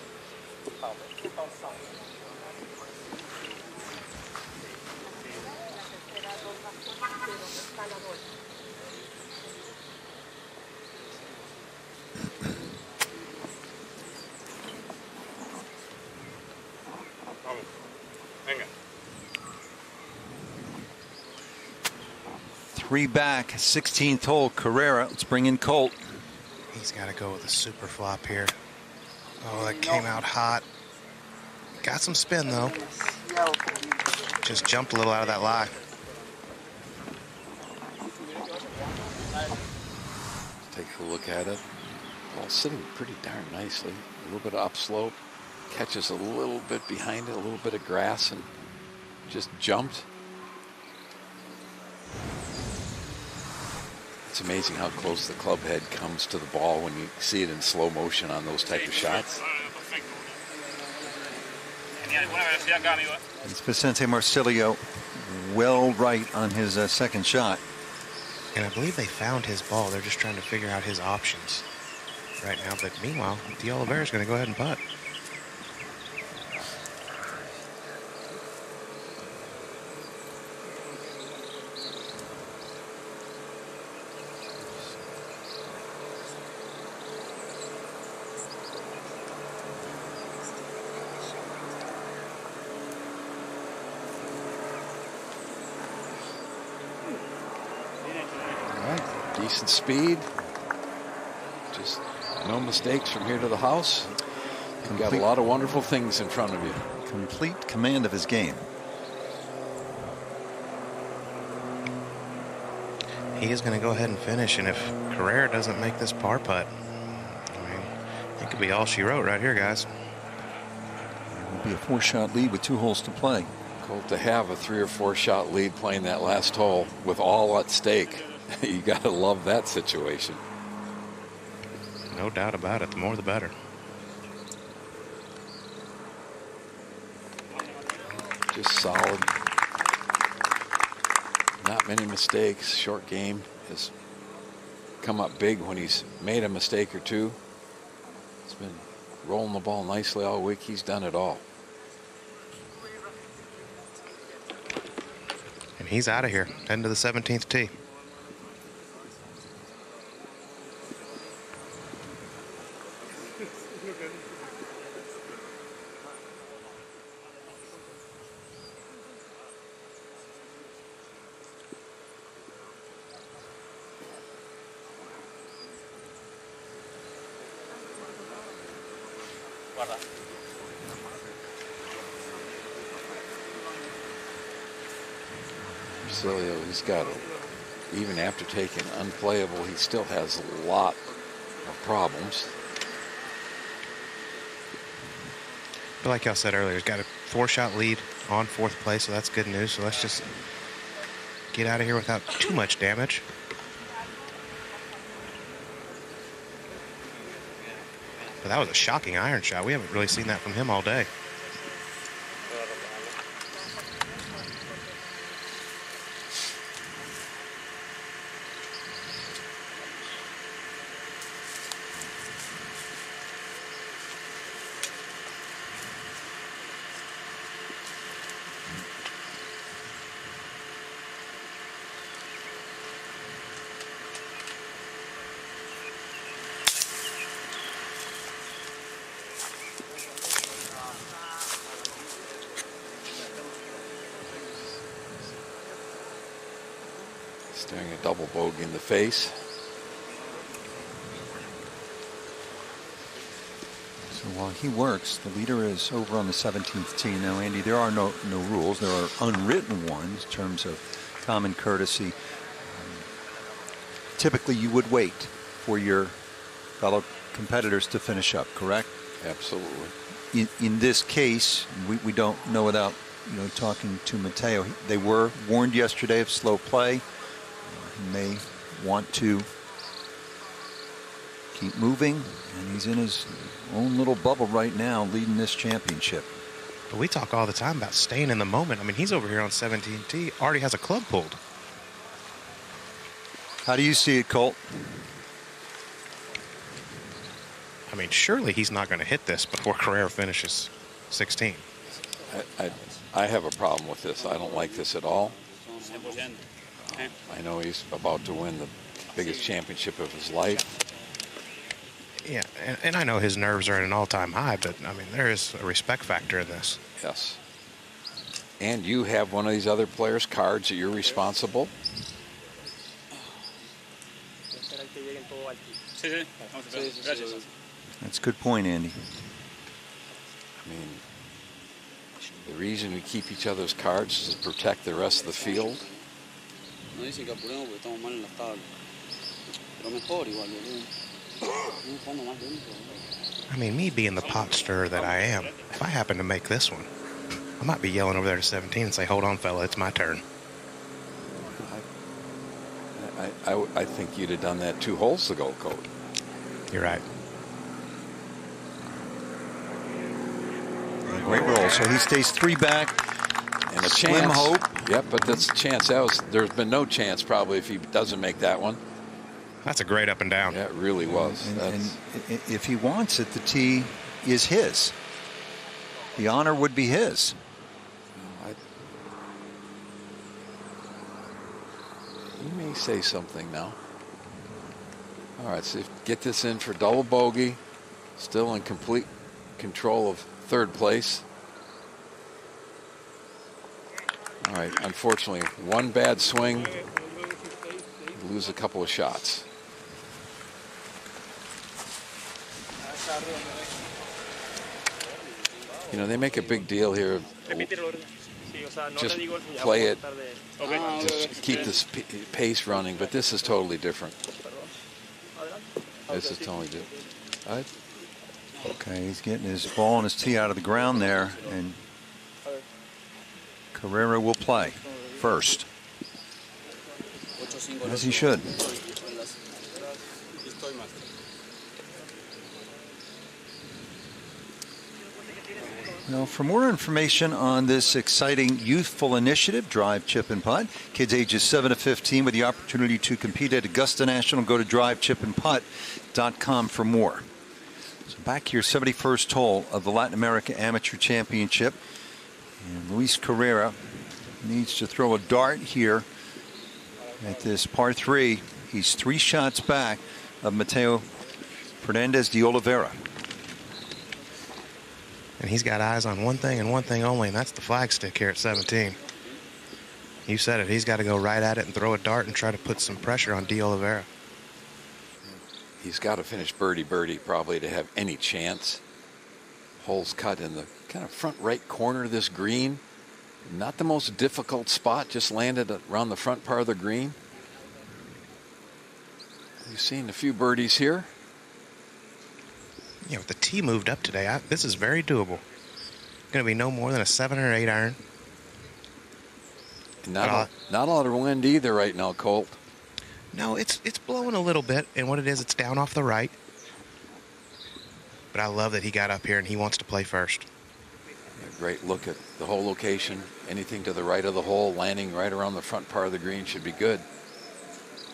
3 back, 16th hole, Carrera. Let's bring in Colt. He's got to go with a super flop here. Oh, that came out hot. Got some spin, though. Just jumped a little out of that lie. Take a look at it. Ball sitting pretty darn nicely. A little bit of upslope. Catches a little bit behind it, a little bit of grass, and just jumped. It's amazing how close the club head comes to the ball when you see it in slow motion on those type of shots. It's Vicente Marcilio well right on his second shot. And I believe they found his ball. They're just trying to figure out his options right now. But meanwhile, De Oliveira is going to go ahead and putt. Decent speed. Just no mistakes from here to the house. You've got a lot of wonderful things in front of you. Complete command of his game. He is going to go ahead and finish, and if Carrera doesn't make this par putt, I mean, it could be all she wrote right here, guys. It will be a 4-shot lead with 2 holes to play. Cool to have a 3 or 4 shot lead playing that last hole with all at stake. You got to love that situation. No doubt about it. The more the better. Just solid. Not many mistakes. Short game has come up big when he's made a mistake or two. He's been rolling the ball nicely all week. He's done it all. And he's out of here. Heading to the 17th tee. Marcilio, he's got even after taking unplayable, he still has a lot of problems. But like y'all said earlier, he's got a 4-shot lead on 4th place, so that's good news. So let's just get out of here without too much damage. But that was a shocking iron shot. We haven't really seen that from him all day. Staring a double bogey in the face. So while he works, the leader is over on the 17th tee. Now, Andy, there are no rules. There are unwritten ones in terms of common courtesy. Typically, you would wait for your fellow competitors to finish up, correct? Absolutely. In this case, we don't know without talking to Mateo. They were warned yesterday of slow play. He may want to keep moving, and he's in his own little bubble right now, leading this championship. But we talk all the time about staying in the moment. I mean, he's over here on 17T, already has a club pulled. How do you see it, Colt? I mean, surely he's not going to hit this before Carrera finishes 16. I have a problem with this. I don't like this at all. I know he's about to win the biggest championship of his life. Yeah, and I know his nerves are at an all-time high, but, I mean, there is a respect factor in this. Yes. And you have one of these other players' cards that you're responsible. That's a good point, Andy. I mean, the reason we keep each other's cards is to protect the rest of the field. No dicen que apuremos porque estamos mal en las tablas. Pero mejor igual, I mean, me being the pot stirrer that I am, if I happen to make this one, I might be yelling over there to 17 and say, hold on, fella, it's my turn. I think you'd have done that 2 holes ago, Coach. You're right. Great roll. So he stays 3 back. And a Slim chance. hope. Yep, but that's a chance. There's been no chance probably if he doesn't make that one. That's a great up and down. Yeah, it really was. And if he wants it, the tee is his. The honor would be his. He may say something now. All right, so get this in for double bogey. Still in complete control of 3rd place. All right, unfortunately, one bad swing, lose a couple of shots. You know, they make a big deal here. Just play it, just keep this pace running, but this is totally different. This is totally different. All right. Okay, he's getting his ball and his tee out of the ground there, and Carrera will play first, as he should. Now, for more information on this exciting youthful initiative, Drive, Chip, and Putt, kids ages 7 to 15 with the opportunity to compete at Augusta National, go to drivechipandputt.com for more. So back here, 71st hole of the Latin America Amateur Championship. And Luis Carrera needs to throw a dart here at this par 3. He's 3 shots back of Mateo Fernandez de Oliveira. And he's got eyes on one thing and one thing only, and that's the flagstick here at 17. You said it. He's got to go right at it and throw a dart and try to put some pressure on de Oliveira. He's got to finish birdie probably to have any chance. Hole's cut in the kind of front right corner of this green. Not the most difficult spot, just landed around the front part of the green. You've seen a few birdies here. You know, the tee moved up today. This is very doable. Going to be no more than a 7 or 8 iron. Not a lot of wind either right now, Colt. No, it's blowing a little bit, and what it is, it's down off the right. But I love that he got up here and he wants to play first. A great look at the whole location. Anything to the right of the hole, landing right around the front part of the green should be good.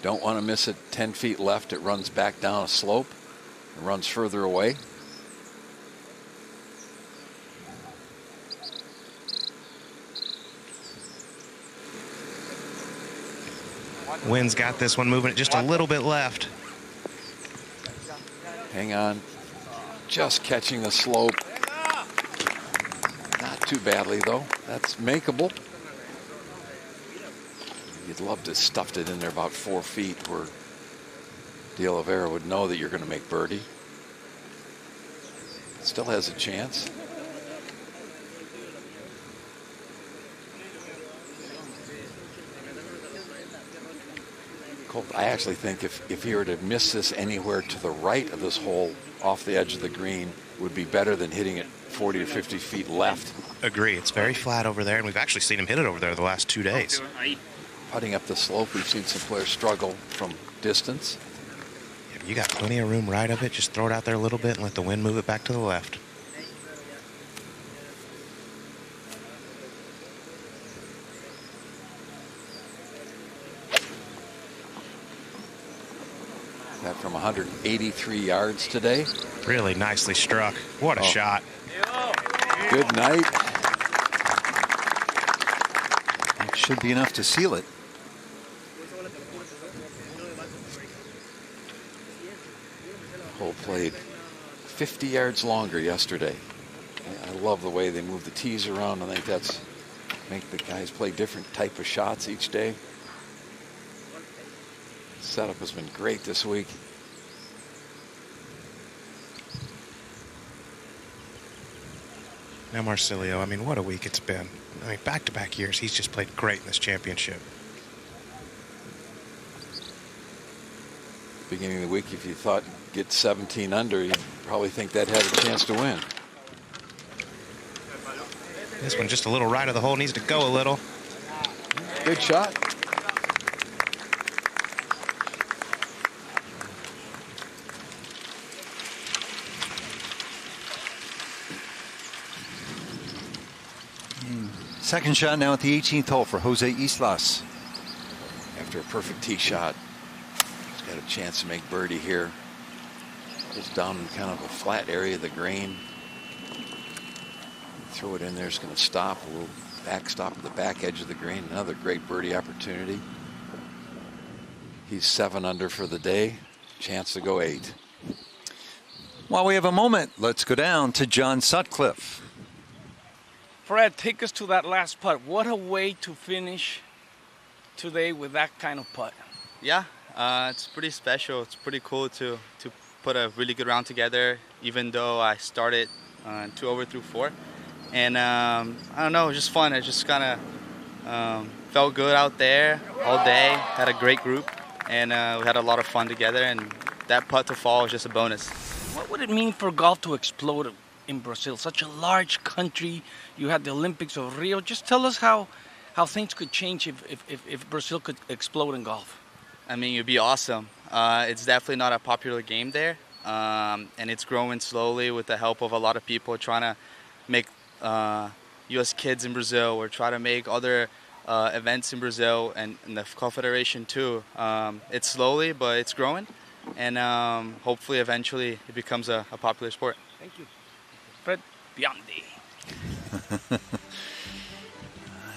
Don't want to miss it. 10 feet left, it runs back down a slope. It runs further away. Wind's got this one moving it just a little bit left. Hang on. Just catching the slope. Not too badly, though. That's makeable. You'd love to stuff it in there about 4 feet where de Oliveira would know that you're going to make birdie. Still has a chance. Colt, I actually think if he were to miss this anywhere to the right of this hole off the edge of the green, would be better than hitting it 40 or 50 feet left. Agree. It's very flat over there, and we've actually seen him hit it over there the last 2 days. Putting up the slope, we've seen some players struggle from distance. You got plenty of room right of it. Just throw it out there a little bit and let the wind move it back to the left. That from 183 yards today. Really nicely struck. What a shot. Good night. That should be enough to seal it. Hole played 50 yards longer yesterday. I love the way they move the tees around. I think that's make the guys play different type of shots each day. Setup has been great this week. Now Marcilio, I mean, what a week it's been. I mean, back-to-back years, he's just played great in this championship. Beginning of the week, if you thought get 17 under, you'd probably think that had a chance to win. This one just a little right of the hole, needs to go a little. Good shot. Second shot now at the 18th hole for Jose Islas. After a perfect tee shot, he's got a chance to make birdie here. Goes down in kind of a flat area of the green. Throw it in there, it's going to stop. A little backstop at the back edge of the green. Another great birdie opportunity. He's 7 under for the day. Chance to go 8. While we have a moment, let's go down to John Sutcliffe. Fred, take us to that last putt. What a way to finish today with that kind of putt. Yeah, it's pretty special. It's pretty cool to put a really good round together, even though I started 2 over through 4. And I don't know, it was just fun. It just kind of felt good out there all day. Had a great group, and we had a lot of fun together. And that putt to fall was just a bonus. What would it mean for golf to explode in Brazil? Such a large country. You had the Olympics of Rio. Just tell us how things could change if Brazil could explode in golf. I mean, it'd be awesome. It's definitely not a popular game there, and it's growing slowly with the help of a lot of people trying to make U.S. kids in Brazil, or try to make other events in Brazil and the Confederation too. It's slowly, but it's growing, and hopefully eventually it becomes a popular sport. Thank you. Fred Biondi.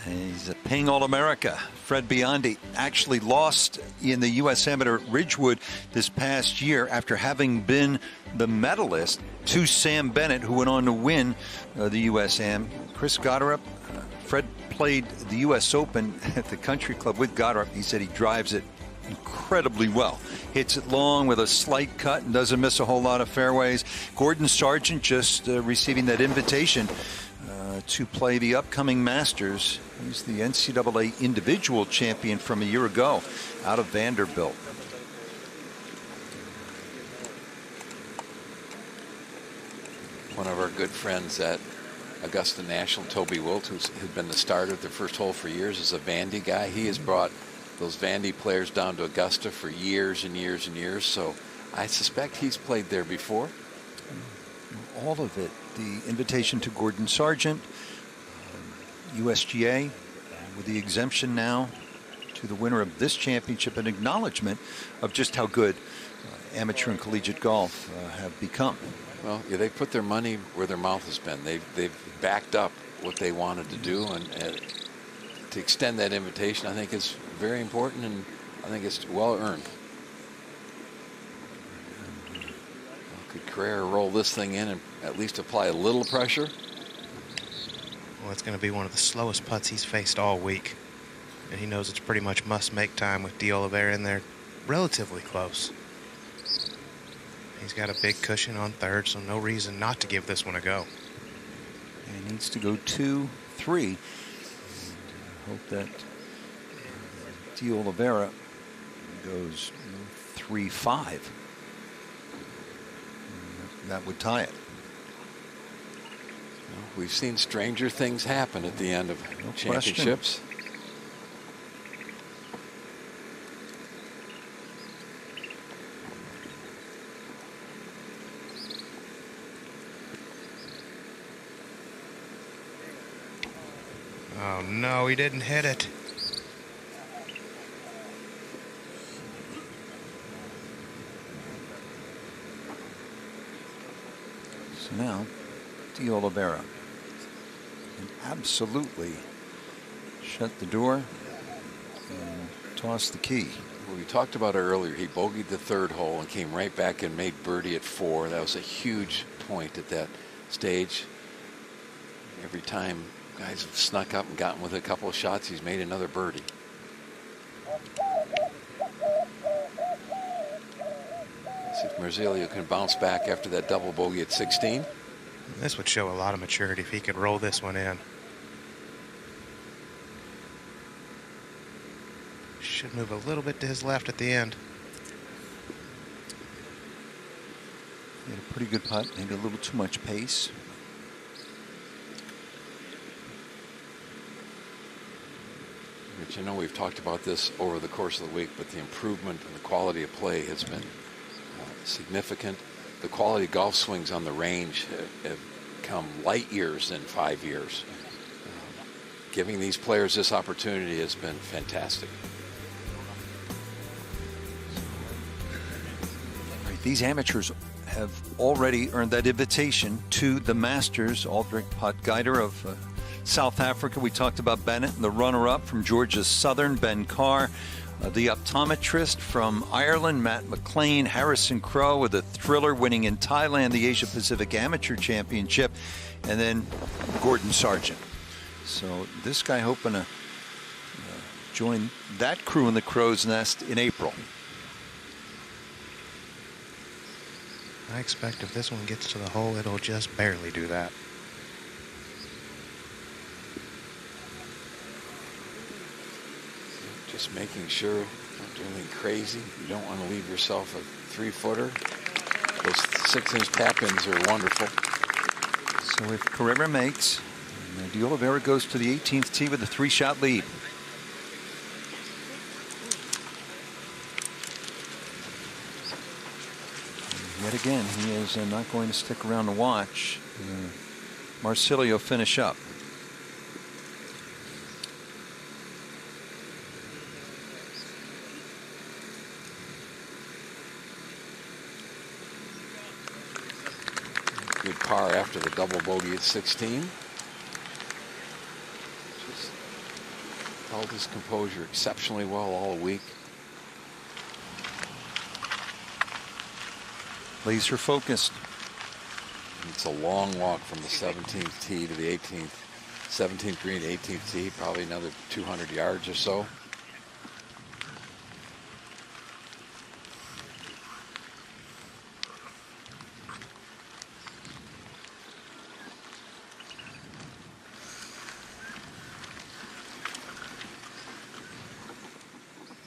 He's a paying All-America. Fred Biondi actually lost in the U.S. Amateur at Ridgewood this past year after having been the medalist to Sam Bennett, who went on to win the U.S. Am. Chris Gotterup, Fred played the U.S. Open at the Country Club with Gotterup. He said he drives it incredibly well. Hits it long with a slight cut and doesn't miss a whole lot of fairways. Gordon Sargent just receiving that invitation to play the upcoming Masters. He's the NCAA individual champion from a year ago out of Vanderbilt. One of our good friends at Augusta National, Toby Wilt, who's been the starter at the first hole for years, is a Vandy guy. He has brought those Vandy players down to Augusta for years and years and years, so I suspect he's played there before. All of it. The invitation to Gordon Sargent, USGA, with the exemption now to the winner of this championship, an acknowledgement of just how good amateur and collegiate golf have become. Well, yeah, they put their money where their mouth has been. They've backed up what they wanted to do, and to extend that invitation, I think, is very important, and I think it's well earned. Could Carrera roll this thing in and at least apply a little pressure? Well, it's going to be one of the slowest putts he's faced all week, and he knows it's pretty much must-make time with De Oliveira in there relatively close. He's got a big cushion on third, so no reason not to give this one a go. He needs to go 2-3. Hope that De Oliveira goes 3-5. That would tie it. We've seen stranger things happen at the end of championships. Oh no, he didn't hit it. So now, De Oliveira can absolutely shut the door and toss the key. Well, we talked about it earlier. He bogeyed the third hole and came right back and made birdie at 4. That was a huge point at that stage. Every time guys have snuck up and gotten with a couple of shots, he's made another birdie. See if Marzilio can bounce back after that double bogey at 16. This would show a lot of maturity if he could roll this one in. Should move a little bit to his left at the end. He had a pretty good putt, maybe a little too much pace. But you know, we've talked about this over the course of the week, but the improvement in the quality of play has been significant. The quality of golf swings on the range have come light years in 5 years. Giving these players this opportunity has been fantastic. Right, these amateurs have already earned that invitation to the Masters. Aldrich Potgieter of South Africa. We talked about Bennett, and the runner-up from Georgia Southern, Ben Carr. The optometrist from Ireland, Matt McLean. Harrison Crow with a thriller, winning in Thailand the Asia Pacific Amateur Championship. And then Gordon Sargent. So this guy hoping to join that crew in the Crow's Nest in April. I expect if this one gets to the hole, it'll just barely do that. Just making sure you don't do anything crazy. You don't want to leave yourself a 3-footer. Those 6-inch tap-ins are wonderful. So if Carrera makes, De Oliveira goes to the 18th tee with a 3-shot lead. And yet again, he is not going to stick around to watch Marcilio finish up. Good par after the double bogey at 16. Just held his composure exceptionally well all week. Laser focused. It's a long walk from the 17th tee to the 18th. 17th green, 18th tee, probably another 200 yards or so.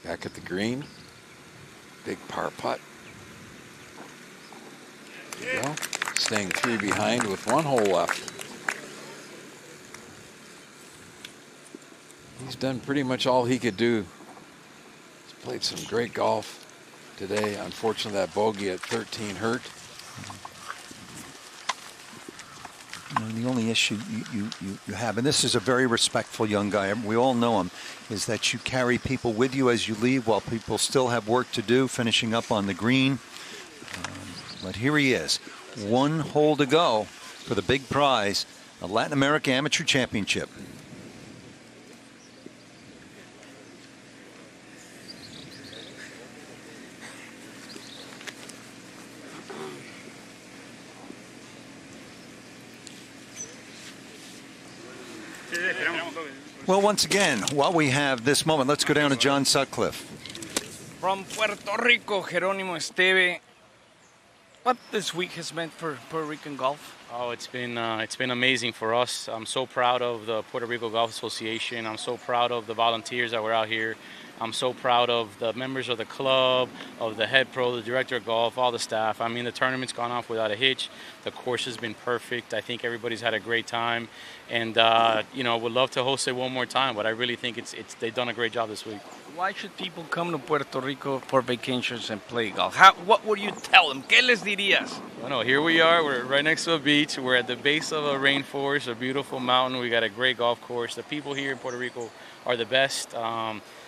Back at the green. Big par putt. There you go. Staying 3 behind with 1 hole left. He's done pretty much all he could do. He's played some great golf today. Unfortunately, that bogey at 13 hurt. The only issue you have, and this is a very respectful young guy, we all know him, is that you carry people with you as you leave while people still have work to do, finishing up on the green. But here he is, 1 hole to go for the big prize, the Latin America Amateur Championship. Well, once again, while we have this moment, let's go down to John Sutcliffe. From Puerto Rico, Jerónimo Esteve. What this week has meant for Puerto Rican golf? Oh, it's been amazing for us. I'm so proud of the Puerto Rico Golf Association. I'm so proud of the volunteers that were out here. I'm so proud of the members of the club, of the head pro, the director of golf, all the staff. I mean, the tournament's gone off without a hitch. The course has been perfect. I think everybody's had a great time. And, you know, would love to host it one more time, but I really think they've done a great job this week. Why should people come to Puerto Rico for vacations and play golf? What would you tell them? ¿Qué les dirías? Well, here we are. We're right next to a beach. We're at the base of a rainforest, a beautiful mountain. We got a great golf course. The people here in Puerto Rico are the best.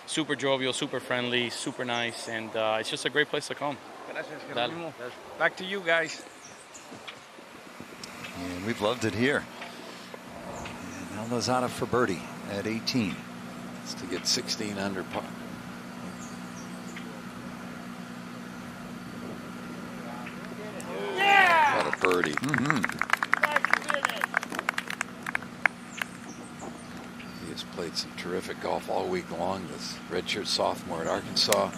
Super jovial, super friendly, super nice, and it's just a great place to come. Gracias, Jerónimo. Back to you guys. And we've loved it here. And now Lozada for birdie at 18. It's to get 16 under par. Yeah! What a birdie. He has played some terrific golf all week long. This redshirt sophomore at Arkansas.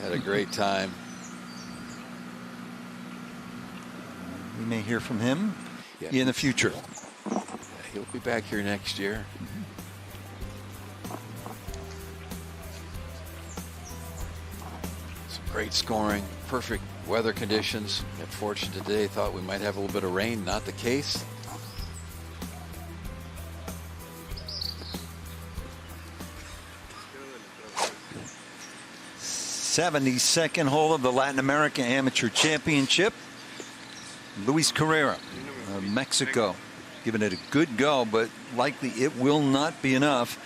Had a great time. We may hear from him in the future. He'll be back here next year. Some great scoring, perfect weather conditions. Unfortunately today, thought we might have a little bit of rain. Not the case. '72nd hole of the Latin America Amateur Championship. Luis Carrera of Mexico giving it a good go, but likely it will not be enough,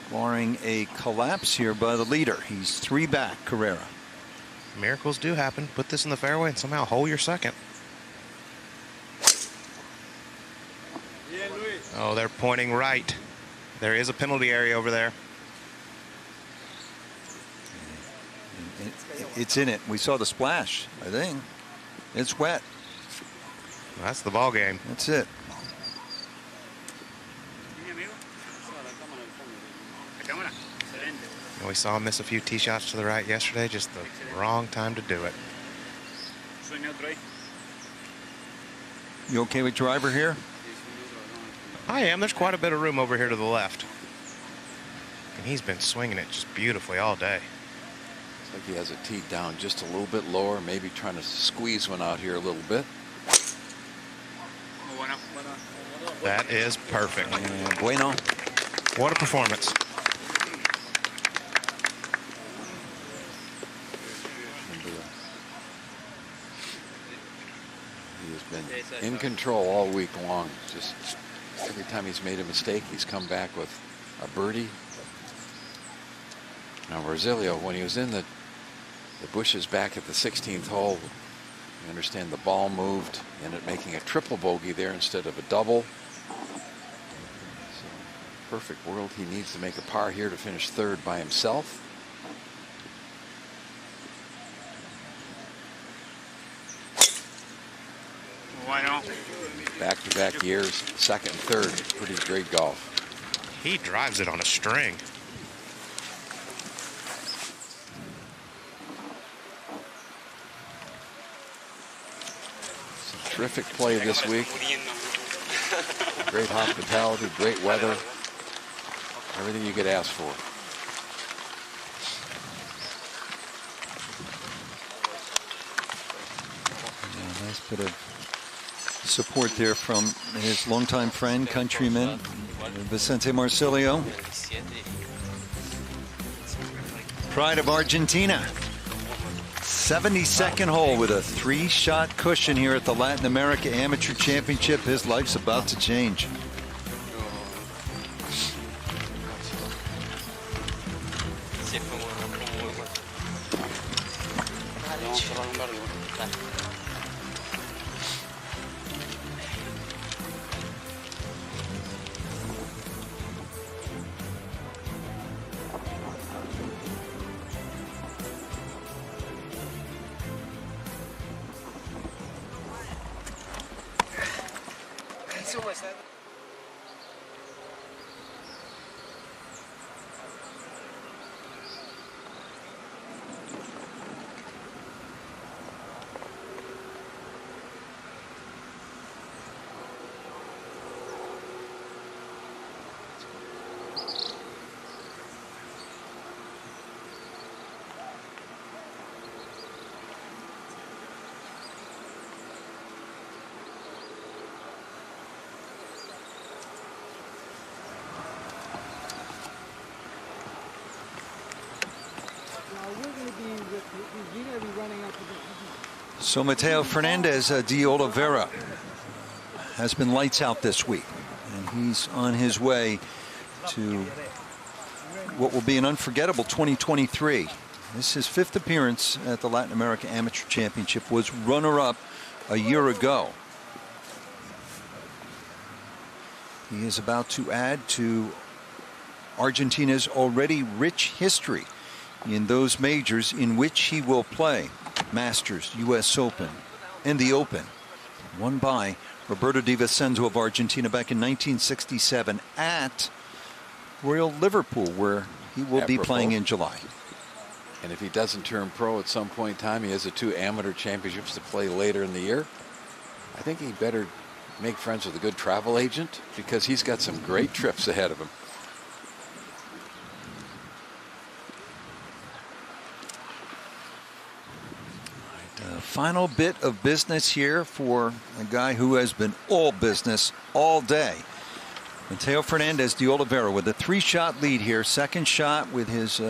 barring a collapse here by the leader. He's 3 back, Carrera. Miracles do happen. Put this in the fairway and somehow hole your second. Oh, they're pointing right. There is a penalty area over there. It's in it. We saw the splash, I think. It's wet. That's the ball game. That's it. We saw him miss a few tee shots to the right yesterday. Just the wrong time to do it. You okay with driver here? I am. There's quite a bit of room over here to the left. And he's been swinging it just beautifully all day. Looks like he has it teed down just a little bit lower, maybe trying to squeeze one out here a little bit. That is perfect. Bueno. What a performance. He has been in control all week long. Just every time he's made a mistake, he's come back with a birdie. Now Rosilio, when he was in the bushes back at the 16th hole, you understand the ball moved, ended up making a triple bogey there instead of a double. So, perfect world. He needs to make a par here to finish 3rd by himself. Back-to-back years, 2nd and 3rd. Pretty great golf. He drives it on a string. Some terrific play this week. Great hospitality, great weather. Everything you could ask for. Yeah, nice bit of support there from his longtime friend, countryman, Vicente Marcilio. Pride of Argentina. 72nd hole with a 3-shot cushion here at the Latin America Amateur Championship. His life's about to change. So Mateo Fernandez de Oliveira has been lights out this week, and he's on his way to what will be an unforgettable 2023. This is his 5th appearance at the Latin America Amateur Championship, was runner-up a year ago. He is about to add to Argentina's already rich history in those majors in which he will play. Masters, U.S. Open, and the Open, won by Roberto Di Vicenzo of Argentina back in 1967 at Royal Liverpool, where he will be playing in July. And if he doesn't turn pro at some point in time, he has the 2 amateur championships to play later in the year. I think he better make friends with a good travel agent because he's got some great trips ahead of him. Final bit of business here for a guy who has been all business all day. Mateo Fernandez de Oliveira with a 3-shot lead here. Second shot with his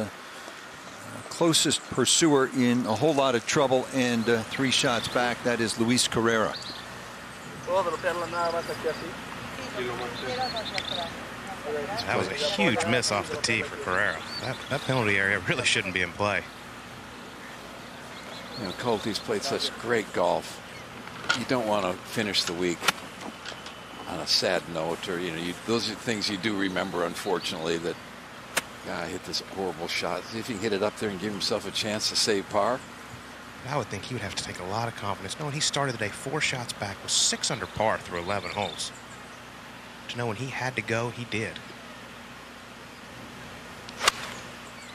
closest pursuer in a whole lot of trouble, and 3 shots back. That is Luis Carrera. That was a huge miss off the tee for Carrera. That penalty area really shouldn't be in play. You know, Colt, he's played such great golf. You don't want to finish the week on a sad note, or those are things you do remember. Unfortunately, that guy hit this horrible shot. See if he can hit it up there and give himself a chance to save par. I would think he would have to take a lot of confidence, knowing he started the day 4 shots back with 6 under par through 11 holes. To know when he had to go, he did.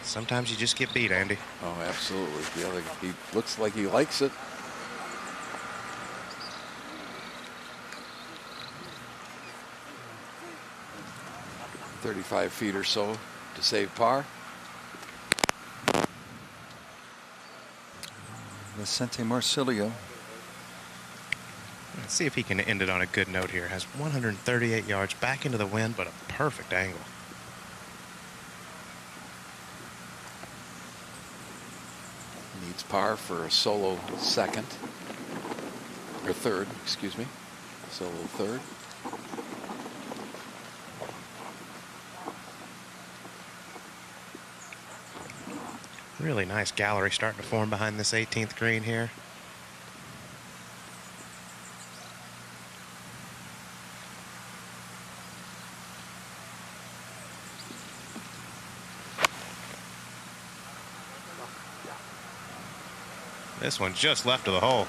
Sometimes you just get beat, Andy. Oh, absolutely. The other, he looks like he likes it. "35 feet or so to save par." Vicente Marcilio. Let's see if he can end it on a good note here. Has 138 yards back into the wind, but a perfect angle. Needs par for a solo second. Or third, excuse me. Solo third. Really nice gallery starting to form behind this 18th green here. This one just left of the hole,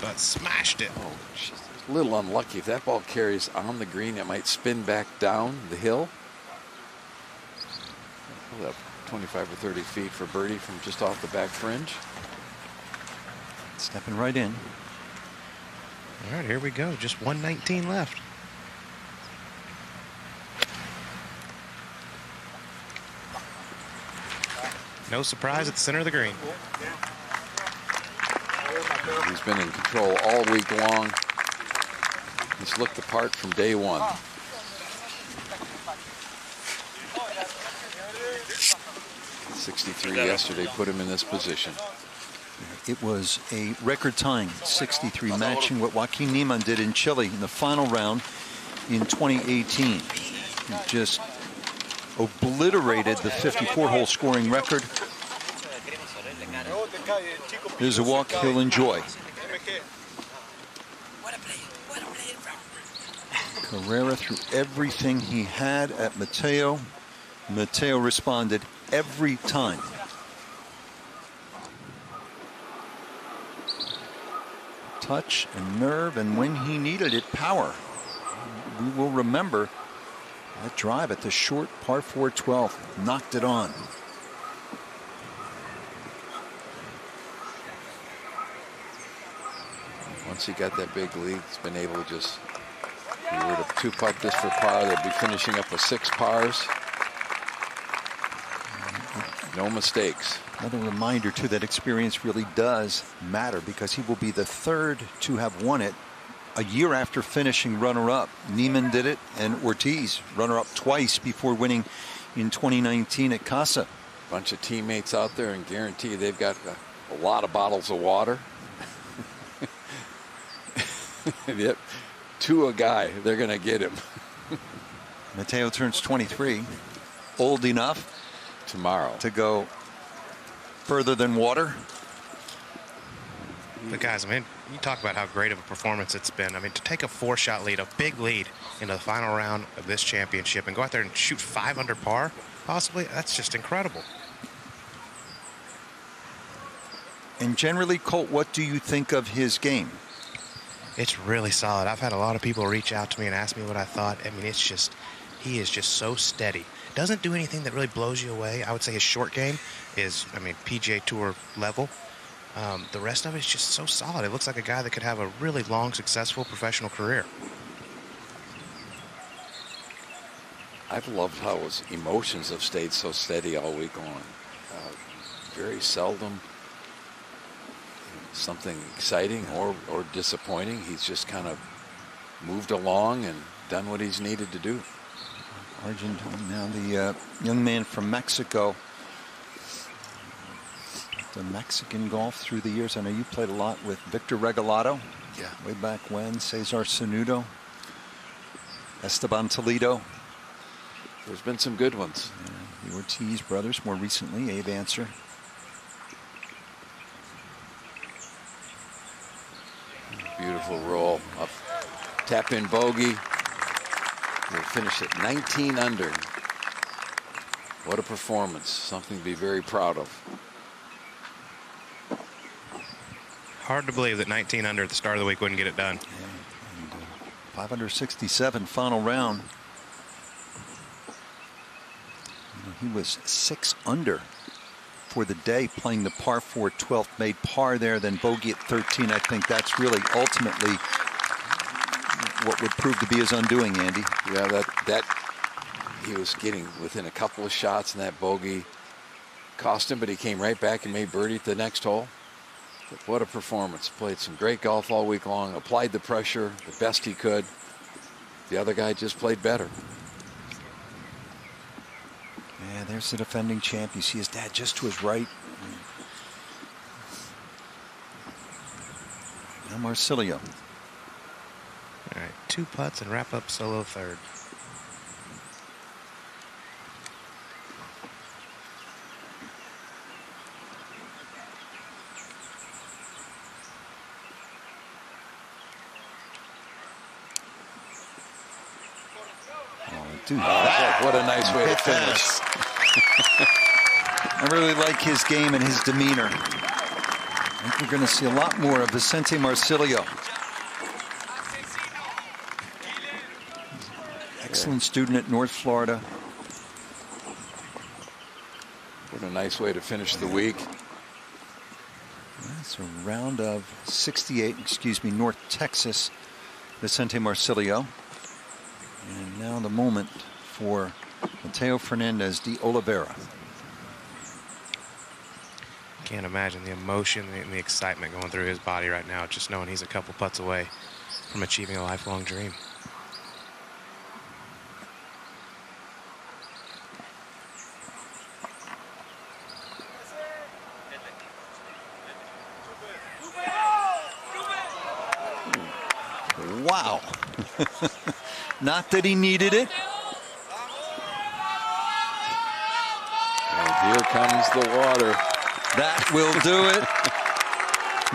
but smashed it. Oh, she's a little unlucky. If that ball carries on the green, it might spin back down the hill. Hold up, 25 or 30 feet for birdie from just off the back fringe. Stepping right in. All right, here we go. Just 119 left. No surprise at the center of the green. He's been in control all week long. He's looked the part from day one. .63 yesterday put him in this position. It was a record-tying 63, matching what Joaquin Niemann did in Chile in the final round in 2018. He just obliterated the 54-hole scoring record. There's a walk he'll enjoy. Carrera threw everything he had at Mateo. Mateo responded every time. Touch and nerve, and when he needed it, power. We will remember that drive at the short par 4 12th. Knocked it on. Once he got that big lead, he's been able to just, if he were to 2-putt this for par, they'd be finishing up with 6 pars. No mistakes. Another reminder, too, that experience really does matter, because he will be the third to have won it a year after finishing runner-up. Niemann did it, and Ortiz, runner-up twice before winning in 2019 at Casa. Bunch of teammates out there, and guarantee they've got a lot of bottles of water. Yep. To a guy, they're going to get him. Mateo turns 23, old enough tomorrow to go further than water. But guys, I mean, you talk about how great of a performance it's been. I mean, to take a 4-shot lead, a big lead into the final round of this championship, and go out there and shoot 5 under par, possibly, that's just incredible. And generally, Colt, what do you think of his game? It's really solid. I've had a lot of people reach out to me and ask me what I thought. I mean, it's just, he is just so steady. Doesn't do anything that really blows you away. I would say his short game is, I mean, PGA Tour level. The rest of it is just so solid. It looks like a guy that could have a really long, successful professional career. I've loved how his emotions have stayed so steady all week long. Very seldom something exciting or disappointing. He's just kind of moved along and done what he's needed to do. Argentina, now the young man from Mexico. The Mexican golf through the years. I know you played a lot with Victor Regalado. Yeah. Way back when. Cesar Sanudo. Esteban Toledo. There's been some good ones. Yeah, the Ortiz brothers, more recently, Abe Answer. Beautiful roll up, tap in bogey. We'll finish at 19 under. What a performance! Something to be very proud of. Hard to believe that 19 under at the start of the week wouldn't get it done. Yeah, and, 567 final round. He was 6 under for the day, playing the par 4 12th, made par there, then bogey at 13. I think that's really ultimately what would prove to be his undoing, Andy. Yeah, that he was getting within a couple of shots, and that bogey cost him, but he came right back and made birdie at the next hole. But what a performance. Played some great golf all week long, applied the pressure the best he could. The other guy just played better. Yeah, there's the defending champ. You see his dad just to his right. Now Marsilio. All right, 2 putts and wrap up solo third. Dude, what a nice way to finish. I really like his game and his demeanor. I think we're going to see a lot more of Vicente Marsilio. Excellent student at North Florida. What a nice way to finish the week. That's a round of 68, North Texas, Vicente Marsilio. And now the moment for Mateo Fernandez de Oliveira. Can't imagine the emotion and the excitement going through his body right now, just knowing he's a couple putts away from achieving a lifelong dream. Wow. Not that he needed it. And here comes the water. That will do it.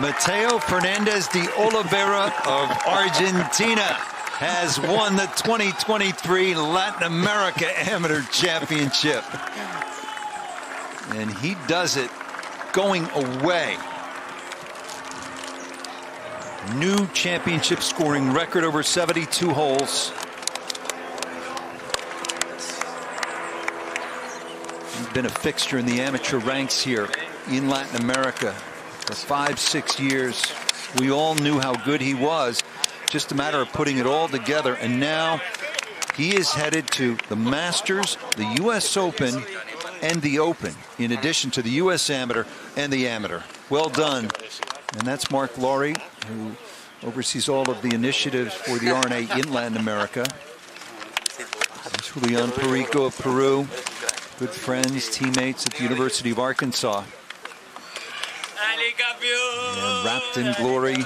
Mateo Fernandez de Oliveira of Argentina has won the 2023 Latin America Amateur Championship. And he does it going away. New championship scoring record over 72 holes. He's been a fixture in the amateur ranks here in Latin America for 5-6 years. We all knew how good he was. Just a matter of putting it all together. And now he is headed to the Masters, the U.S. Open, and the Open, in addition to the U.S. Amateur and the Amateur. Well done. And that's Mark Laurie, who oversees all of the initiatives for the R&A in Latin America. There's Julian Perico of Peru. Good friends, teammates at the University of Arkansas. And wrapped in glory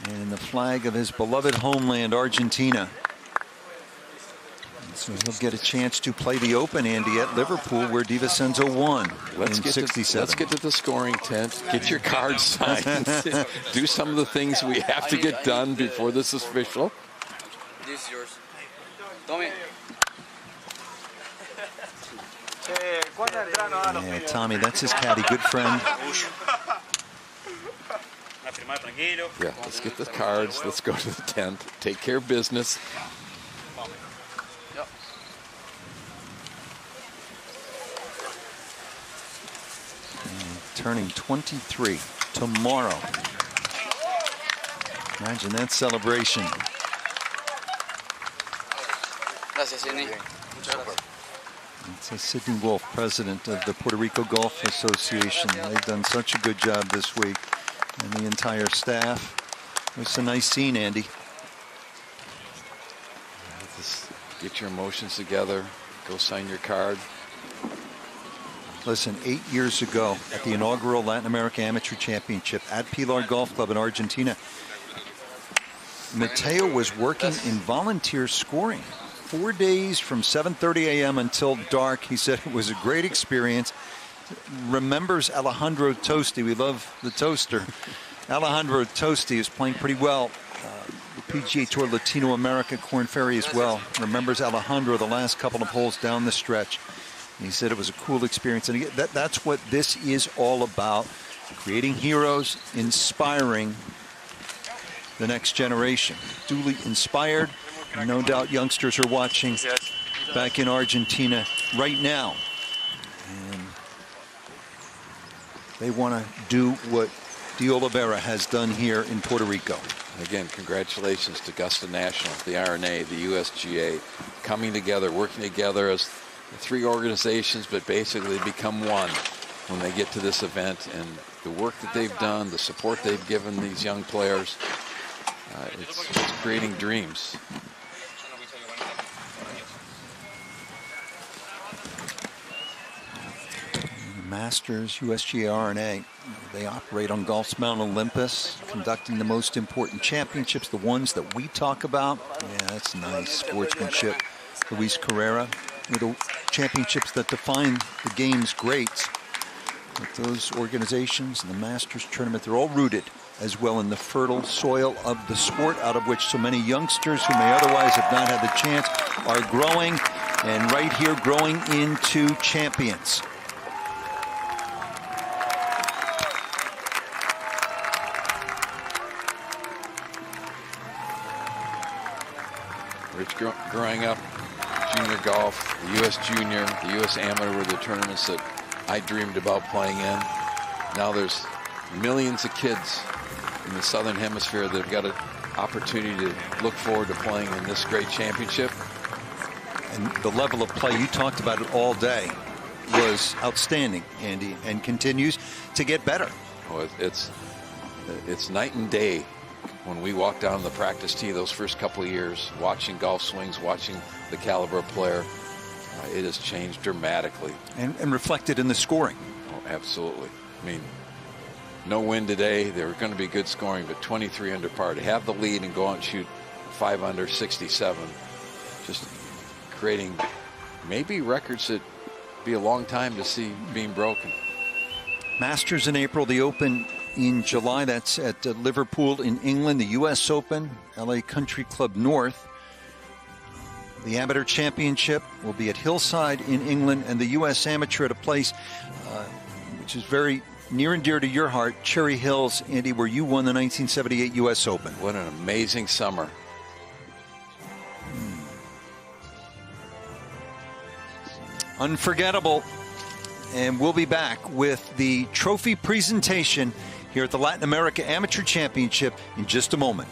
and the flag of his beloved homeland, Argentina. So he'll get a chance to play the Open, Andy, at Liverpool, where DiVincenzo won in 67. Let's get to the scoring tent. Get your cards signed. Do some of the things we have to get done before this is official. This is yours. Tommy. Yeah, Tommy, that's his caddy, good friend. Yeah, let's get the cards. Let's go to the tent. Take care of business. Turning 23. tomorrow. Imagine that celebration. Gracias, Sidney. Muchas gracias. It's Sidney Wolf, president of the Puerto Rico Golf Association. They've done such a good job this week, and the entire staff. It's a nice scene, Andy. Just get your emotions together. Go sign your card. Listen, 8 years ago at the inaugural Latin America Amateur Championship at Pilar Golf Club in Argentina, Mateo was working in volunteer scoring. 4 days from 7:30 a.m. until dark. He said it was a great experience. Remembers Alejandro Tosti. We love the toaster. Alejandro Tosti is playing pretty well. The PGA Tour Latino America, Korn Ferry as well. Remembers Alejandro the last couple of holes down the stretch. And he said it was a cool experience. And that's what this is all about. Creating heroes, inspiring the next generation. Duly inspired. No doubt youngsters are watching back in Argentina right now. And they want to do what De Oliveira has done here in Puerto Rico. Again, congratulations to Augusta National, the R&A, the USGA, coming together, working together as three organizations, but basically become one when they get to this event. And the work that they've done, the support they've given these young players, it's creating dreams. Masters, USGA, R&A, they operate on Golf's Mount Olympus, conducting the most important championships, the ones that we talk about. Yeah, that's nice sportsmanship. Luis Carrera, the championships that define the game's greats. But those organizations and the Masters tournament, they're all rooted as well in the fertile soil of the sport, out of which so many youngsters who may otherwise have not had the chance are growing, and right here growing into champions. Rich, growing up, junior golf, the U.S. Junior, the U.S. Amateur were the tournaments that I dreamed about playing in. Now there's millions of kids in the Southern Hemisphere that have got an opportunity to look forward to playing in this great championship. And the level of play, you talked about it all day, was outstanding, Andy, and continues to get better. Oh, it's night and day. When we walk down the practice tee those first couple of years, watching golf swings, watching the caliber of player, it has changed dramatically. And reflected in the scoring. Oh, absolutely. I mean, no win today. They were going to be good scoring, but 23 under par. To have the lead and go out and shoot 5 under, 67, just creating maybe records that be a long time to see being broken. Masters in April, the Open in July. That's at Liverpool in England. The U.S. Open, LA Country Club North. The Amateur Championship will be at Hillside in England, and the U.S. Amateur at a place which is very near and dear to your heart, Cherry Hills, Andy, where you won the 1978 U.S. Open. What an amazing summer. Unforgettable. And we'll be back with the trophy presentation here at the Latin America Amateur Championship in just a moment.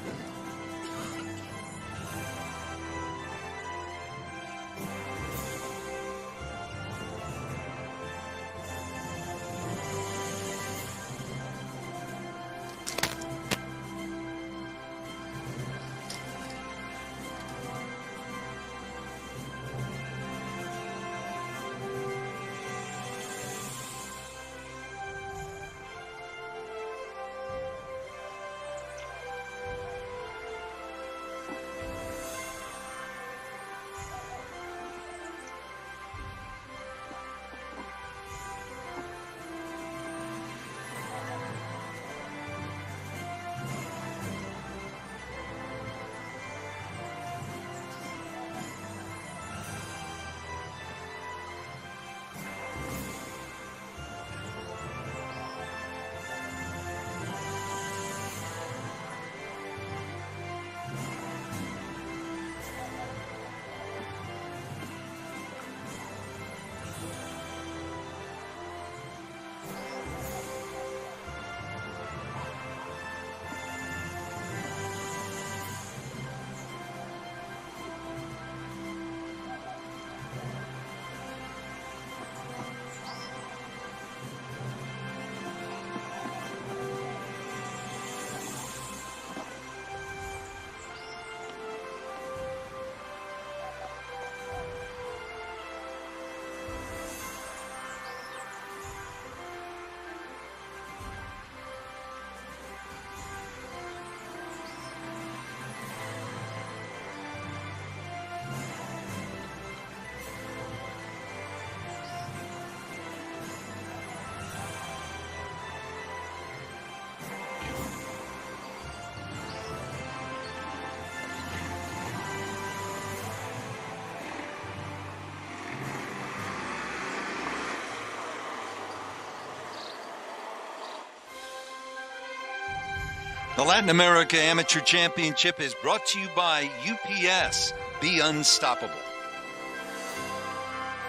The Latin America Amateur Championship is brought to you by UPS. Be unstoppable.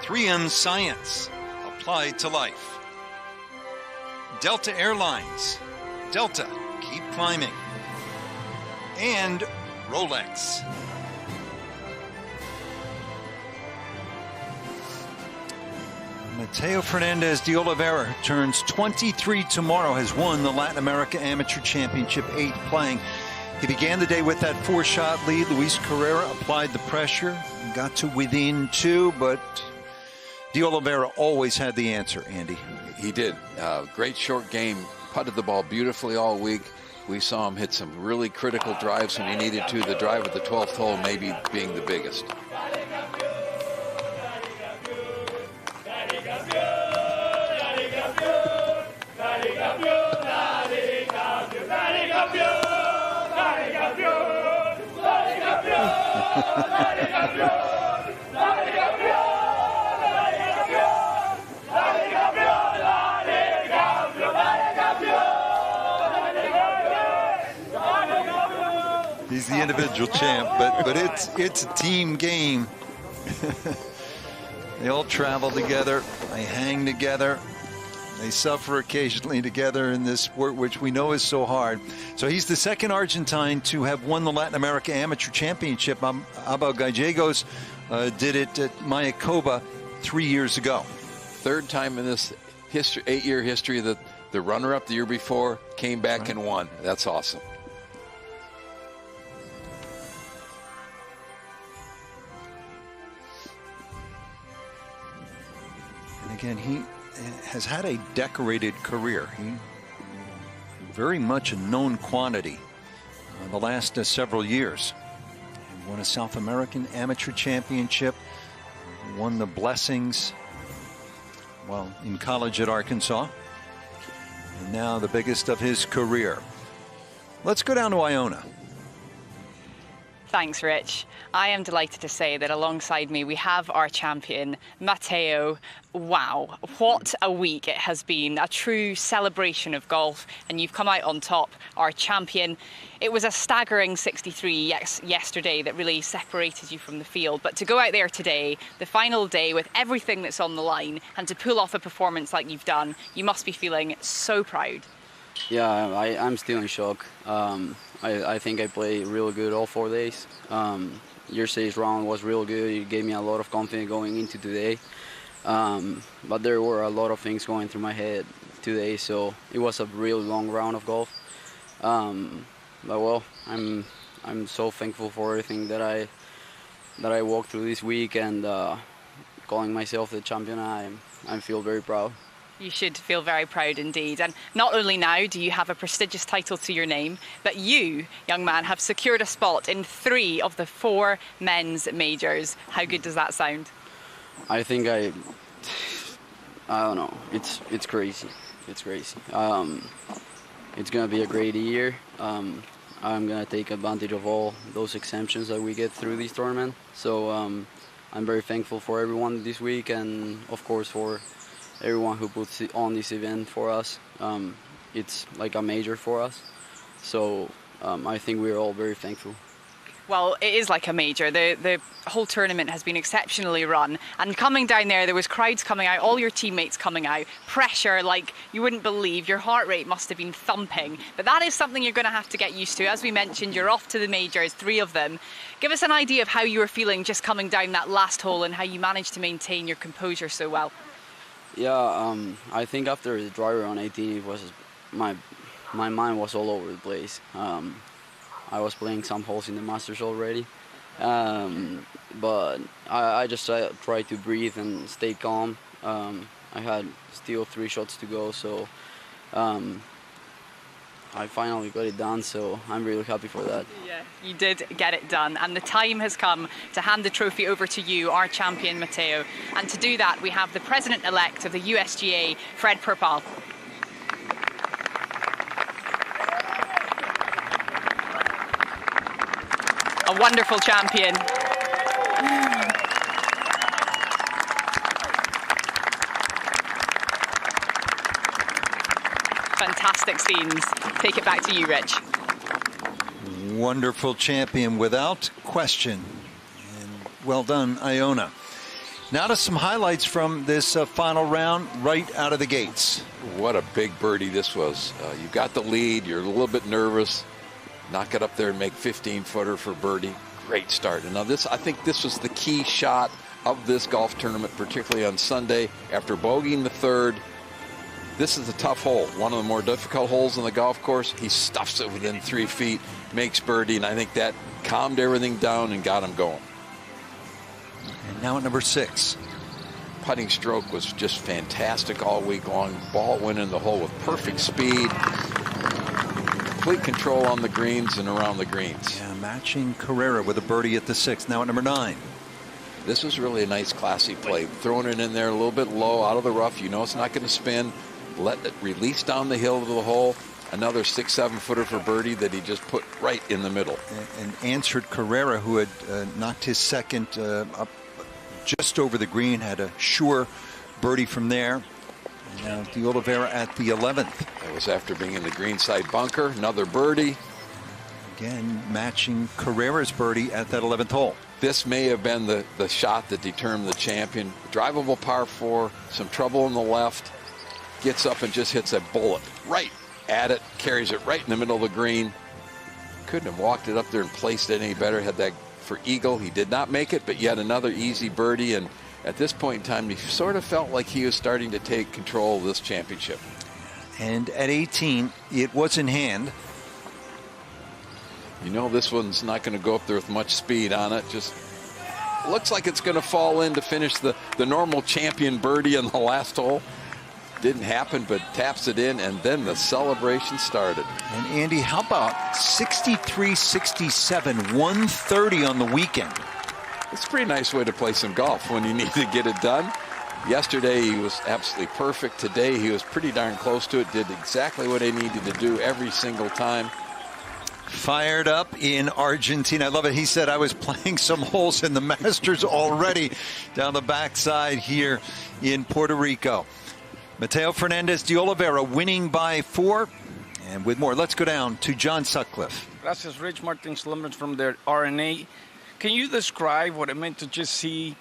3M Science, applied to life. Delta Airlines. Delta, keep climbing. And Rolex. Mateo Fernandez de Oliveira turns 23 tomorrow, has won the Latin America Amateur Championship 8th playing. He began the day with that 4-shot lead. Luis Carrera applied the pressure, got to within 2, but de Oliveira always had the answer, Andy. He did. Great short game, putted the ball beautifully all week. We saw him hit some really critical drives when he needed to. The drive at the 12th hole maybe being the biggest. He's the individual champ, but it's a team game. They all travel together, they hang together, they suffer occasionally together in this sport, which we know is so hard. So he's the second Argentine to have won the Latin America Amateur Championship. Abel Gallegos did it at Mayakoba 3 years ago. Third time in this 8-year history that the runner-up the year before came back and won. That's awesome. And again, he has had a decorated career. He very much a known quantity the last several years. He won a South American Amateur Championship, won the Blessings, well, in college at Arkansas, and now the biggest of his career. Let's go down to Iona. Thanks, Rich. I am delighted to say that alongside me we have our champion, Mateo. Wow, what a week it has been. A true celebration of golf, and you've come out on top, our champion. It was a staggering 63 yesterday that really separated you from the field, but to go out there today, the final day with everything that's on the line, and to pull off a performance like you've done, you must be feeling so proud. Yeah, I'm still in shock. I think I played really good all 4 days. Yesterday's round was real good. It gave me a lot of confidence going into today. But there were a lot of things going through my head today, so it was a really long round of golf. But well, I'm so thankful for everything that I walked through this week, and calling myself the champion, I feel very proud. You should feel very proud indeed. And not only now do you have a prestigious title to your name, but you, young man, have secured a spot in 3 of the 4 men's majors. How good does that sound? I think I don't know. It's crazy. It's crazy. It's gonna be a great year. I'm gonna take advantage of all those exemptions that we get through this tournament. So I'm very thankful for everyone this week, and of course for everyone who puts on this event for us. It's like a major for us. So I think we're all very thankful. Well, it is like a major. The whole tournament has been exceptionally run. And coming down there was crowds coming out, all your teammates coming out, pressure like you wouldn't believe. Your heart rate must have been thumping. But that is something you're going to have to get used to. As we mentioned, you're off to the majors, 3 of them. Give us an idea of how you were feeling just coming down that last hole and how you managed to maintain your composure so well. Yeah, I think after the driver on 18, it was my mind was all over the place. I was playing some holes in the Masters already, but I just tried to breathe and stay calm. I had still 3 shots to go, so I finally got it done, so I'm really happy for that. Yeah, you did get it done, and the time has come to hand the trophy over to you, our champion, Mateo. And to do that, we have the president-elect of the USGA, Fred Perpall. A wonderful champion. Fantastic scenes. Take it back to you, Rich. Wonderful champion without question. And well done, Iona. Now to some highlights from this final round right out of the gates. What a big birdie this was. You got the lead. You're a little bit nervous. Knock it up there and make 15-footer for birdie. Great start. And now I think this was the key shot of this golf tournament, particularly on Sunday. After bogeying the third, this is a tough hole. One of the more difficult holes on the golf course. He stuffs it within 3 feet, makes birdie, and I think that calmed everything down and got him going. And now at number 6. Putting stroke was just fantastic all week long. Ball went in the hole with perfect speed. Complete control on the greens and around the greens. Yeah, matching Carrera with a birdie at the 6th. Now at number 9. This was really a nice, classy play. Throwing it in there a little bit low, out of the rough. You know it's not going to spin. Let it release down the hill to the hole. Another 6-7 footer for birdie that he just put right in the middle. And answered Carrera, who had knocked his second up just over the green, had a sure birdie from there. And now De Oliveira at the 11th. That was after being in the greenside bunker. Another birdie. Again, matching Carrera's birdie at that 11th hole. This may have been the shot that determined the champion. Drivable par 4, some trouble on the left. Gets up and just hits a bullet right at it, carries it right in the middle of the green. Couldn't have walked it up there and placed it any better. Had that for eagle. He did not make it, but yet another easy birdie. And at this point in time, he sort of felt like he was starting to take control of this championship. And at 18, it was in hand. You know this one's not going to go up there with much speed on it. Just looks like it's going to fall in to finish the normal champion birdie on the last hole. Didn't happen, but taps it in, and then the celebration started. And Andy, how about 63-67, 130 on the weekend? It's a pretty nice way to play some golf when you need to get it done. Yesterday he was absolutely perfect. Today he was pretty darn close to it. Did exactly what he needed to do every single time. Fired up in Argentina. I love it. He said, I was playing some holes in the Masters already down the backside here in Puerto Rico. Mateo Fernandez de Oliveira winning by 4. And with more, let's go down to John Sutcliffe. Gracias, Rich. Martin Slumbers from the RNA. Can you describe what it meant to just see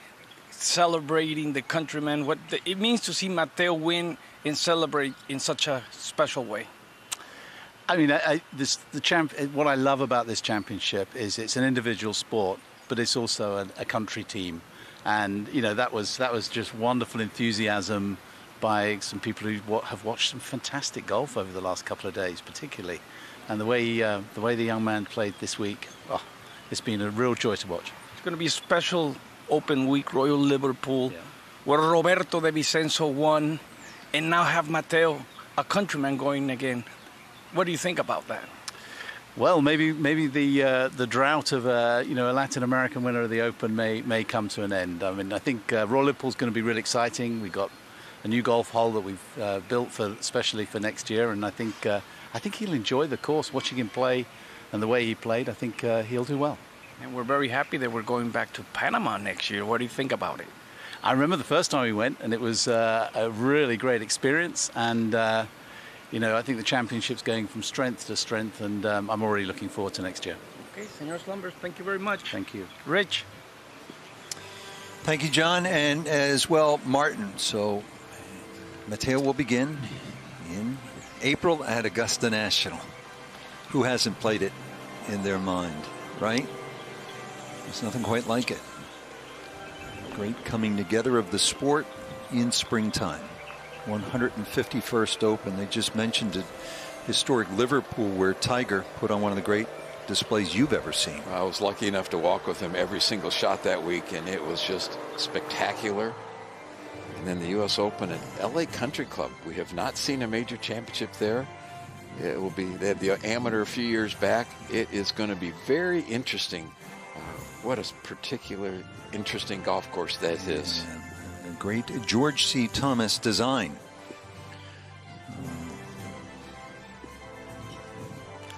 celebrating the countrymen, what it means to see Mateo win and celebrate in such a special way? I mean, what I love about this championship is it's an individual sport, but it's also a country team. And, you know, that was just wonderful enthusiasm by some people who have watched some fantastic golf over the last couple of days, particularly. And the way the young man played this week, it's been a real joy to watch. It's going to be a special Open Week, Royal Liverpool, where Roberto De Vicenzo won, and now have Mateo, a countryman, going again. What do you think about that? Well, maybe the drought of a Latin American winner of the Open may come to an end. I mean, I think Royal Liverpool's going to be really exciting. We've got a new golf hole that we've built especially for next year, and I think he'll enjoy the course. Watching him play and the way he played, I think he'll do well. And we're very happy that we're going back to Panama next year. What do you think about it? I remember the first time we went, and it was a really great experience. And I think the championship's going from strength to strength, and I'm already looking forward to next year. Okay, Senor Slumbers, thank you very much. Thank you. Rich. Thank you, John, and as well, Martin. So Mateo will begin in April at Augusta National. Who hasn't played it in their mind, right? There's nothing quite like it. Great coming together of the sport in springtime. 151st Open. They just mentioned it. Historic Liverpool, where Tiger put on one of the great displays you've ever seen. I was lucky enough to walk with him every single shot that week, and it was just spectacular. And then the U.S. Open at L.A. Country Club. We have not seen a major championship there. It will be, they had the amateur a few years back. It is going to be very interesting. What a particular interesting golf course that is. A great George C. Thomas design.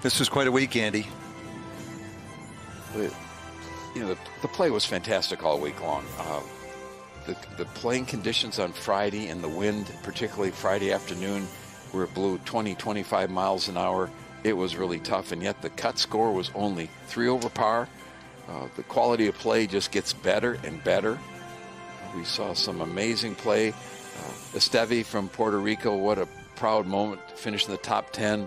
This was quite a week, Andy. The play was fantastic all week long. The playing conditions on Friday and the wind, particularly Friday afternoon, where it blew 20, 25 miles an hour. it was really tough, and yet the cut score was only 3 over par. The quality of play just gets better and better. We saw some amazing play. Esteve from Puerto Rico, what a proud moment to finish in the top 10.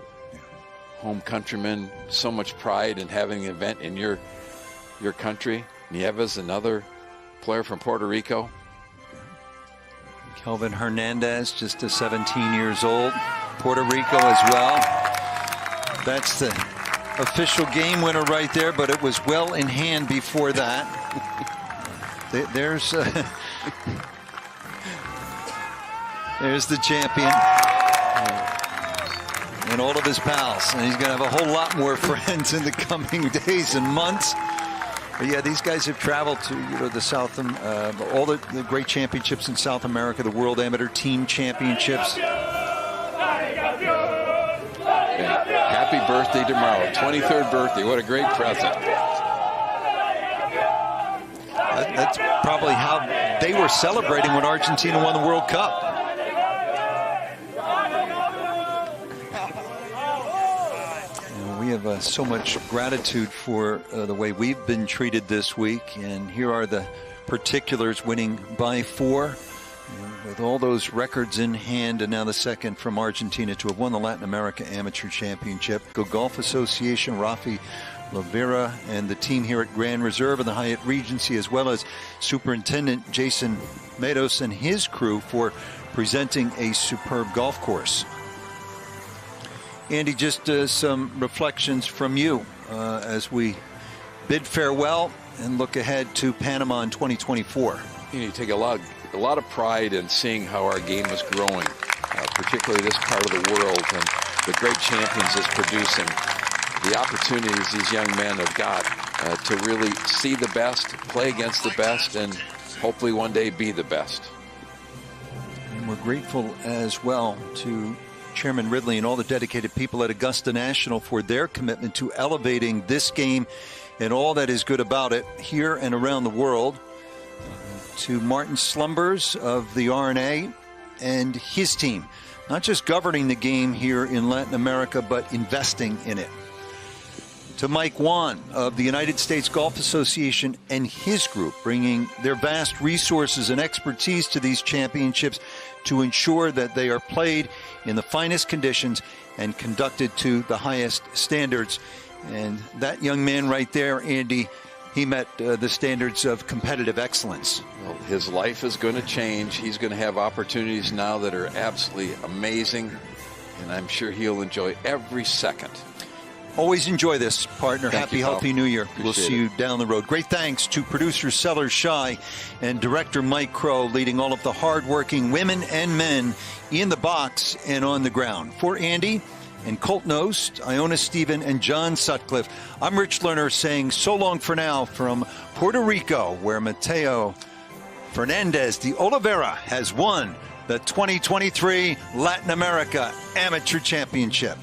Home countryman, so much pride in having an event in your country. Nieves, another player from Puerto Rico. Kelvin Hernandez, just 17 years old, Puerto Rico as well. That's the official game winner right there, but it was well in hand before that. There's the champion and all of his pals, and he's going to have a whole lot more friends in the coming days and months. But yeah, these guys have traveled to the South, all the great championships in South America, the World Amateur Team Championships. Happy birthday tomorrow, 23rd birthday. What a great present. That's probably how they were celebrating when Argentina won the World Cup. We have so much gratitude for the way we've been treated this week, and here are the particulars: winning by 4 with all those records in hand, and now the second from Argentina to have won the Latin America Amateur Championship. Go Golf Association, Rafi Lavera, and the team here at Grand Reserve and the Hyatt Regency, as well as Superintendent Jason Meadows and his crew for presenting a superb golf course. Andy, just some reflections from you as we bid farewell and look ahead to Panama in 2024. You take a lot of pride in seeing how our game is growing, particularly this part of the world, and the great champions is producing. The opportunities these young men have got to really see the best, play against the best, and hopefully one day be the best. And we're grateful as well to Chairman Ridley and all the dedicated people at Augusta National for their commitment to elevating this game and all that is good about it here and around the world. To Martin Slumbers of the R&A and his team, not just governing the game here in Latin America, but investing in it. To Mike Wan of the United States Golf Association and his group, bringing their vast resources and expertise to these championships to ensure that they are played in the finest conditions and conducted to the highest standards. And that young man right there, Andy, he met the standards of competitive excellence. Well, his life is going to change. He's going to have opportunities now that are absolutely amazing, and I'm sure he'll enjoy every second. Always enjoy this, partner. Thank Happy, you, healthy New Year. Appreciate We'll see you down the road. Great thanks to producer Sellers Shy and director Mike Crow, leading all of the hardworking women and men in the box and on the ground. For Andy and Colt Knost, Iona Stephen, and John Sutcliffe, I'm Rich Lerner saying so long for now from Puerto Rico, where Mateo Fernandez de Oliveira has won the 2023 Latin America Amateur Championship.